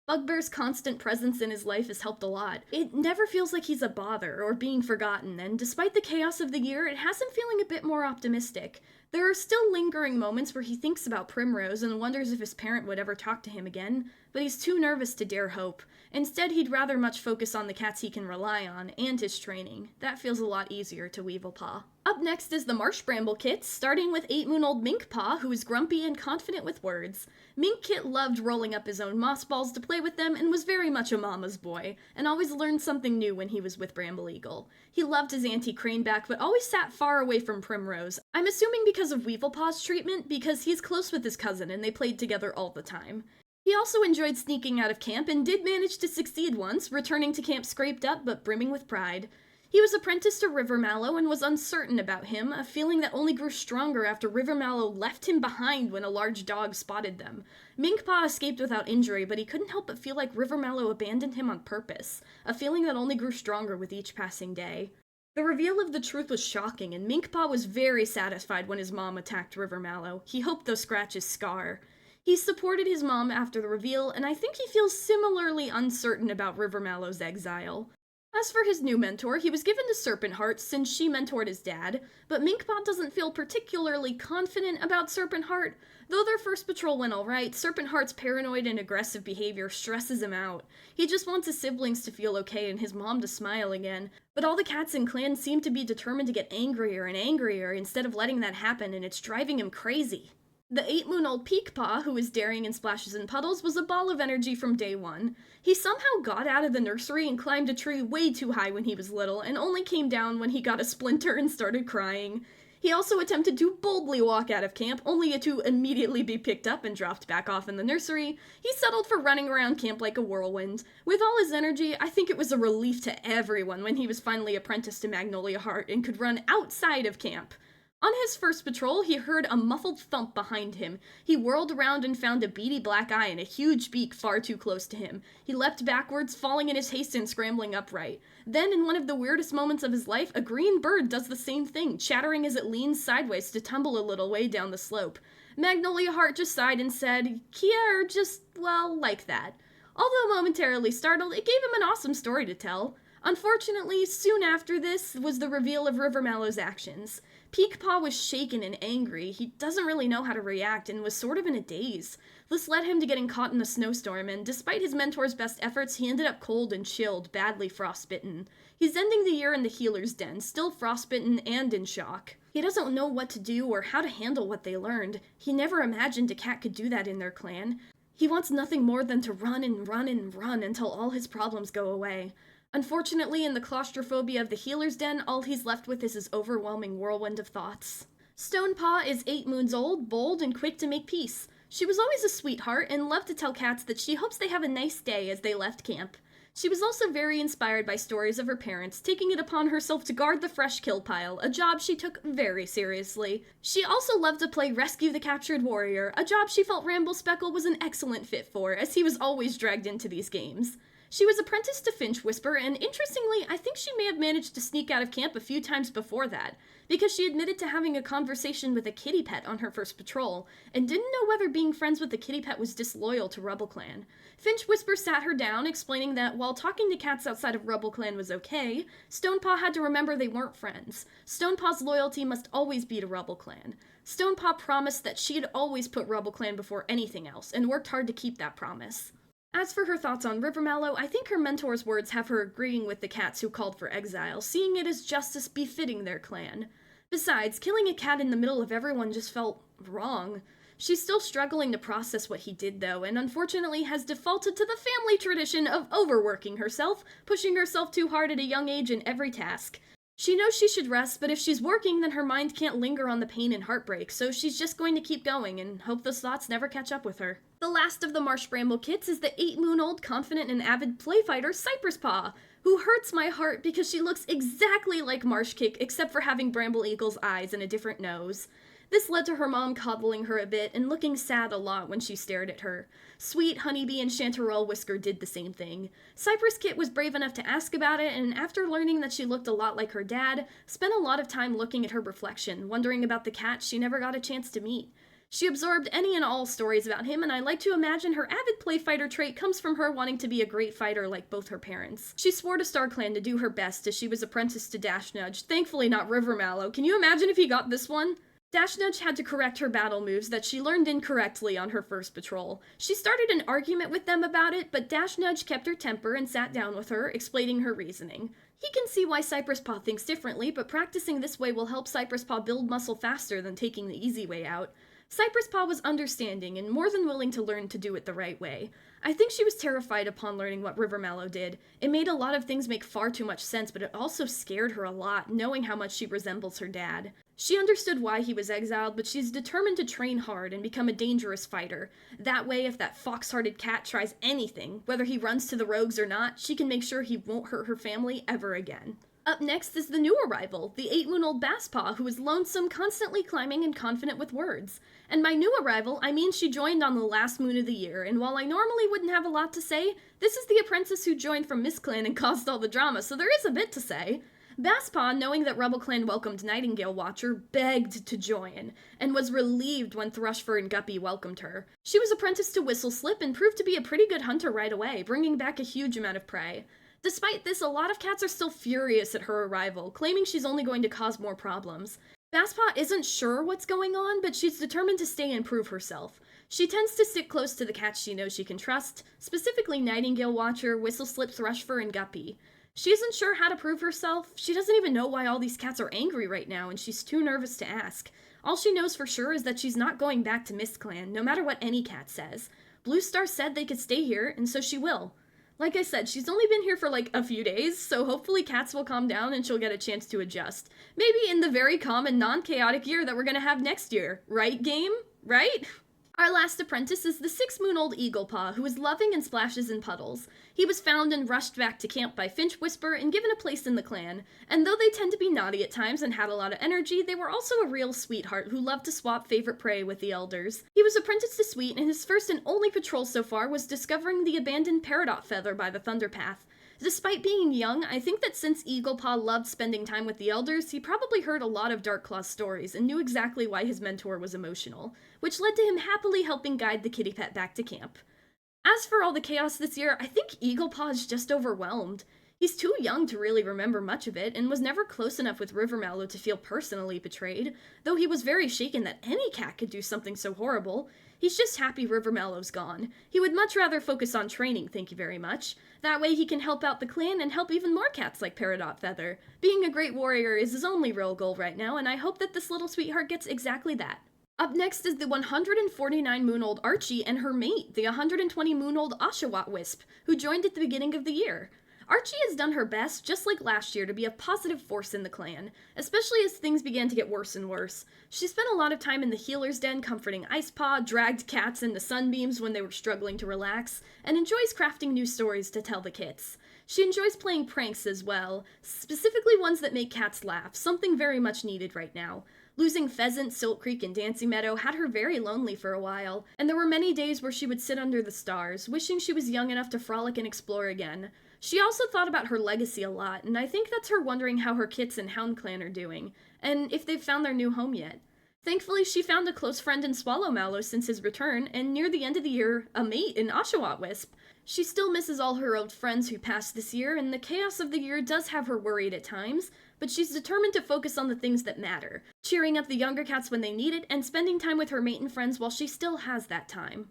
Bugbear's constant presence in his life has helped a lot. It never feels like he's a bother or being forgotten, and despite the chaos of the year, it has him feeling a bit more optimistic. There are still lingering moments where he thinks about Primrose and wonders if his parent would ever talk to him again, but he's too nervous to dare hope. Instead, he'd rather much focus on the cats he can rely on and his training. That feels a lot easier to Weevilpaw. Up next is the Marsh Bramble Kits, starting with 8-moon-old Minkpaw, who is grumpy and confident with words. Mink Kit loved rolling up his own moss balls to play with them and was very much a mama's boy, and always learned something new when he was with Bramble Eagle. He loved his Auntie Craneback, but always sat far away from Primrose. I'm assuming because of Weevilpaw's treatment, because he's close with his cousin and they played together all the time. He also enjoyed sneaking out of camp and did manage to succeed once, returning to camp scraped up but brimming with pride. He was apprenticed to Rivermallow and was uncertain about him, a feeling that only grew stronger after Rivermallow left him behind when a large dog spotted them. Minkpaw escaped without injury, but he couldn't help but feel like Rivermallow abandoned him on purpose, a feeling that only grew stronger with each passing day. The reveal of the truth was shocking, and Minkpaw was very satisfied when his mom attacked Rivermallow. He hoped those scratches scar. He supported his mom after the reveal, and I think he feels similarly uncertain about Rivermallow's exile. As for his new mentor, he was given to Serpent Heart since she mentored his dad, but Minkpaw doesn't feel particularly confident about Serpent Heart. Though their first patrol went alright, Serpent Heart's paranoid and aggressive behavior stresses him out. He just wants his siblings to feel okay and his mom to smile again, but all the cats in Clan seem to be determined to get angrier and angrier instead of letting that happen, and it's driving him crazy. The 8-moon-old Peekpaw, who is daring in splashes and puddles, was a ball of energy from day one. He somehow got out of the nursery and climbed a tree way too high when he was little, and only came down when he got a splinter and started crying. He also attempted to boldly walk out of camp, only to immediately be picked up and dropped back off in the nursery. He settled for running around camp like a whirlwind. With all his energy, I think it was a relief to everyone when he was finally apprenticed to Magnolia Heart and could run outside of camp. On his first patrol, he heard a muffled thump behind him. He whirled around and found a beady black eye and a huge beak far too close to him. He leapt backwards, falling in his haste and scrambling upright. Then, in one of the weirdest moments of his life, a green bird does the same thing, chattering as it leans sideways to tumble a little way down the slope. Magnolia Heart just sighed and said, "Kia are just, well, like that." Although momentarily startled, it gave him an awesome story to tell. Unfortunately, soon after this was the reveal of Rivermallow's actions. Peekpaw was shaken and angry. He doesn't really know how to react and was sort of in a daze. This led him to getting caught in a snowstorm, and despite his mentor's best efforts, he ended up cold and chilled, badly frostbitten. He's ending the year in the healer's den, still frostbitten and in shock. He doesn't know what to do or how to handle what they learned. He never imagined a cat could do that in their clan. He wants nothing more than to run and run and run until all his problems go away. Unfortunately, in the claustrophobia of the healer's den, all he's left with is his overwhelming whirlwind of thoughts. Stonepaw is 8 moons old, bold, and quick to make peace. She was always a sweetheart and loved to tell cats that she hopes they have a nice day as they left camp. She was also very inspired by stories of her parents, taking it upon herself to guard the fresh kill pile, a job she took very seriously. She also loved to play Rescue the Captured Warrior, a job she felt Ramblespeckle was an excellent fit for, as he was always dragged into these games. She was apprenticed to Finch Whisper, and interestingly, I think she may have managed to sneak out of camp a few times before that, because she admitted to having a conversation with a kitty pet on her first patrol, and didn't know whether being friends with the kitty pet was disloyal to RubbleClan. Finch Whisper sat her down, explaining that while talking to cats outside of RubbleClan was okay, Stonepaw had to remember they weren't friends. Stonepaw's loyalty must always be to RubbleClan. Stonepaw promised that she'd always put RubbleClan before anything else, and worked hard to keep that promise. As for her thoughts on Rivermallow, I think her mentor's words have her agreeing with the cats who called for exile, seeing it as justice befitting their clan. Besides, killing a cat in the middle of everyone just felt wrong. She's still struggling to process what he did, though, and unfortunately has defaulted to the family tradition of overworking herself, pushing herself too hard at a young age in every task. She knows she should rest, but if she's working, then her mind can't linger on the pain and heartbreak, so she's just going to keep going and hope those thoughts never catch up with her. The last of the Marsh Bramble Kits is the 8-moon-old confident and avid playfighter Cypress Paw, who hurts my heart because she looks exactly like Marsh Kick except for having Bramble Eagle's eyes and a different nose. This led to her mom coddling her a bit and looking sad a lot when she stared at her. Sweet Honeybee and Chanterelle Whisker did the same thing. Cypress Kit was brave enough to ask about it, and after learning that she looked a lot like her dad, spent a lot of time looking at her reflection, wondering about the cat she never got a chance to meet. She absorbed any and all stories about him, and I like to imagine her avid play fighter trait comes from her wanting to be a great fighter like both her parents. She swore to StarClan to do her best as she was apprenticed to Dash Nudge, thankfully not Rivermallow. Can you imagine if he got this one? Dash Nudge had to correct her battle moves that she learned incorrectly on her first patrol. She started an argument with them about it, but Dash Nudge kept her temper and sat down with her, explaining her reasoning. He can see why Cypress Paw thinks differently, but practicing this way will help Cypress Paw build muscle faster than taking the easy way out. Cypress Paw was understanding and more than willing to learn to do it the right way. I think she was terrified upon learning what Rivermallow did. It made a lot of things make far too much sense, but it also scared her a lot, knowing how much she resembles her dad. She understood why he was exiled, but she's determined to train hard and become a dangerous fighter. That way, if that fox-hearted cat tries anything, whether he runs to the rogues or not, she can make sure he won't hurt her family ever again. Up next is the new arrival, the 8-moon-old Basspaw, who is lonesome, constantly climbing, and confident with words. And by new arrival, I mean she joined on the last moon of the year, and while I normally wouldn't have a lot to say, this is the apprentice who joined from MissClan and caused all the drama, so there is a bit to say. Basspaw, knowing that RubbleClan welcomed Nightingale Watcher, begged to join, and was relieved when Thrushfur and Guppy welcomed her. She was apprenticed to Whistle-Slip and proved to be a pretty good hunter right away, bringing back a huge amount of prey. Despite this, a lot of cats are still furious at her arrival, claiming she's only going to cause more problems. Basspaw isn't sure what's going on, but she's determined to stay and prove herself. She tends to stick close to the cats she knows she can trust, specifically Nightingale Watcher, Whistle-Slip, Thrushfur, and Guppy. She isn't sure how to prove herself. She doesn't even know why all these cats are angry right now, and she's too nervous to ask. All she knows for sure is that she's not going back to MissClan, no matter what any cat says. Blue Star said they could stay here, and so she will. Like I said, she's only been here for like a few days, so hopefully cats will calm down and she'll get a chance to adjust. Maybe in the very calm and non-chaotic year that we're gonna have next year. Right, game? Right? Our last apprentice is the 6-moon-old Eaglepaw, who is loving and splashes in puddles. He was found and rushed back to camp by Finch Whisper and given a place in the clan, and though they tend to be naughty at times and had a lot of energy, they were also a real sweetheart who loved to swap favorite prey with the elders. He was apprenticed to Sweet, and his first and only patrol so far was discovering the abandoned Peridot feather by the Thunderpath. Despite being young, I think that since Eaglepaw loved spending time with the elders, he probably heard a lot of Darkclaw's stories and knew exactly why his mentor was emotional, which led to him happily helping guide the kitty pet back to camp. As for all the chaos this year, I think Eaglepaw is just overwhelmed. He's too young to really remember much of it, and was never close enough with Rivermallow to feel personally betrayed, though he was very shaken that any cat could do something so horrible. He's just happy Rivermallow's gone. He would much rather focus on training, thank you very much. That way he can help out the clan and help even more cats like Peridot Feather. Being a great warrior is his only real goal right now, and I hope that this little sweetheart gets exactly that. Up next is the 149-moon-old Archie and her mate, the 120-moon-old Oshawott Wisp, who joined at the beginning of the year. Archie has done her best, just like last year, to be a positive force in the clan, especially as things began to get worse and worse. She spent a lot of time in the healer's den comforting Icepaw, dragged cats into sunbeams when they were struggling to relax, and enjoys crafting new stories to tell the kits. She enjoys playing pranks as well, specifically ones that make cats laugh, something very much needed right now. Losing Pheasant, Silk Creek, and Dancing Meadow had her very lonely for a while, and there were many days where she would sit under the stars, wishing she was young enough to frolic and explore again. She also thought about her legacy a lot, and I think that's her wondering how her kits and Hound Clan are doing, and if they've found their new home yet. Thankfully, she found a close friend in Swallowmallow since his return, and near the end of the year, a mate in Oshawott Wisp. She still misses all her old friends who passed this year, and the chaos of the year does have her worried at times, but she's determined to focus on the things that matter, cheering up the younger cats when they need it, and spending time with her mate and friends while she still has that time.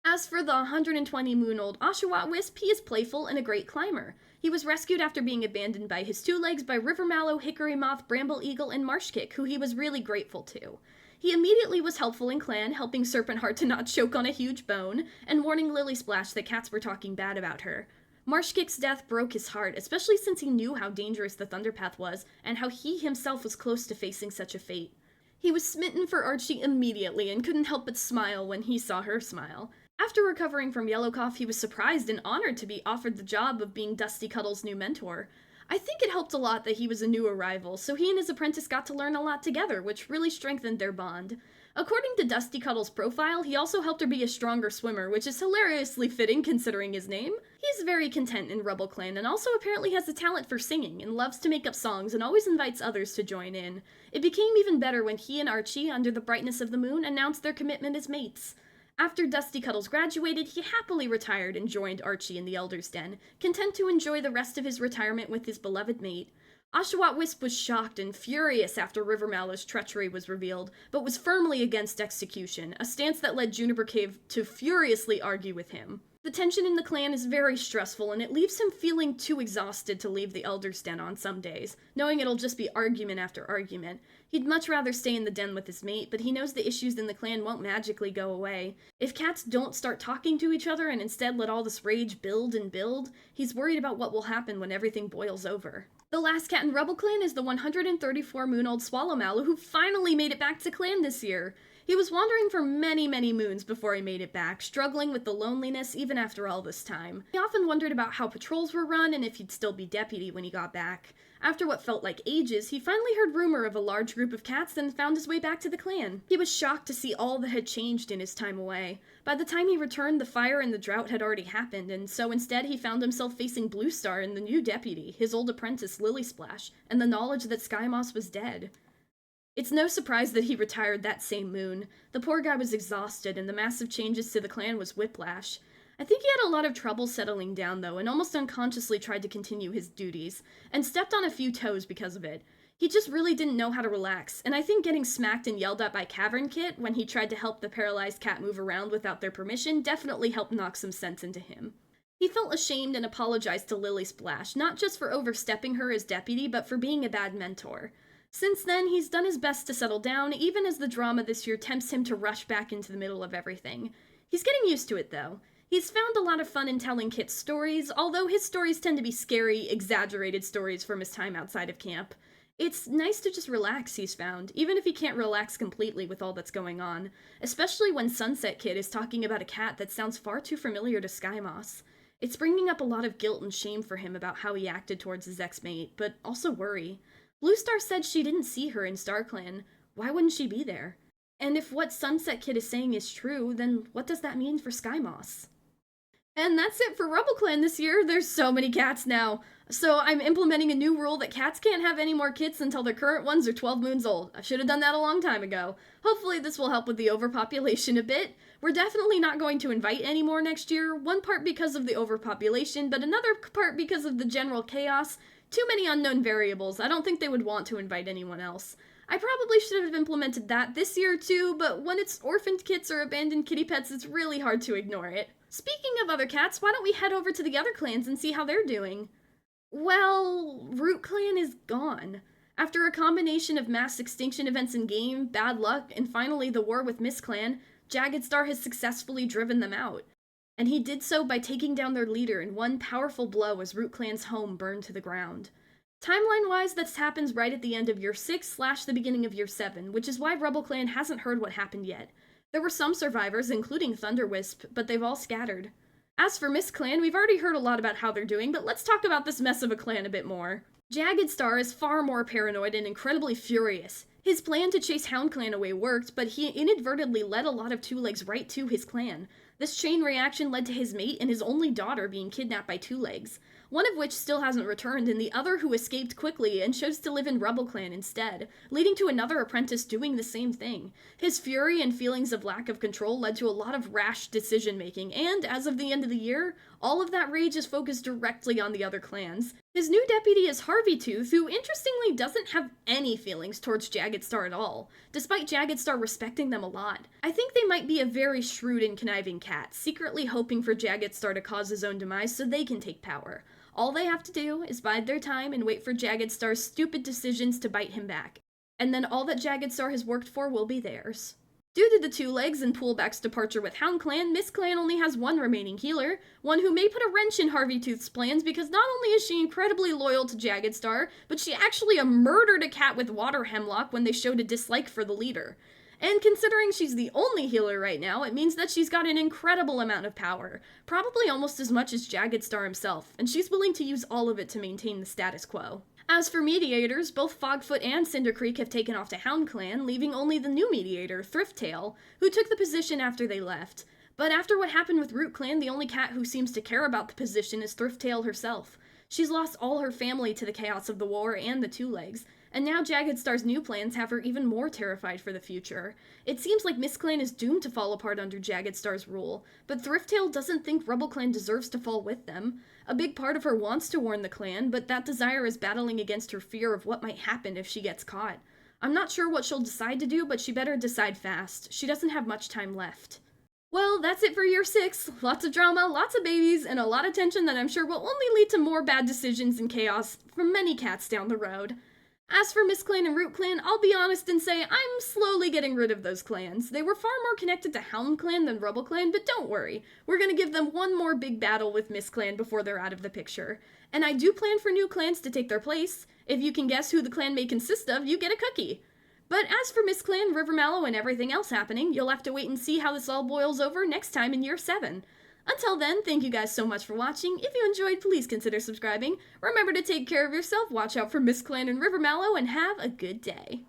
As for the 120-moon-old Oshawott Wisp, he is playful and a great climber. He was rescued after being abandoned by his two legs by Rivermallow, Hickory Moth, Bramble Eagle, and Marshkick, who he was really grateful to. He immediately was helpful in clan, helping Serpent Heart to not choke on a huge bone, and warning Lily Splash that cats were talking bad about her. Marshkick's death broke his heart, especially since he knew how dangerous the Thunderpath was, and how he himself was close to facing such a fate. He was smitten for Archie immediately, and couldn't help but smile when he saw her smile. After recovering from Yellowcough, he was surprised and honored to be offered the job of being Dusty Cuddle's new mentor. I think it helped a lot that he was a new arrival, so he and his apprentice got to learn a lot together, which really strengthened their bond. According to Dusty Cuddle's profile, he also helped her be a stronger swimmer, which is hilariously fitting considering his name. He's very content in RubbleClan and also apparently has a talent for singing and loves to make up songs and always invites others to join in. It became even better when he and Archie, under the brightness of the moon, announced their commitment as mates. After Dusty Cuddles graduated, he happily retired and joined Archie in the Elder's Den, content to enjoy the rest of his retirement with his beloved mate. Oshawott Wisp was shocked and furious after River Mallow's treachery was revealed, but was firmly against execution, a stance that led Juniper Cave to furiously argue with him. The tension in the clan is very stressful, and it leaves him feeling too exhausted to leave the Elder's Den on some days, knowing it'll just be argument after argument. He'd much rather stay in the den with his mate, but he knows the issues in the clan won't magically go away. If cats don't start talking to each other and instead let all this rage build and build, he's worried about what will happen when everything boils over. The last cat in RubbleClan is the 134-moon-old Swallow Mallow, who finally made it back to clan this year. He was wandering for many, many moons before he made it back, struggling with the loneliness even after all this time. He often wondered about how patrols were run and if he'd still be deputy when he got back. After what felt like ages, he finally heard rumor of a large group of cats and found his way back to the clan. He was shocked to see all that had changed in his time away. By the time he returned, the fire and the drought had already happened, and so instead he found himself facing Bluestar and the new deputy, his old apprentice Lily Splash, and the knowledge that Skymoss was dead. It's no surprise that he retired that same moon. The poor guy was exhausted, and the massive changes to the clan was whiplash. I think he had a lot of trouble settling down, though, and almost unconsciously tried to continue his duties, and stepped on a few toes because of it. He just really didn't know how to relax, and I think getting smacked and yelled at by Cavern Kit when he tried to help the paralyzed cat move around without their permission definitely helped knock some sense into him. He felt ashamed and apologized to Lily Splash, not just for overstepping her as deputy, but for being a bad mentor. Since then, he's done his best to settle down, even as the drama this year tempts him to rush back into the middle of everything. He's getting used to it, though. He's found a lot of fun in telling Kit's stories, although his stories tend to be scary, exaggerated stories from his time outside of camp. It's nice to just relax, he's found, even if he can't relax completely with all that's going on, especially when Sunset Kid is talking about a cat that sounds far too familiar to Skymoss. It's bringing up a lot of guilt and shame for him about how he acted towards his ex-mate, but also worry. Bluestar said she didn't see her in StarClan. Why wouldn't she be there? And if what Sunset Kid is saying is true, then what does that mean for Skymoss? And that's it for RubbleClan this year. There's so many cats now. So I'm implementing a new rule that cats can't have any more kits until their current ones are 12 moons old. I should have done that a long time ago. Hopefully this will help with the overpopulation a bit. We're definitely not going to invite any more next year, one part because of the overpopulation, but another part because of the general chaos. Too many unknown variables. I don't think they would want to invite anyone else. I probably should have implemented that this year too, but when it's orphaned kits or abandoned kitty pets, it's really hard to ignore it. Speaking of other cats, why don't we head over to the other clans and see how they're doing? Well, Root Clan is gone. After a combination of mass extinction events in-game, bad luck, and finally the war with Mist Clan, Jagged Star has successfully driven them out. And he did so by taking down their leader in one powerful blow as Root Clan's home burned to the ground. Timeline-wise, this happens right at the end of Year 6 / the beginning of Year 7, which is why RubbleClan hasn't heard what happened yet. There were some survivors, including Thunderwisp, but they've all scattered. As for Mist Clan, we've already heard a lot about how they're doing, but let's talk about this mess of a clan a bit more. Jagged Star is far more paranoid and incredibly furious. His plan to chase Hound Clan away worked, but he inadvertently led a lot of Two Legs right to his clan. This chain reaction led to his mate and his only daughter being kidnapped by Two Legs, one of which still hasn't returned, and the other who escaped quickly and chose to live in RubbleClan instead, leading to another apprentice doing the same thing. His fury and feelings of lack of control led to a lot of rash decision-making, and, as of the end of the year, all of that rage is focused directly on the other clans. His new deputy is Harveytooth, who interestingly doesn't have any feelings towards Jagged Star at all, despite Jagged Star respecting them a lot. I think they might be a very shrewd and conniving cat, secretly hoping for Jagged Star to cause his own demise so they can take power. All they have to do is bide their time and wait for Jagged Star's stupid decisions to bite him back. And then all that Jagged Star has worked for will be theirs. Due to the Two Legs and Poolback's departure with Hound Clan, Mist Clan only has one remaining healer, one who may put a wrench in Harveytooth's plans because not only is she incredibly loyal to Jagged Star, but she actually murdered a cat with water hemlock when they showed a dislike for the leader. And considering she's the only healer right now, it means that she's got an incredible amount of power, probably almost as much as Jagged Star himself, and she's willing to use all of it to maintain the status quo. As for mediators, both Fogfoot and Cinder Creek have taken off to Hound Clan, leaving only the new mediator, Thrifttail, who took the position after they left. But after what happened with Root Clan, the only cat who seems to care about the position is Thrifttail herself. She's lost all her family to the chaos of the war and the Two Legs, and now Jagged Star's new plans have her even more terrified for the future. It seems like Mistclan is doomed to fall apart under Jagged Star's rule, but Thrifttail doesn't think RubbleClan deserves to fall with them. A big part of her wants to warn the clan, but that desire is battling against her fear of what might happen if she gets caught. I'm not sure what she'll decide to do, but she better decide fast. She doesn't have much time left. Well, that's it for year 6. Lots of drama, lots of babies, and a lot of tension that I'm sure will only lead to more bad decisions and chaos from many cats down the road. As for Mistclan and Root Clan, I'll be honest and say I'm slowly getting rid of those clans. They were far more connected to Hound Clan than RubbleClan, but don't worry. We're gonna give them one more big battle with Mistclan before they're out of the picture. And I do plan for new clans to take their place. If you can guess who the clan may consist of, you get a cookie. But as for Mistclan, Rivermallow, and everything else happening, you'll have to wait and see how this all boils over next time in year 7. Until then, thank you guys so much for watching. If you enjoyed, please consider subscribing. Remember to take care of yourself, watch out for Mistclan and Rivermallow, and have a good day.